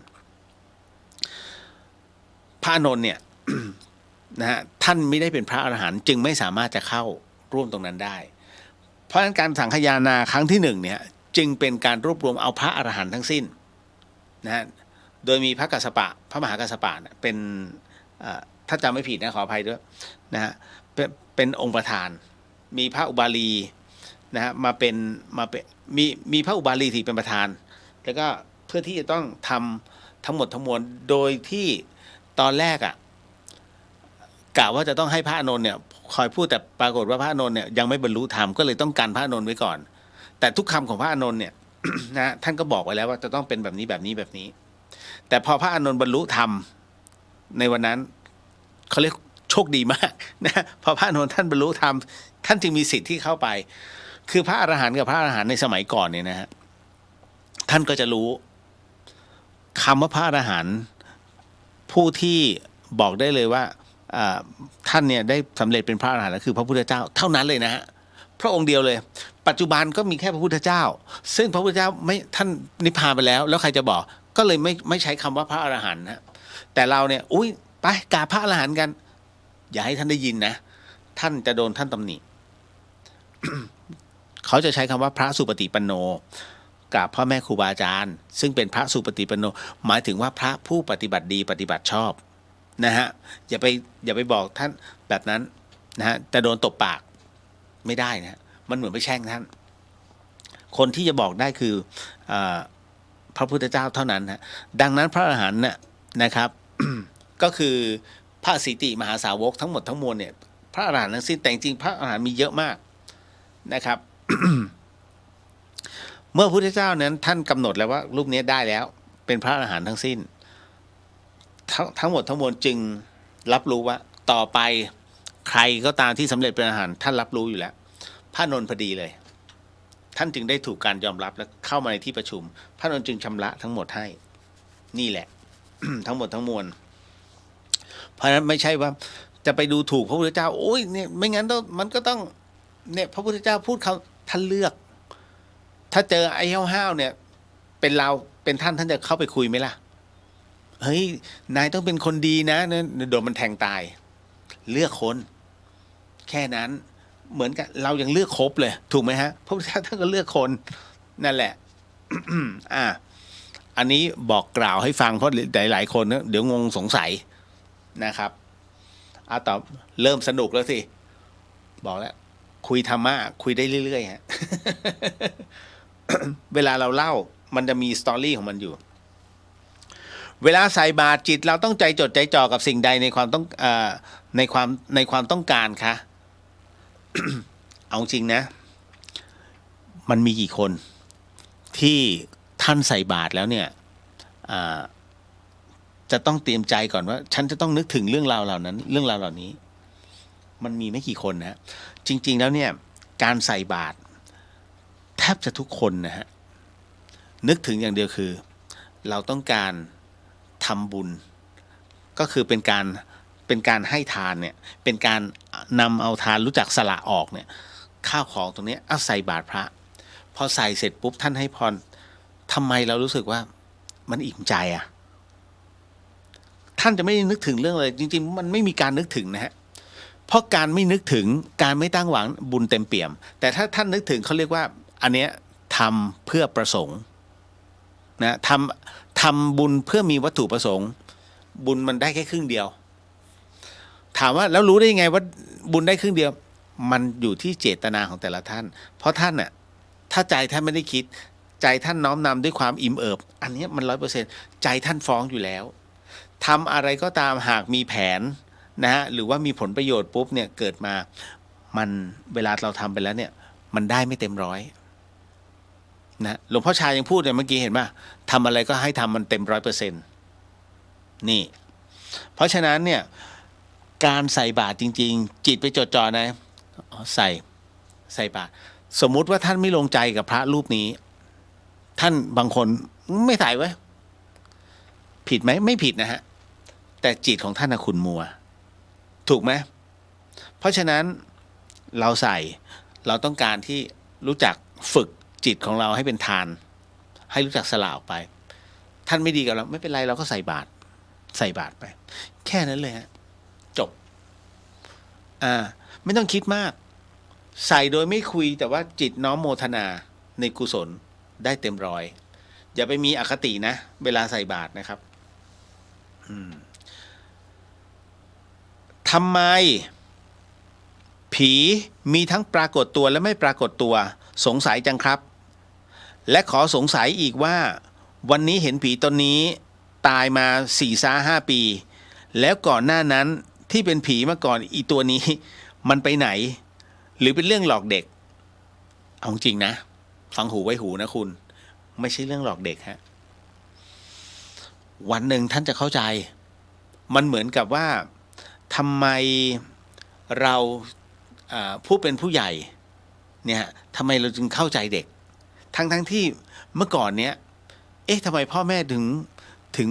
พระอานนท์เนี่ย นะฮะท่านไม่ได้เป็นพระอรหันต์จึงไม่สามารถจะเข้าร่วมตรงนั้นได้เพราะฉะนั้นการสังคายนาครั้งที่1เนี่ยจึงเป็นการรวบรวมเอาพระอรหันต์ทั้งสิ้นนะฮะโดยมีพระกัสสปะพระมหากัสสปะเป็นถ้าจำไม่ผิดนะขออภัยด้วยนะฮะเป็นองค์ประธานมีพระอุบาลีนะฮะมาเป็นมีพระอุบาลีที่เป็นประธานแล้วก็เพื่อที่จะต้องทำทั้งหมดทั้งมวลโดยที่ตอนแรกกะว่าจะต้องให้พระอานนท์เนี่ยคอยพูดแต่ปรากฏว่าพระอานนท์เนี่ยยังไม่บรรลุธรรมก็เลยต้องกันพระอานนท์ไว้ก่อนแต่ทุกคำของพระอานนท์เนี่ย นะท่านก็บอกไว้แล้วว่าจะต้องเป็นแบบนี้แต่พอพระอานนท์บรรลุธรรมในวันนั้นเขาเรียกโชคดีมากนะพอพระอานนท์ท่านบรรลุธรรมท่านจึงมีสิทธิ์ที่เข้าไปคือพระอรหันต์กับพระอรหันต์ในสมัยก่อนเนี่ยนะฮะท่านก็จะรู้คำว่าพระอรหันต์ผู้ที่บอกได้เลยว่า ท่านเนี่ยได้สำเร็จเป็นพระอรหันต์ก็คือพระพุทธเจ้าเท่านั้นเลยนะฮะพระองค์เดียวเลยปัจจุบันก็มีแค่พระพุทธเจ้าซึ่งพระพุทธเจ้าไม่ท่านนิพพานไปแล้วใครจะบอกก็เลยไม่ใช้คำว่าพระอรหันต์นะแต่เราเนี่ยอุ้ยไปกราบพระอรหันต์กันอย่าให้ท่านได้ยินนะท่านจะโดนท่านตำหนิ เขาจะใช้คำว่าพระสุปฏิปันโนกับพ่อแม่ครูบาอาจารย์ซึ่งเป็นพระสุปฏิปันโนหมายถึงว่าพระผู้ปฏิบัติดีปฏิบัติชอบนะฮะอย่าไปบอกท่านแบบนั้นนะฮะจะโดนตบปากไม่ได้นะมันเหมือนไปแช่งท่านคนที่จะบอกได้คือพระพุทธเจ้าเท่านั้นนะดังนั้นพระอรหันต์น่ะนะครับ ก็คือพระสิติมหาสาวกทั้งหมดทั้งมวลเนี่ยพระอรหันต์ทั้งสิ้นแต่จริงพระอรหันต์มีเยอะมากนะครับ เมื่อพระพุทธเจ้านั้นท่านกำหนดแล้วว่ารูปนี้ได้แล้วเป็นพระอรหันต์ทั้งสิ้นทั้งหมดทั้งมวลจึงรับรู้ว่าต่อไปใครก็ตามที่สำเร็จเป็นอรหันต์ท่านรับรู้อยู่แล้วพระนนท์พอดีเลยท่านจึงได้ถูกการยอมรับและเข้ามาในที่ประชุมพระนนท์จึงชำระทั้งหมดให้นี่แหละ ทั้งหมดทั้งมวลเพราะฉะนั้นไม่ใช่ว่าจะไปดูถูกพระพุทธเจ้าโอ้ยเนี่ยไม่งั้นมันก็ต้องเนี่ยพระพุทธเจ้าพูดเขาท่านเลือกถ้าเจอไอ้ห้าวๆเนี่ยเป็นเราเป็นท่านจะเข้าไปคุยไหมล่ะเฮ้ยนายต้องเป็นคนดีนะโดนมันแทงตายเลือกคนแค่นั้นเหมือนกับเรายังเลือกครบเลยถูกไหมฮะพระพุทธเจ้าท่านก็เลือกคนนั่นแหละ อันนี้บอกกล่าวให้ฟังเพราะหลายๆคนเดี๋ยวงงสงสัยนะครับต่อเริ่มสนุกแล้วสิบอกแล้วคุยธรรมะคุยได้เรื่อยๆฮะ เวลาเราเล่ามันจะมีสตอรี่ของมันอยู่เวลาใส่บาตรจิตเราต้องใจจดใจจ่อกับสิ่งใดในความต้องในความต้องการคะ เอาจริงนะมันมีกี่คนที่ท่านใส่บาตรแล้วเนี่ยจะต้องเตรียมใจก่อนว่าฉันจะต้องนึกถึงเรื่องราวเหล่านั้นเรื่องราวเหล่านี้มันมีไม่กี่คนนะจริงๆแล้วเนี่ยการใส่บาตรแทบจะทุกคนนะฮะนึกถึงอย่างเดียวคือเราต้องการทำบุญก็คือเป็นการให้ทานเนี่ยเป็นการนำเอาทานรู้จักสละออกเนี่ยข้าวของตรงนี้เอาใส่บาตรพระพอใส่เสร็จปุ๊บท่านให้พรทำไมเรารู้สึกว่ามันอิ่มใจอ่ะท่านจะไม่นึกถึงเรื่องเลยจริงๆมันไม่มีการนึกถึงนะฮะเพราะการไม่นึกถึงการไม่ตั้งหวังบุญเต็มเปี่ยมแต่ถ้าท่านนึกถึงเขาเรียกว่าอันเนี้ยทำเพื่อประสงค์นะทำบุญเพื่อมีวัตถุประสงค์บุญมันได้แค่ครึ่งเดียวถามว่าแล้วรู้ได้ยังไงว่าบุญได้ครึ่งเดียวมันอยู่ที่เจตนาของแต่ละท่านเพราะท่านน่ะถ้าใจท่านไม่ได้คิดใจท่านน้อมนำด้วยความอิ่มเอิบอันนี้มัน100%ใจท่านฟ้องอยู่แล้วทำอะไรก็ตามหากมีแผนนะฮะหรือว่ามีผลประโยชน์ปุ๊บเนี่ยเกิดมามันเวลาเราทำไปแล้วเนี่ยมันได้ไม่เต็มร้อยนะหลวงพ่อชายังพูดเลยเมื่อกี้เห็นป่ะทำอะไรก็ให้ทำมันเต็ม100%นี่เพราะฉะนั้นเนี่ยการใส่บาตรจริงๆจิตไปจดจ่อนะใส่บาตรสมมุติว่าท่านไม่ลงใจกับพระรูปนี้ท่านบางคนไม่ใส่ไว้ผิดไหมไม่ผิดนะฮะแต่จิตของท่านขุ่นมัวถูกไหมเพราะฉะนั้นเราเราต้องการที่รู้จักฝึกจิตของเราให้เป็นทานให้รู้จักสละออกไปท่านไม่ดีกับเราไม่เป็นไรเราก็ใส่บาตรไปแค่นั้นเลยฮะจบไม่ต้องคิดมากใส่โดยไม่คุยแต่ว่าจิตน้อมโมทนาในกุศลได้เต็มร้อยอย่าไปมีอคตินะเวลาใส่บาตรนะครับทำไมผีมีทั้งปรากฏตัวและไม่ปรากฏตัวสงสัยจังครับและขอสงสัยอีกว่าวันนี้เห็นผีตนนี้ตายมา 4-5 ปีแล้วก่อนหน้านั้นที่เป็นผีมาก่อนอีตัวนี้มันไปไหนหรือเป็นเรื่องหลอกเด็กเอาจริงนะฟังหูไว้หูนะคุณไม่ใช่เรื่องหลอกเด็กฮะวันหนึ่งท่านจะเข้าใจมันเหมือนกับว่าทำไมเราผู้เป็นผู้ใหญ่เนี่ยทำไมเราจึงเข้าใจเด็กทั้งที่เมื่อก่อนเนี้ยทำไมพ่อแม่ถึง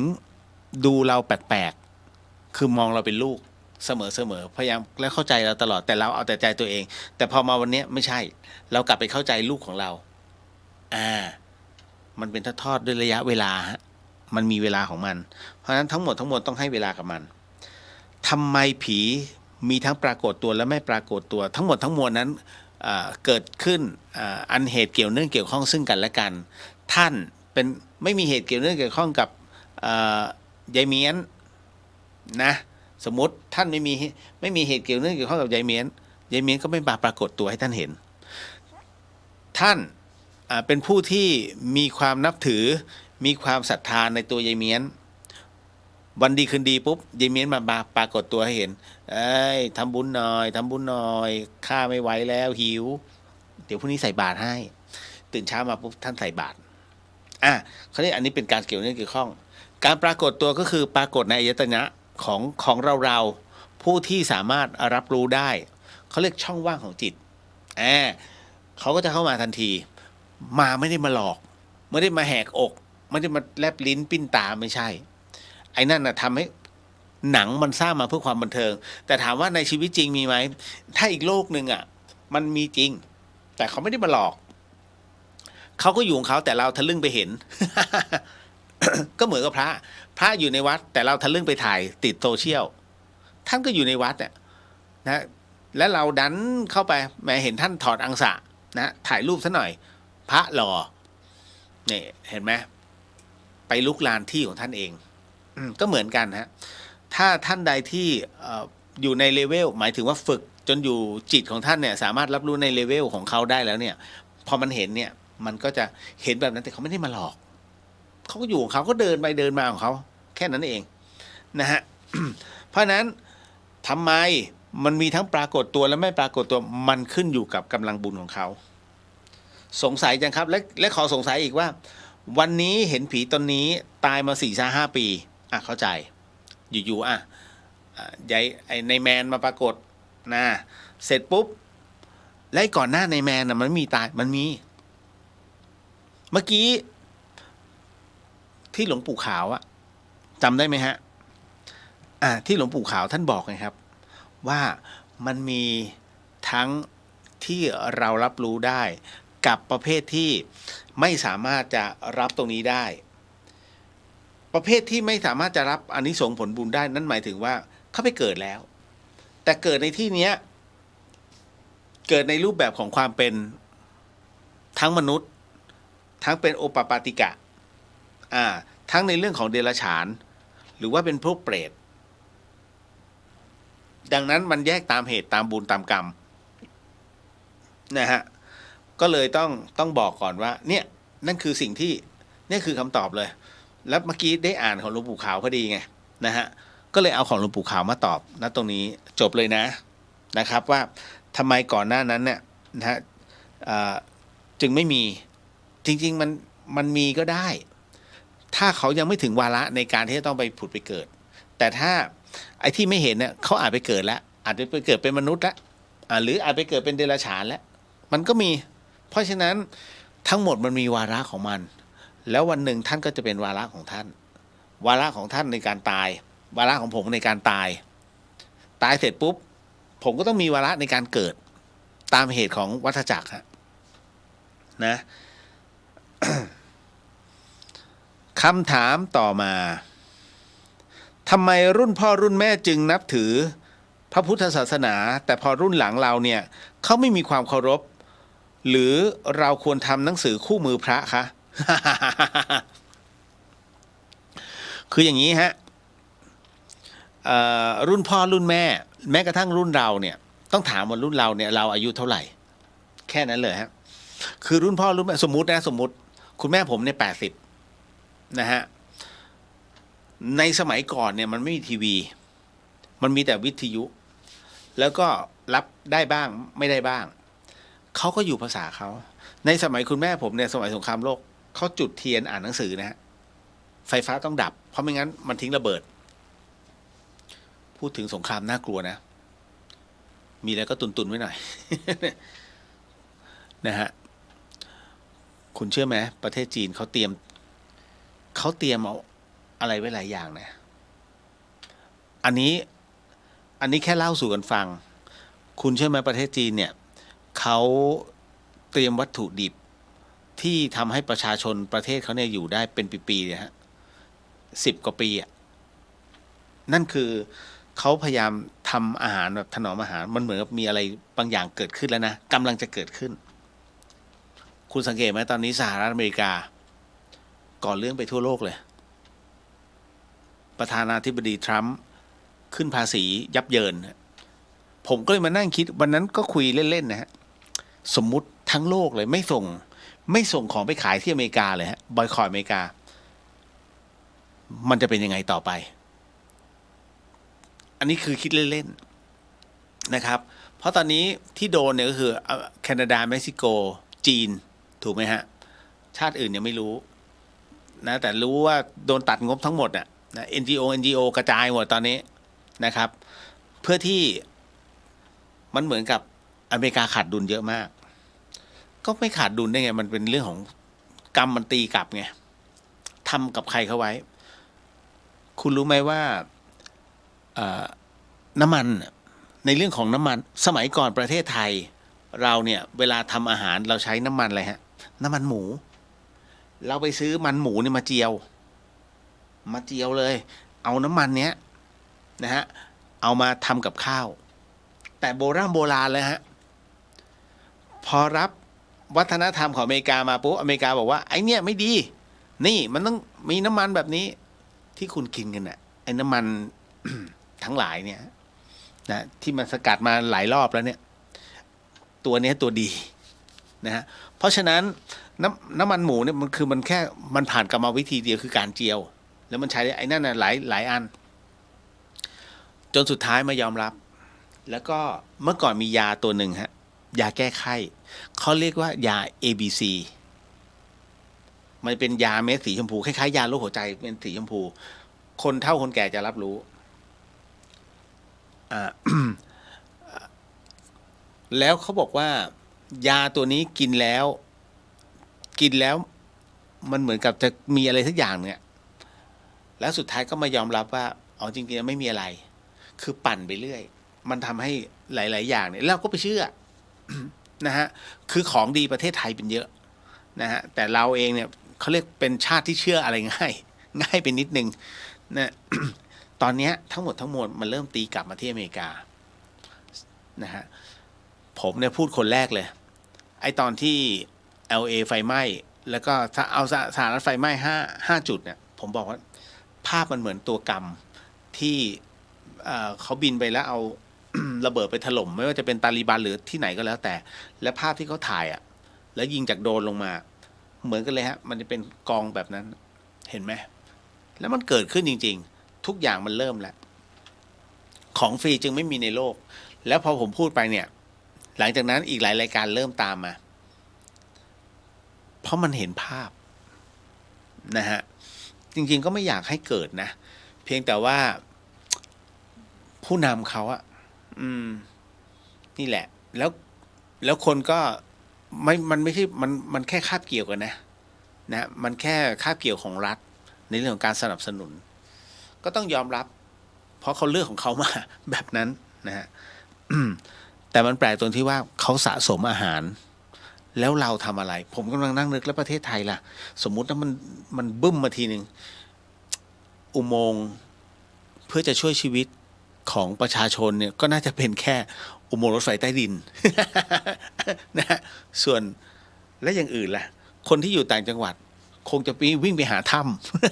ดูเราแปลกๆคือมองเราเป็นลูก เสมอพยายามแล้วเข้าใจเราตลอดแต่เราเอาแต่ใจตัวเอง แต่พอมาวันนี้ไม่ใช่ เรากลับไปเข้าใจลูกของเรามันเป็นทอดๆด้วยระยะเวลาฮะมันมีเวลาของมันเพราะฉะนั้นทั้งหมดต้องให้เวลากับมันทำไมผีมีทั้งปรากฏตัวและไม่ปรากฏตัวทั้งหมดทั้งมวลนั้นเกิดขึ้นอันเหตุเกี่ยวเนื่องเกี่ยวข้องซึ่งกันและกันท่านเป็นไม่มีเหตุเกี่ยวเนื่องเกี่ยวข้องกับยายเมียนนะสมมติท่านไม่มีเหตุเกี่ยวเนื่องเกี่ยวข้องกับยายเมียนก็ไม่มาปรากฏตัวให้ท่านเห็นท่านเป็นผู้ที่มีความนับถือมีความศรัทธาในตัวยายเมียนวันดีคืนดีปุ๊บยายเมียนมาปรากฏตัวให้เห็นทำบุญหน่อยข้าไม่ไหวแล้วหิวเดี๋ยวพรุ่งนี้ใส่บาตรให้ตื่นเช้ามาปุ๊บท่านใส่บาตรเขาเรียกอันนี้เป็นการเกี่ยวเนื่องเกี่ยวข้องการปรากฏตัวก็คือปรากฏในอายตนะของเราผู้ที่สามารถรับรู้ได้เขาเรียกช่องว่างของจิตเขาก็จะเข้ามาทันทีมาไม่ได้มาหลอกไม่ได้มาแหกอกไม่ได้มาแลบลิ้นปิ้นตาไม่ใช่ไอ้นั่นทำให้หนังมันสร้างมาเพื่อความบันเทิงแต่ถามว่าในชีวิตจริงมีไหมถ้าอีกโลกหนึ่งมันมีจริงแต่เขาไม่ได้มาหลอกเขาก็อยู่ของเขาแต่เราทะลึ่งไปเห็น ก็เหมือนกับพระอยู่ในวัดแต่เราทะลึ่งไปถ่ายติดโซเชียลท่านก็อยู่ในวัดนะและเราดันเข้าไปแม้เห็นท่านถอดอังสะนะถ่ายรูปซะหน่อยพระหล่อเนี่ยเห็นไหมไปลุกลานที่ของท่านเองก็เหมือนกันฮะถ้าท่านใดที่อยู่ในเลเวลหมายถึงว่าฝึกจนอยู่จิตของท่านเนี่ยสามารถรับรู้ในเลเวลของเขาได้แล้วเนี่ยพอมันเห็นเนี่ยมันก็จะเห็นแบบนั้นแต่เขาไม่ได้มาหลอกเขาก็อยู่ของเขาก็เดินไปเดินมาของเขาแค่นั้นเองนะฮะ เพราะนั้นทำไมมันมีทั้งปรากฏตัวและไม่ปรากฏตัวมันขึ้นอยู่กับกำลังบุญของเขาสงสัยจังครับและขอสงสัยอีกว่าวันนี้เห็นผีตนนี้ตายมา4-5 ปีเข้าใจอยู่ยายในแมนมาปรากฏนะเสร็จปุ๊บและก่อนหน้าในแมนมันมีตายมันมีเมื่อกี้ที่หลวงปู่ขาวจำได้ไหมฮะที่หลวงปู่ขาวท่านบอกไงครับว่ามันมีทั้งที่เรารับรู้ได้กับประเภทที่ไม่สามารถจะรับตรงนี้ได้ประเภทที่ไม่สามารถจะรับอานิสงส์ผลบุญได้นั่นหมายถึงว่าเขาไปเกิดแล้วแต่เกิดในที่นี้เกิดในรูปแบบของความเป็นทั้งมนุษย์ทั้งเป็นโอปปาติกะทั้งในเรื่องของเดรัจฉานหรือว่าเป็นพวกเปรตดังนั้นมันแยกตามเหตุตามบุญตามกรรมนะฮะก็เลยต้องบอกก่อนว่าเนี่ยนั่นคือสิ่งที่นี่คือคำตอบเลยแล้วเมื่อกี้ได้อ่านของหลวงปู่ขาวพอดีไงนะฮะก็เลยเอาของหลวงปู่ขาวมาตอบตรงนี้จบเลยนะครับว่าทำไมก่อนหน้านั้นเนี่ยนะฮะจึงไม่มีจริงๆมันมีก็ได้ถ้าเขายังไม่ถึงวาระในการที่จะต้องไปผุดไปเกิดแต่ถ้าไอ้ที่ไม่เห็นเนี่ยเขาอาจไปเกิดแล้วอาจจะไปเกิดเป็นมนุษย์แล้วหรืออาจไปเกิดเป็นเดรัจฉานแล้วมันก็มีเพราะฉะนั้นทั้งหมดมันมีวาระของมันแล้ววันหนึ่งท่านก็จะเป็นวาระของท่านวาระของท่านในการตายวาระของผมในการตายเสร็จปุ๊บผมก็ต้องมีวาระในการเกิดตามเหตุของวัฏจักรนะ คำถามต่อมาทำไมรุ่นพ่อรุ่นแม่จึงนับถือพระพุทธศาสนาแต่พอรุ่นหลังเราเนี่ยเขาไม่มีความเคารพหรือเราควรทำหนังสือคู่มือพระคะ คืออย่างนี้ฮะรุ่นพ่อรุ่นแม่แม้กระทั่งรุ่นเราเนี่ยต้องถามว่ารุ่นเราเนี่ยเราอายุเท่าไหร่แค่นั้นเลยฮะคือรุ่นพ่อรุ่นแม่สมมุติคุณแม่ผมเนี่ย80นะฮะในสมัยก่อนเนี่ยมันไม่มีทีวีมันมีแต่วิทยุแล้วก็รับได้บ้างไม่ได้บ้างเขาก็อยู่ภาษาเขาในสมัยคุณแม่ผมเนี่ยสมัยสงครามโลกเขาจุดเทียนอ่านหนังสือนะฮะไฟฟ้าต้องดับเพราะไม่งั้นมันทิ้งระเบิดพูดถึงสงครามน่ากลัวนะมีอะไรก็ตุนไว้หน่อย นะฮะคุณเชื่อไหมประเทศจีนเขาเตรียมเอาอะไรไว้หลายอย่างนะอันนี้ อันนี้แค่เล่าสู่กันฟัง คุณเชื่อไหมประเทศจีนเนี่ยเขาเตรียมวัตถุดิบที่ทำให้ประชาชนประเทศเขาเนี่ยอยู่ได้เป็นปีๆเนี่ยฮะ10 กว่าปีอ่ะนั่นคือเขาพยายามทำอาหารแบบถนอมอาหารมันเหมือนกับมีอะไรบางอย่างเกิดขึ้นแล้วนะกำลังจะเกิดขึ้นคุณสังเกตไหมตอนนี้สหรัฐอเมริกาก่อเรื่องไปทั่วโลกเลยประธานาธิบดีทรัมป์ขึ้นภาษียับเยินผมก็เลยมานั่งคิดวันนั้นก็คุยเล่นๆนะฮะสมมุติทั้งโลกเลยไม่ส่งของไปขายที่อเมริกาเลยฮะบอยคอตอเมริกามันจะเป็นยังไงต่อไปอันนี้คือคิดเล่นๆนะครับเพราะตอนนี้ที่โดนเนี่ยก็คือแคนาดาเม็กซิโกจีนถูกไหมฮะชาติอื่นยังไม่รู้นะแต่รู้ว่าโดนตัดงบทั้งหมดอ่ะนะ NGO กระจายหมดตอนนี้นะครับเพื่อที่มันเหมือนกับอเมริกาขาดดุลเยอะมากก็ไม่ขาดดุลได้ไงมันเป็นเรื่องของกรรมมันตีกลับไงทำกับใครเขาไว้คุณรู้ไหมว่าน้ำมันในเรื่องของน้ำมันสมัยก่อนประเทศไทยเราเนี่ยเวลาทำอาหารเราใช้น้ำมันอะไรฮะน้ำมันหมูเราไปซื้อมันหมูนี่มาเจียวเลยเอาน้ำมันเนี้ยนะฮะเอามาทำกับข้าวแต่โบราณเลยฮะพอรับวัฒนธรรมของอเมริกามาปุ๊บอเมริกาบอกว่าไอ้เนี่ยไม่ดีนี่มันต้องมีน้ำมันแบบนี้ที่คุณกินกันน่ะไอ้น้ำมัน ทั้งหลายเนี่ยนะที่มันสกัดมาหลายรอบแล้วเนี่ยตัวนี้ตัวดีนะฮะเพราะฉะนั้นน้ำมันหมูเนี่ยมันแค่มันผ่านกรรมวิธีเดียวคือการเจียวแล้วมันใช้ไอ้นั่นน่ะหลายอันจนสุดท้ายมายอมรับแล้วก็เมื่อก่อนมียาตัวหนึ่งฮะยาแก้ไข้เขาเรียกว่ายา ABC มันเป็นยาเม็ดสีชมพูคล้ายๆยาโรคหัวใจเป็นสีชมพูคนเฒ่าคนแก่จะรับรู้แล้วเขาบอกว่ายาตัวนี้กินแล้วมันเหมือนกับจะมีอะไรสักอย่างเนี่ยแล้วสุดท้ายก็มายอมรับว่าอ๋อจริงๆไม่มีอะไรคือปั่นไปเรื่อยมันทำให้หลายๆอย่างเนี่ยเราก็ไปเชื่อ นะฮะคือของดีประเทศไทยเป็นเยอะนะฮะแต่เราเองเนี่ยเขาเรียกเป็นชาติที่เชื่ออะไรง่ายไปนิดนึงนะ ตอนนี้ทั้งหมดมันเริ่มตีกลับมาที่อเมริกานะฮะผมเนี่ยพูดคนแรกเลยไอตอนที่ LA ไฟไหม้แล้วก็เอาสหรัฐไฟไหม้5 จุดเนี่ยผมบอกว่าภาพมันเหมือนตัวกรรมที่เขาบินไปแล้วเอา ระเบิดไปถล่มไม่ว่าจะเป็นตาลีบันหรือที่ไหนก็แล้วแต่และภาพที่เขาถ่ายแล้วยิงจากโดรนลงมาเหมือนกันเลยฮะมันจะเป็นกองแบบนั้นเห็นไหมแล้วมันเกิดขึ้นจริงๆทุกอย่างมันเริ่มแล้วของฟรีจึงไม่มีในโลกแล้วพอผมพูดไปเนี่ยหลังจากนั้นอีกหลายรายการเริ่มตามมาเพราะมันเห็นภาพนะฮะจริงๆก็ไม่อยากให้เกิดนะเพียงแต่ว่าผู้นำเขานี่แหละแล้วคนก็มันไม่ใช่มันแค่คาบเกี่ยวกันนะมันแค่คาบเกี่ยวของรัฐในเรื่องของการสนับสนุนก็ต้องยอมรับเพราะเขาเลือกของเขามาแบบนั้นนะฮะ แต่มันแปลกตรงที่ว่าเขาสะสมอาหารแล้วเราทำอะไรผมกำลังนั่งนึกแล้วประเทศไทยล่ะสมมุติว่ามันบึ้มมาทีหนึ่งอุโมงค์เพื่อจะช่วยชีวิตของประชาชนเนี่ยก็น่าจะเป็นแค่อุโมงค์รถไฟใต้ดิน นะฮะส่วนและอย่างอื่นล่ะคนที่อยู่ต่างจังหวัดคงจะวิ่งไปหาถ้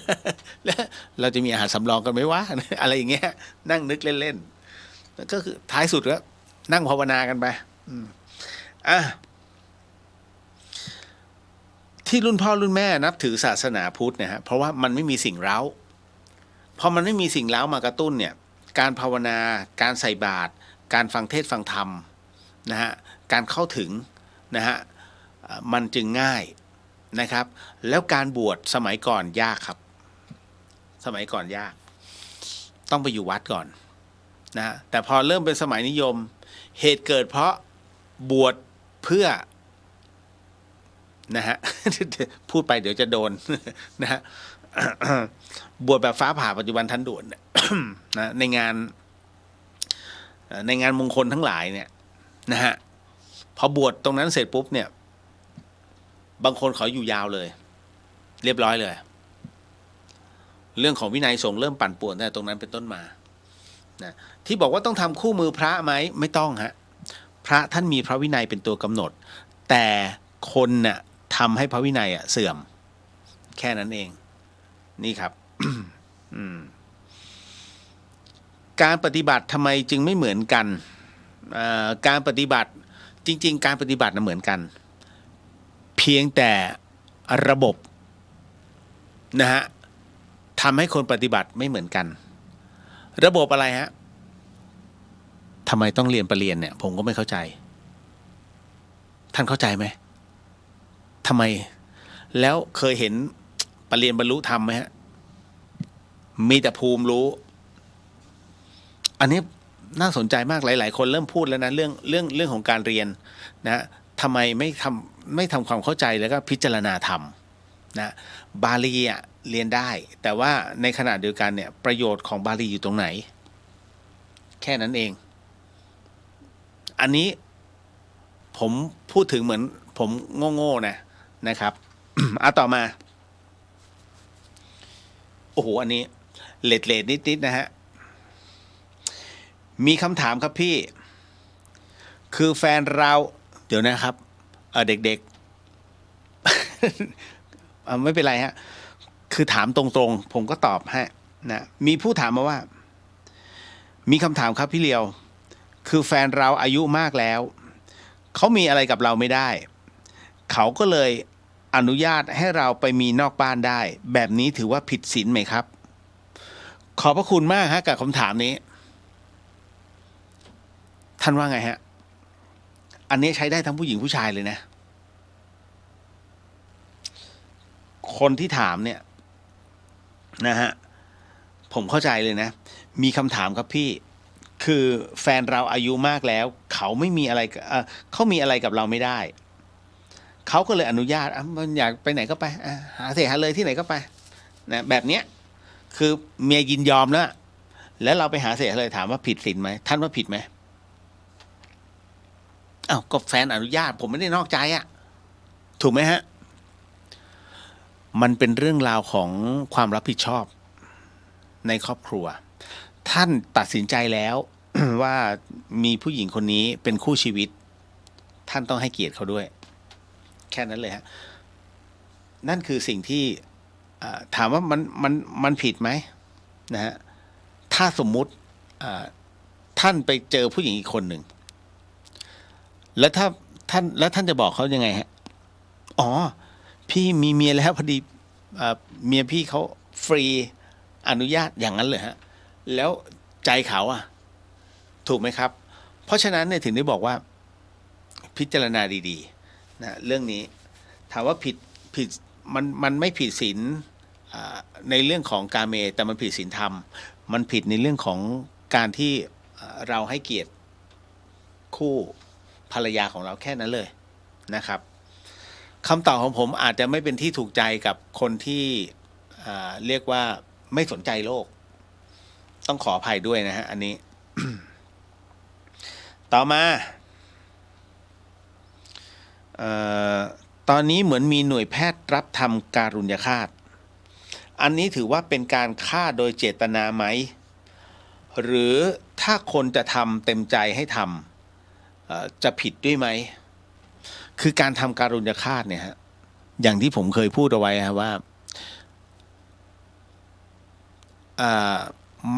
ำ แล้วเราจะมีอาหารสำรองกันไหมวะ อะไรอย่างเงี้ยนั่งนึกเล่นๆก็คือท้ายสุดก็นั่งภาวนากันไปที่รุ่นพ่อรุ่นแม่นับถือศาสนาพุทธนะฮะเพราะว่ามันไม่มีสิ่งเร้าพอมันไม่มีสิ่งเร้ามากระตุ้นเนี่ยการภาวนาการใส่บาตรการฟังเทศน์ฟังธรรมนะฮะการเข้าถึงนะฮะมันจึงง่ายนะครับแล้วการบวชสมัยก่อนยากครับสมัยก่อนยากต้องไปอยู่วัดก่อนนะแต่พอเริ่มเป็นสมัยนิยมเหตุเกิดเพราะบวชเพื่อนะฮะ พูดไปเดี๋ยวจะโดน นะฮะ บวชแบบฟ้าผ่าปัจจุบันทันด่วน นะในงาน ในงานมงคลทั้งหลายเนี่ยนะฮะพอบวชตรงนั้นเสร็จปุ๊บเนี่ยบางคนขออยู่ยาวเลยเรียบร้อยเลยเรื่องของวินัยสงฆ์เริ่มปั่นป่วนตั้งแต่ตรงนั้นเป็นต้นมานะที่บอกว่าต้องทำคู่มือพระไหมไม่ต้องฮะพระท่านมีพระวินัยเป็นตัวกำหนดแต่คนน่ะทำให้พระวินัยเสื่อมแค่นั้นเองนี่ครับ การปฏิบัติทำไมจึงไม่เหมือนกันการปฏิบัติจริงๆการปฏิบัติน่ะเหมือนกันเพียงแต่ระบบนะฮะทำให้คนปฏิบัติไม่เหมือนกันระบบอะไรฮะทำไมต้องเรียนประเรียนเนี่ยผมก็ไม่เข้าใจท่านเข้าใจไหมทำไมแล้วเคยเห็นประเรียนบรรลุธรรมไหมฮะมีแต่ภูมิรู้อันนี้น่าสนใจมากหลายๆคนเริ่มพูดแล้วนะเรื่องของการเรียนนะทำไมไม่ทำความเข้าใจแล้วก็พิจารณาธรรมนะบาลีเรียนได้แต่ว่าในขณะเดียวกันเนี่ยประโยชน์ของบาลีอยู่ตรงไหนแค่นั้นเองอันนี้ผมพูดถึงเหมือนผมโง่ๆนะครับ ต่อมาโอ้โหอันนี้เลดนิดนะฮะมีคำถามครับพี่คือแฟนเราเดี๋ยวนะครับเด็กๆ ไม่เป็นไรฮะคือถามตรงๆผมก็ตอบให้นะมีผู้ถามมาว่ามีคำถามครับพี่เลียวคือแฟนเราอายุมากแล้วเขามีอะไรกับเราไม่ได้เขาก็เลยอนุญาตให้เราไปมีนอกบ้านได้แบบนี้ถือว่าผิดศีลไหมครับขอบพระคุณมากฮะกับคำถามนี้ท่านว่าไงฮะอันนี้ใช้ได้ทั้งผู้หญิงผู้ชายเลยนะคนที่ถามเนี่ยนะฮะผมเข้าใจเลยนะมีคำถามครับพี่คือแฟนเราอายุมากแล้วเขาไม่มีอะไรเขามีอะไรกับเราไม่ได้เขาก็เลยอนุญาตมันอยากไปไหนก็ไปหาเสียหาเลยที่ไหนก็ไปนะแบบเนี้ยคือเมียยินยอมแล้วเราไปหาเสียเลยถามว่าผิดศีลไหมท่านว่าผิดไหมอ้าวก็แฟนอนุญาตผมไม่ได้นอกใจถูกไหมฮะมันเป็นเรื่องราวของความรับผิดชอบในครอบครัวท่านตัดสินใจแล้ว ว่ามีผู้หญิงคนนี้เป็นคู่ชีวิตท่านต้องให้เกียรติเขาด้วยแค่นั้นเลยฮะนั่นคือสิ่งที่ถามว่ามันผิดไหมนะฮะถ้าสมมุติท่านไปเจอผู้หญิงอีกคนหนึ่งแล้วถ้าท่านจะบอกเขายังไงฮะอ๋อพี่มีเมียแล้วพอดีเมียพี่เขาฟรีอนุญาตอย่างนั้นเลยฮะแล้วใจเขาถูกไหมครับเพราะฉะนั้นเนี่ยถึงได้บอกว่าพิจารณาดีๆนะเรื่องนี้ถามว่าผิดมันไม่ผิดศีลในเรื่องของกาเมแต่มันผิดศีลธรรมมันผิดในเรื่องของการที่เราให้เกียรติคู่ภรรยาของเราแค่นั้นเลยนะครับคำตอบของผมอาจจะไม่เป็นที่ถูกใจกับคนที่เรียกว่าไม่สนใจโลกต้องขออภัยด้วยนะฮะอันนี้ ต่อมาตอนนี้เหมือนมีหน่วยแพทย์รับทำการุญยฆาตอันนี้ถือว่าเป็นการฆ่าโดยเจตนาไหมหรือถ้าคนจะทำเต็มใจให้ทำจะผิดด้วยไหมคือการทำการุญยฆาตเนี่ยฮะอย่างที่ผมเคยพูดเอาไว้ฮะว่า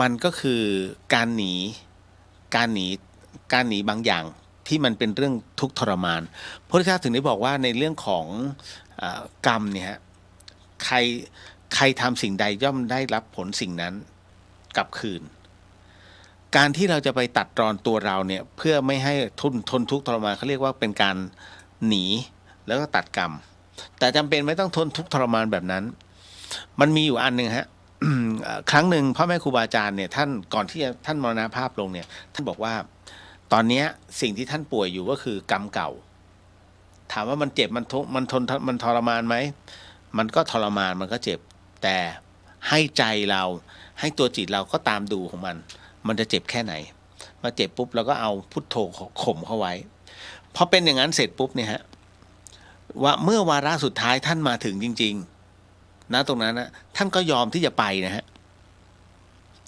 มันก็คือการหนีบางอย่างที่มันเป็นเรื่องทุกข์ทรมานพระพุทธเจ้าถึงได้บอกว่าในเรื่องของกรรมเนี่ยฮะใครทำสิ่งใดย่อมได้รับผลสิ่งนั้นกลับคืนการที่เราจะไปตัดรอนตัวเราเนี่ยเพื่อไม่ให้ทนทุกข์ทรมานเขาเรียกว่าเป็นการหนีแล้วก็ตัดกรรมแต่จำเป็นไม่ต้องทนทุกข์ทรมานแบบนั้นมันมีอยู่อันหนึ่งฮะ ครั้งหนึ่งพ่อแม่ครูบาอาจารย์เนี่ยท่านก่อนที่ท่านมรณภาพลงเนี่ยท่านบอกว่าตอนนี้สิ่งที่ท่านป่วยอยู่ก็คือกรรมเก่าถามว่ามันเจ็บมันทรมานไหมมันก็ทรมานมันก็เจ็บแต่ให้ใจเราให้ตัวจิตเราก็ตามดูของมันจะเจ็บแค่ไหน มาเจ็บปุ๊บเราก็เอาพุทโธข่มเข้าไว้พอเป็นอย่างนั้นเสร็จปุ๊บเนี่ยฮะว่าเมื่อวาระสุดท้ายท่านมาถึงจริงๆนะตรงนั้นนะท่านก็ยอมที่จะไปนะฮะ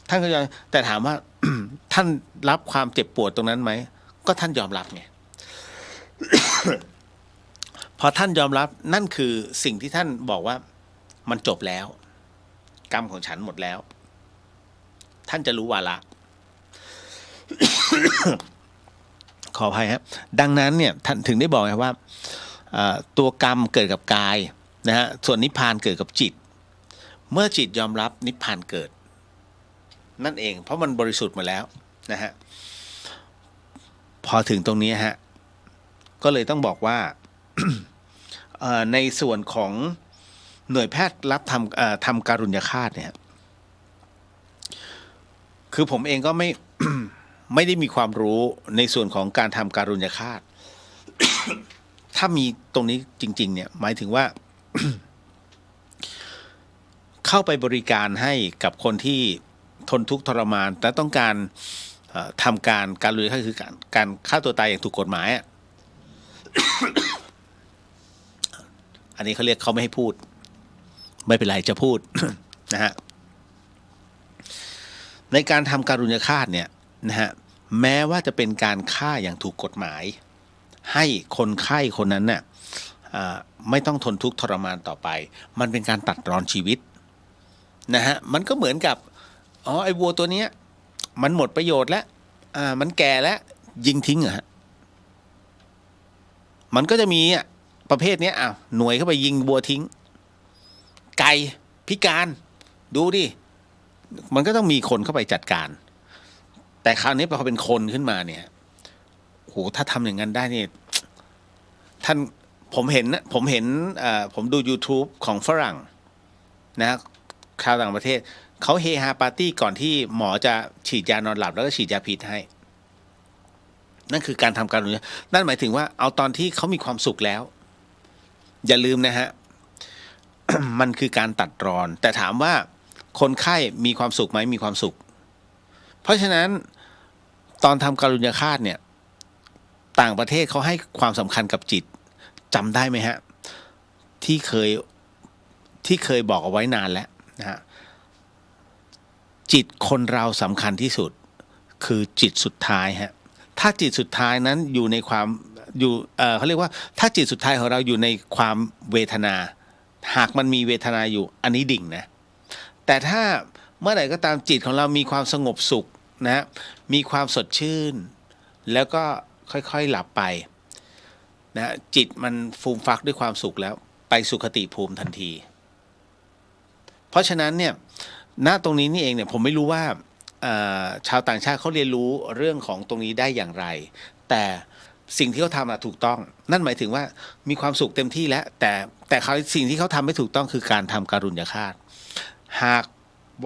ท่านก็ยอมแต่ถามว่า ท่านรับความเจ็บปวดตรงนั้นไหมก็ท่านยอมรับไง พอท่านยอมรับนั่นคือสิ่งที่ท่านบอกว่ามันจบแล้วกรรมของฉันหมดแล้วท่านจะรู้วาระ ขออภัยครับดังนั้นเนี่ยท่านถึงได้บอกไงว่าตัวกรรมเกิดกับกายนะฮะส่วนนิพพานเกิดกับจิตเมื่อจิตยอมรับนิพพานเกิดนั่นเองเพราะมันบริสุทธิ์มาแล้วนะฮะพอถึงตรงนี้ฮะก็เลยต้องบอกว่า ในส่วนของหน่วยแพทย์รับทำการุญยฆาตเนี่ยคือผมเองก็ไม่ ไม่ได้มีความรู้ในส่วนของการทำการุญยฆาต ถ้ามีตรงนี้จริงๆเนี่ยหมายถึงว่า เข้าไปบริการให้กับคนที่ทนทุกข์ทรมานและต้องการทำการลุยก็คือการฆ่าตัวตายอย่างถูกกฎหมาย อันนี้เขาเรียกเขาไม่ให้พูดไม่เป็นไรจะพูด นะฮะในการทำการุญยฆาตเนี่ยนะฮะแม้ว่าจะเป็นการฆ่าอย่างถูกกฎหมายให้คนไข้คนนั้นน่ะไม่ต้องทนทุกข์ทรมานต่อไปมันเป็นการตัดรอนชีวิตนะฮะมันก็เหมือนกับไอ้วัวตัวเนี้ยมันหมดประโยชน์แล้วมันแก่แล้วยิงทิ้งเหรอฮะมันก็จะมีประเภทนี้หน่วยเข้าไปยิงวัวทิ้งไก่พิการดูดิมันก็ต้องมีคนเข้าไปจัดการแต่คราวนี้พอเป็นคนขึ้นมาเนี่ยโหถ้าทำอย่างนั้นได้เนี่ยท่านผมเห็นผมดู YouTube ของฝรั่งนะชาวต่างประเทศเขาเฮฮาปาร์ตี้ก่อนที่หมอจะฉีดยานอนหลับแล้วก็ฉีดยาพิษให้นั่นคือการทำการุญยฆาตนั่นหมายถึงว่าเอาตอนที่เขามีความสุขแล้วอย่าลืมนะฮะ มันคือการตัดรอนแต่ถามว่าคนไข้มีความสุขไหมมีความสุขเพราะฉะนั้นตอนทำการุญยฆาตเนี่ยต่างประเทศเขาให้ความสำคัญกับจิตจำได้ไหมฮะที่เคยบอกเอาไว้นานแล้วนะฮะจิตคนเราสำคัญที่สุดคือจิตสุดท้ายฮะถ้าจิตสุดท้ายนั้นอยู่ในความเขาเรียกว่าถ้าจิตสุดท้ายของเราอยู่ในความเวทนาหากมันมีเวทนาอยู่อันนี้ดิ่งนะแต่ถ้าเมื่อไหร่ก็ตามจิตของเรามีความสงบสุขนะมีความสดชื่นแล้วก็ค่อยๆหลับไปนะจิตมันฟูมฟักด้วยความสุขแล้วไปสุคติภูมิทันทีเพราะฉะนั้นเนี่ยณตรงนี้นี่เองเนี่ยผมไม่รู้ว่าชาวต่างชาติเขาเรียนรู้เรื่องของตรงนี้ได้อย่างไรแต่สิ่งที่เขาทำถูกต้องนั่นหมายถึงว่ามีความสุขเต็มที่แล้วแต่เขาสิ่งที่เขาทำไม่ถูกต้องคือการทำการุญยฆาตหาก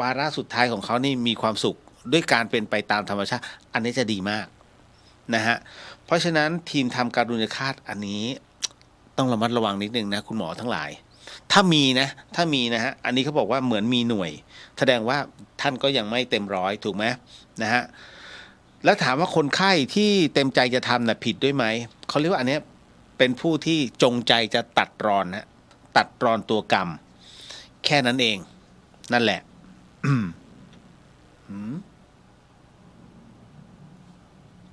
วาระสุดท้ายของเขานี่มีความสุขด้วยการเป็นไปตามธรรมชาติอันนี้จะดีมากนะฮะเพราะฉะนั้นทีมทำการุญยฆาตอันนี้ต้องระมัดระวังนิดนึงนะคุณหมอทั้งหลายถ้ามีนะฮะอันนี้เขาบอกว่าเหมือนมีหน่วยแสดงว่าท่านก็ยังไม่เต็มร้อยถูกไหมนะฮะแล้วถามว่าคนไข้ที่เต็มใจจะทำผิดด้วยไหมเขาเรียกว่าอันนี้เป็นผู้ที่จงใจจะตัดรอนนะตัดรอนตัวกรรมแค่นั้นเองนั่นแหละ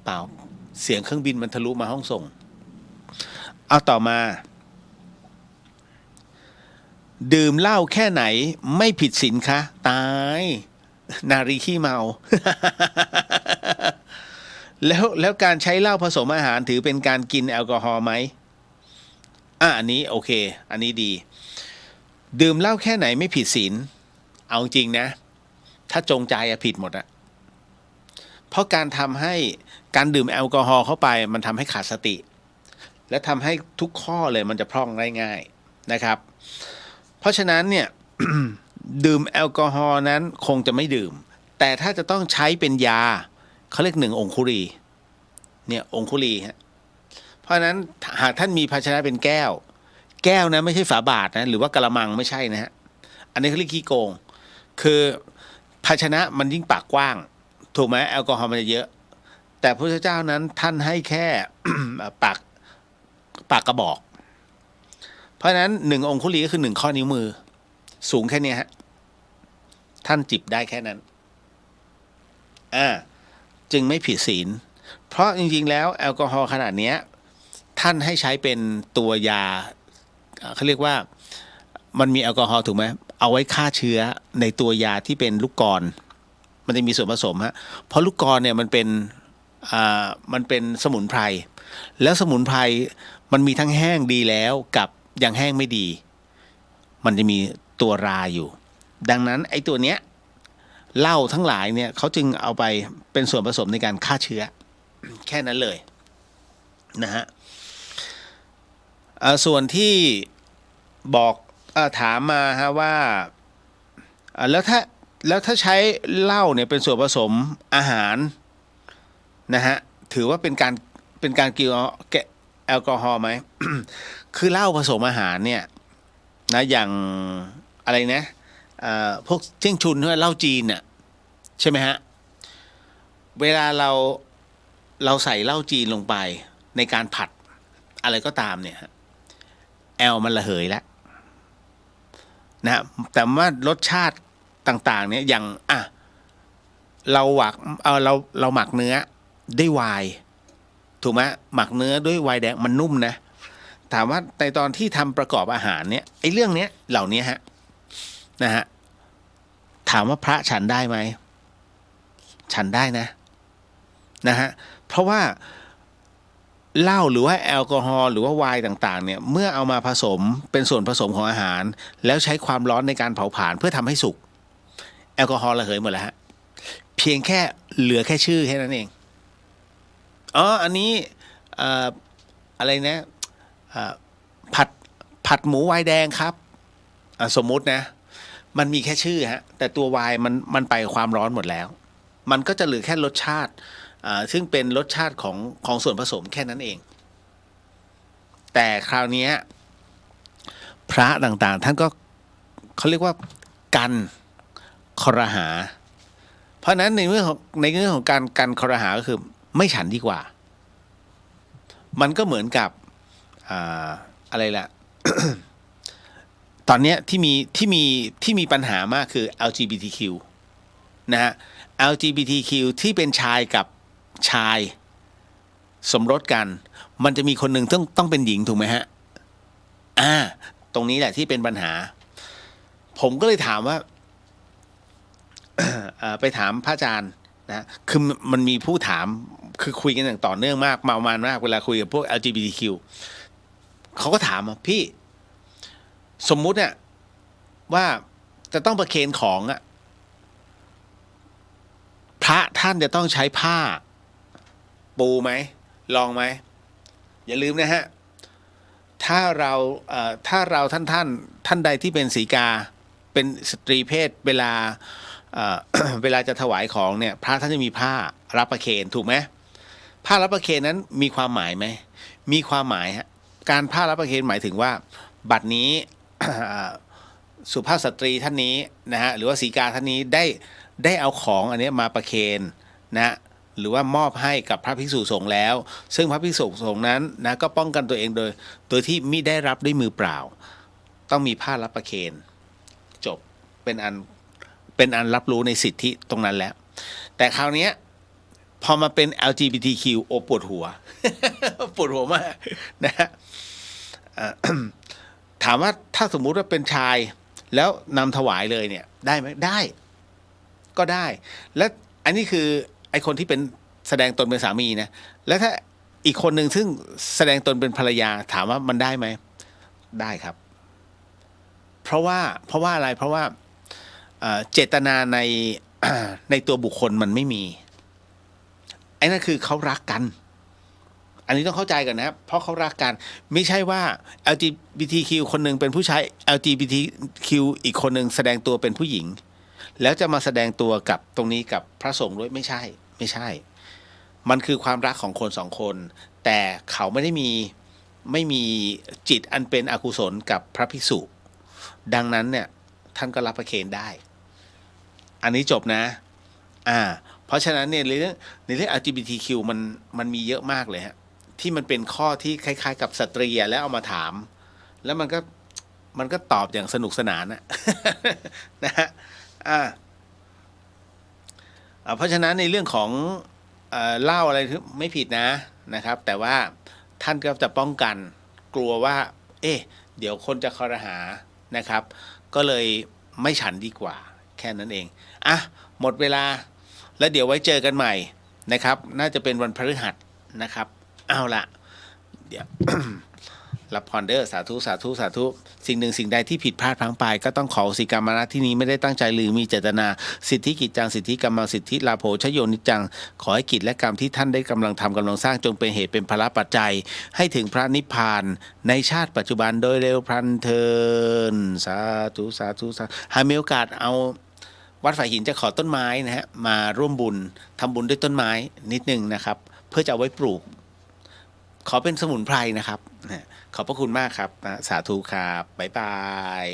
เปล่าเสียงเครื่องบินมันทะลุมาห้องส่งเอาต่อมาดื่มเหล้าแค่ไหนไม่ผิดศีลคะตายนารีขี้เมา แล้วการใช้เหล้าผสมอาหารถือเป็นการกินแอลกอฮอล์ไหมอันนี้โอเคอันนี้ดีดื่มเหล้าแค่ไหนไม่ผิดศีลเอาจริงนะถ้าจงใจผิดหมดอะเพราะการทำให้การดื่มแอลกอฮอล์เข้าไปมันทำให้ขาดสติและทำให้ทุกข้อเลยมันจะพร่องได้ง่ายนะครับเพราะฉะนั้นเนี่ย ดื่มแอลกอฮอล์นั้นคงจะไม่ดื่มแต่ถ้าจะต้องใช้เป็นยาเขาเรียก1 องคุลีเนี่ยองคุลีฮะเพราะฉะนั้นหากท่านมีภาชนะเป็นแก้วนะไม่ใช่ฝาบาทนะหรือว่ากระมังไม่ใช่นะฮะอันนี้เขาเรียกขี้โกงคือภาชนะมันยิ่งปากกว้างถูกไหมแอลกอฮอล์มันจะเยอะ แต่พระพุทธเจ้านั้นท่านให้แค่ ปากกระบอก เพราะฉะนั้น1องคุลีก็คือ1ข้อนิ้วมือสูงแค่นี้ฮะท่านจิบได้แค่นั้นจึงไม่ผิดศีลเพราะจริงๆแล้วแอลกอฮอล์ขนาดนี้ท่านให้ใช้เป็นตัวยาเขาเรียกว่ามันมีแอลกอฮอล์ถูกไหมเอาไว้ฆ่าเชื้อในตัวยาที่เป็นลูกกรมันจะมีส่วนผสมฮะเพราะลูกกรเนี่ยมันเป็นสมุนไพรแล้วสมุนไพรมันมีทั้งแห้งดีแล้วกับยังแห้งไม่ดีมันจะมีตัวราอยู่ดังนั้นไอ้ตัวเนี้ยเหล้าทั้งหลายเนี่ยเขาจึงเอาไปเป็นส่วนผสมในการฆ่าเชื้อแค่นั้นเลยนะฮะส่วนที่บอกถามมาฮะว่าแล้วถ้าใช้เหล้าเนี่ยเป็นส่วนผสมอาหารนะฮะถือว่าเป็นการกินแอลกอฮอล์ไหม คือเหล้าผสมอาหารเนี่ยนะอย่างอะไรนะพวกเจ้งชุนเหล้าจีนน่ะใช่ไหมฮะเวลาเราใส่เหล้าจีนลงไปในการผัดอะไรก็ตามเนี่ยแอลมันระเหยแล้วนะแต่ว่ารสชาติต่างๆเนี่ยอย่างเราหมักเนื้อด้วยไวน์ถูกไหมหมักเนื้อด้วยไวน์แดงมันนุ่มนะถามว่าในตอนที่ทำประกอบอาหารเนี่ยไอ้เรื่องเนี้ยเหล่านี้ฮะนะฮะถามว่าพระฉันได้ไหมฉันได้นะฮะเพราะว่าเหล้าหรือว่าแอลกอฮอล์หรือว่าไวน์ต่างๆเนี่ยเมื่อเอามาผสมเป็นส่วนผสมของอาหารแล้วใช้ความร้อนในการเผาผลาญเพื่อทำให้สุกแอลกอฮอล์ระเหยหมดแล้วฮะเพียงแค่เหลือแค่ชื่อแค่นั้นเองอันนี้อะไรนะผัดหมูไวน์แดงครับสมมุตินะมันมีแค่ชื่อฮะแต่ตัวไวน์มันไปความร้อนหมดแล้วมันก็จะเหลือแค่รสชาติซึ่งเป็นรสชาติของส่วนผสมแค่นั้นเองแต่คราวนี้พระต่างๆท่านก็เขาเรียกว่ากันครหาเพราะนั้นในเรื่องของการกันครหาก็คือไม่ฉันดีกว่ามันก็เหมือนกับอะไรล่ะ ตอนนี้ที่มีปัญหามากคือ LGBTQ นะฮะ LGBTQ ที่เป็นชายกับชายสมรสกันมันจะมีคนหนึ่งต้องเป็นหญิงถูกไหมฮะตรงนี้แหละที่เป็นปัญหาผมก็เลยถามว่า ไปถามพระอาจารย์นะคือมันมีผู้ถามคือคุยกันอย่างต่อเนื่องมากเมามานมากเวลาคุยกับพวก LGBTQ เขาก็ถามพี่สมมุติเนี่ยว่าจะต้องประเคนของพระท่านจะต้องใช้ผ้าปูไหมลองไหมอย่าลืมนะฮะถ้าเราท่านใดที่เป็นสีกาเป็นสตรีเพศเวลาจะถวายของเนี่ยพระท่านจะมีผ้ารับประเคนถูกไหมผ้ารับประเคนนั้นมีความหมายไหมมีความหมายฮะการผ้ารับประเคนหมายถึงว่าบัดนี้ สุภาพสตรีท่านนี้นะฮะหรือว่าสีกาท่านนี้ได้เอาของอันนี้มาประเคนนะหรือว่ามอบให้กับพระภิกษุสงฆ์แล้วซึ่งพระภิกษุสงฆ์นั้นนะก็ป้องกันตัวเองโดยที่มิได้รับด้วยมือเปล่าต้องมีผ้ารับประเคนจบเป็นอันรับรู้ในสิทธิตรงนั้นแล้วแต่คราวนี้พอมาเป็น LGBTQ โอปวดหัว ปวดหัวมากนะฮะถามว่าถ้าสมมุติว่าเป็นชายแล้วนำถวายเลยเนี่ยได้ไหมได้ก็ได้และอันนี้คือไอคนที่เป็นแสดงตนเป็นสามีนะแล้วถ้าอีกคนหนึ่งซึ่งแสดงตนเป็นภรรยาถามว่ามันได้ไหมได้ครับเพราะว่าอะไรเพราะว่าเจตนาในตัวบุคคลมันไม่มีไอ้นั่นคือเขารักกันอันนี้ต้องเข้าใจกันนะครับเพราะเขารักกันไม่ใช่ว่า LGBTQ คนหนึ่งเป็นผู้ชาย LGBTQ อีกคนหนึ่งแสดงตัวเป็นผู้หญิงแล้วจะมาแสดงตัวกับตรงนี้กับพระสงฆ์ด้วยไม่ใช่มันคือความรักของคนสองคนแต่เขาไม่มีจิตอันเป็นอกุศลกับพระภิกษุดังนั้นเนี่ยท่านก็รับประเคนได้อันนี้จบนะ เพราะฉะนั้นเนี่ยในเรื่อง LGBTQ มันมีเยอะมากเลยฮะที่มันเป็นข้อที่คล้ายๆกับสตรีแล้วเอามาถาม แล้วมันก็ตอบอย่างสนุกสนานนะ นะฮะเพราะฉะนั้นในเรื่องของเล่าอะไรไม่ผิดนะครับแต่ว่าท่านก็จะป้องกันกลัวว่าเดี๋ยวคนจะคอรหานะครับ ก็เลยไม่ฉันดีกว่าแค่นั้นเองหมดเวลาแล้วเดี๋ยวไว้เจอกันใหม่นะครับน่าจะเป็นวันพฤหัสนะครับเอาละเดี๋ยว รับพรเดอร์สาธุสาธุสาธุสิ่งหนึ่งสิ่งใดที่ผิดพลาดพลั้งไปก็ต้องขออโหสิกรรมนะที่นี้ไม่ได้ตั้งใจหรือมีเจตนาสิทธิกิจจังสิทธิกรรมังสิทธิลาโภชโยนิจจังขอให้กิจและกรรมที่ท่านได้กำลังทำกำลังสร้างจงเป็นเหตุเป็นภาระปัจจัยให้ถึงพระนิพพานในชาติปัจจุบันโดยเร็วพลันเทินสาธุสาธุสาธุหากมีโอกาสเอาวัดฝ่ายหินจะขอต้นไม้นะฮะมาร่วมบุญทำบุญด้วยต้นไม้นิดนึงนะครับเพื่อจะเอาไว้ปลูกขอเป็นสมุนไพรนะครับขอบพระคุณมากครับสาธุครับบ๊ายบาย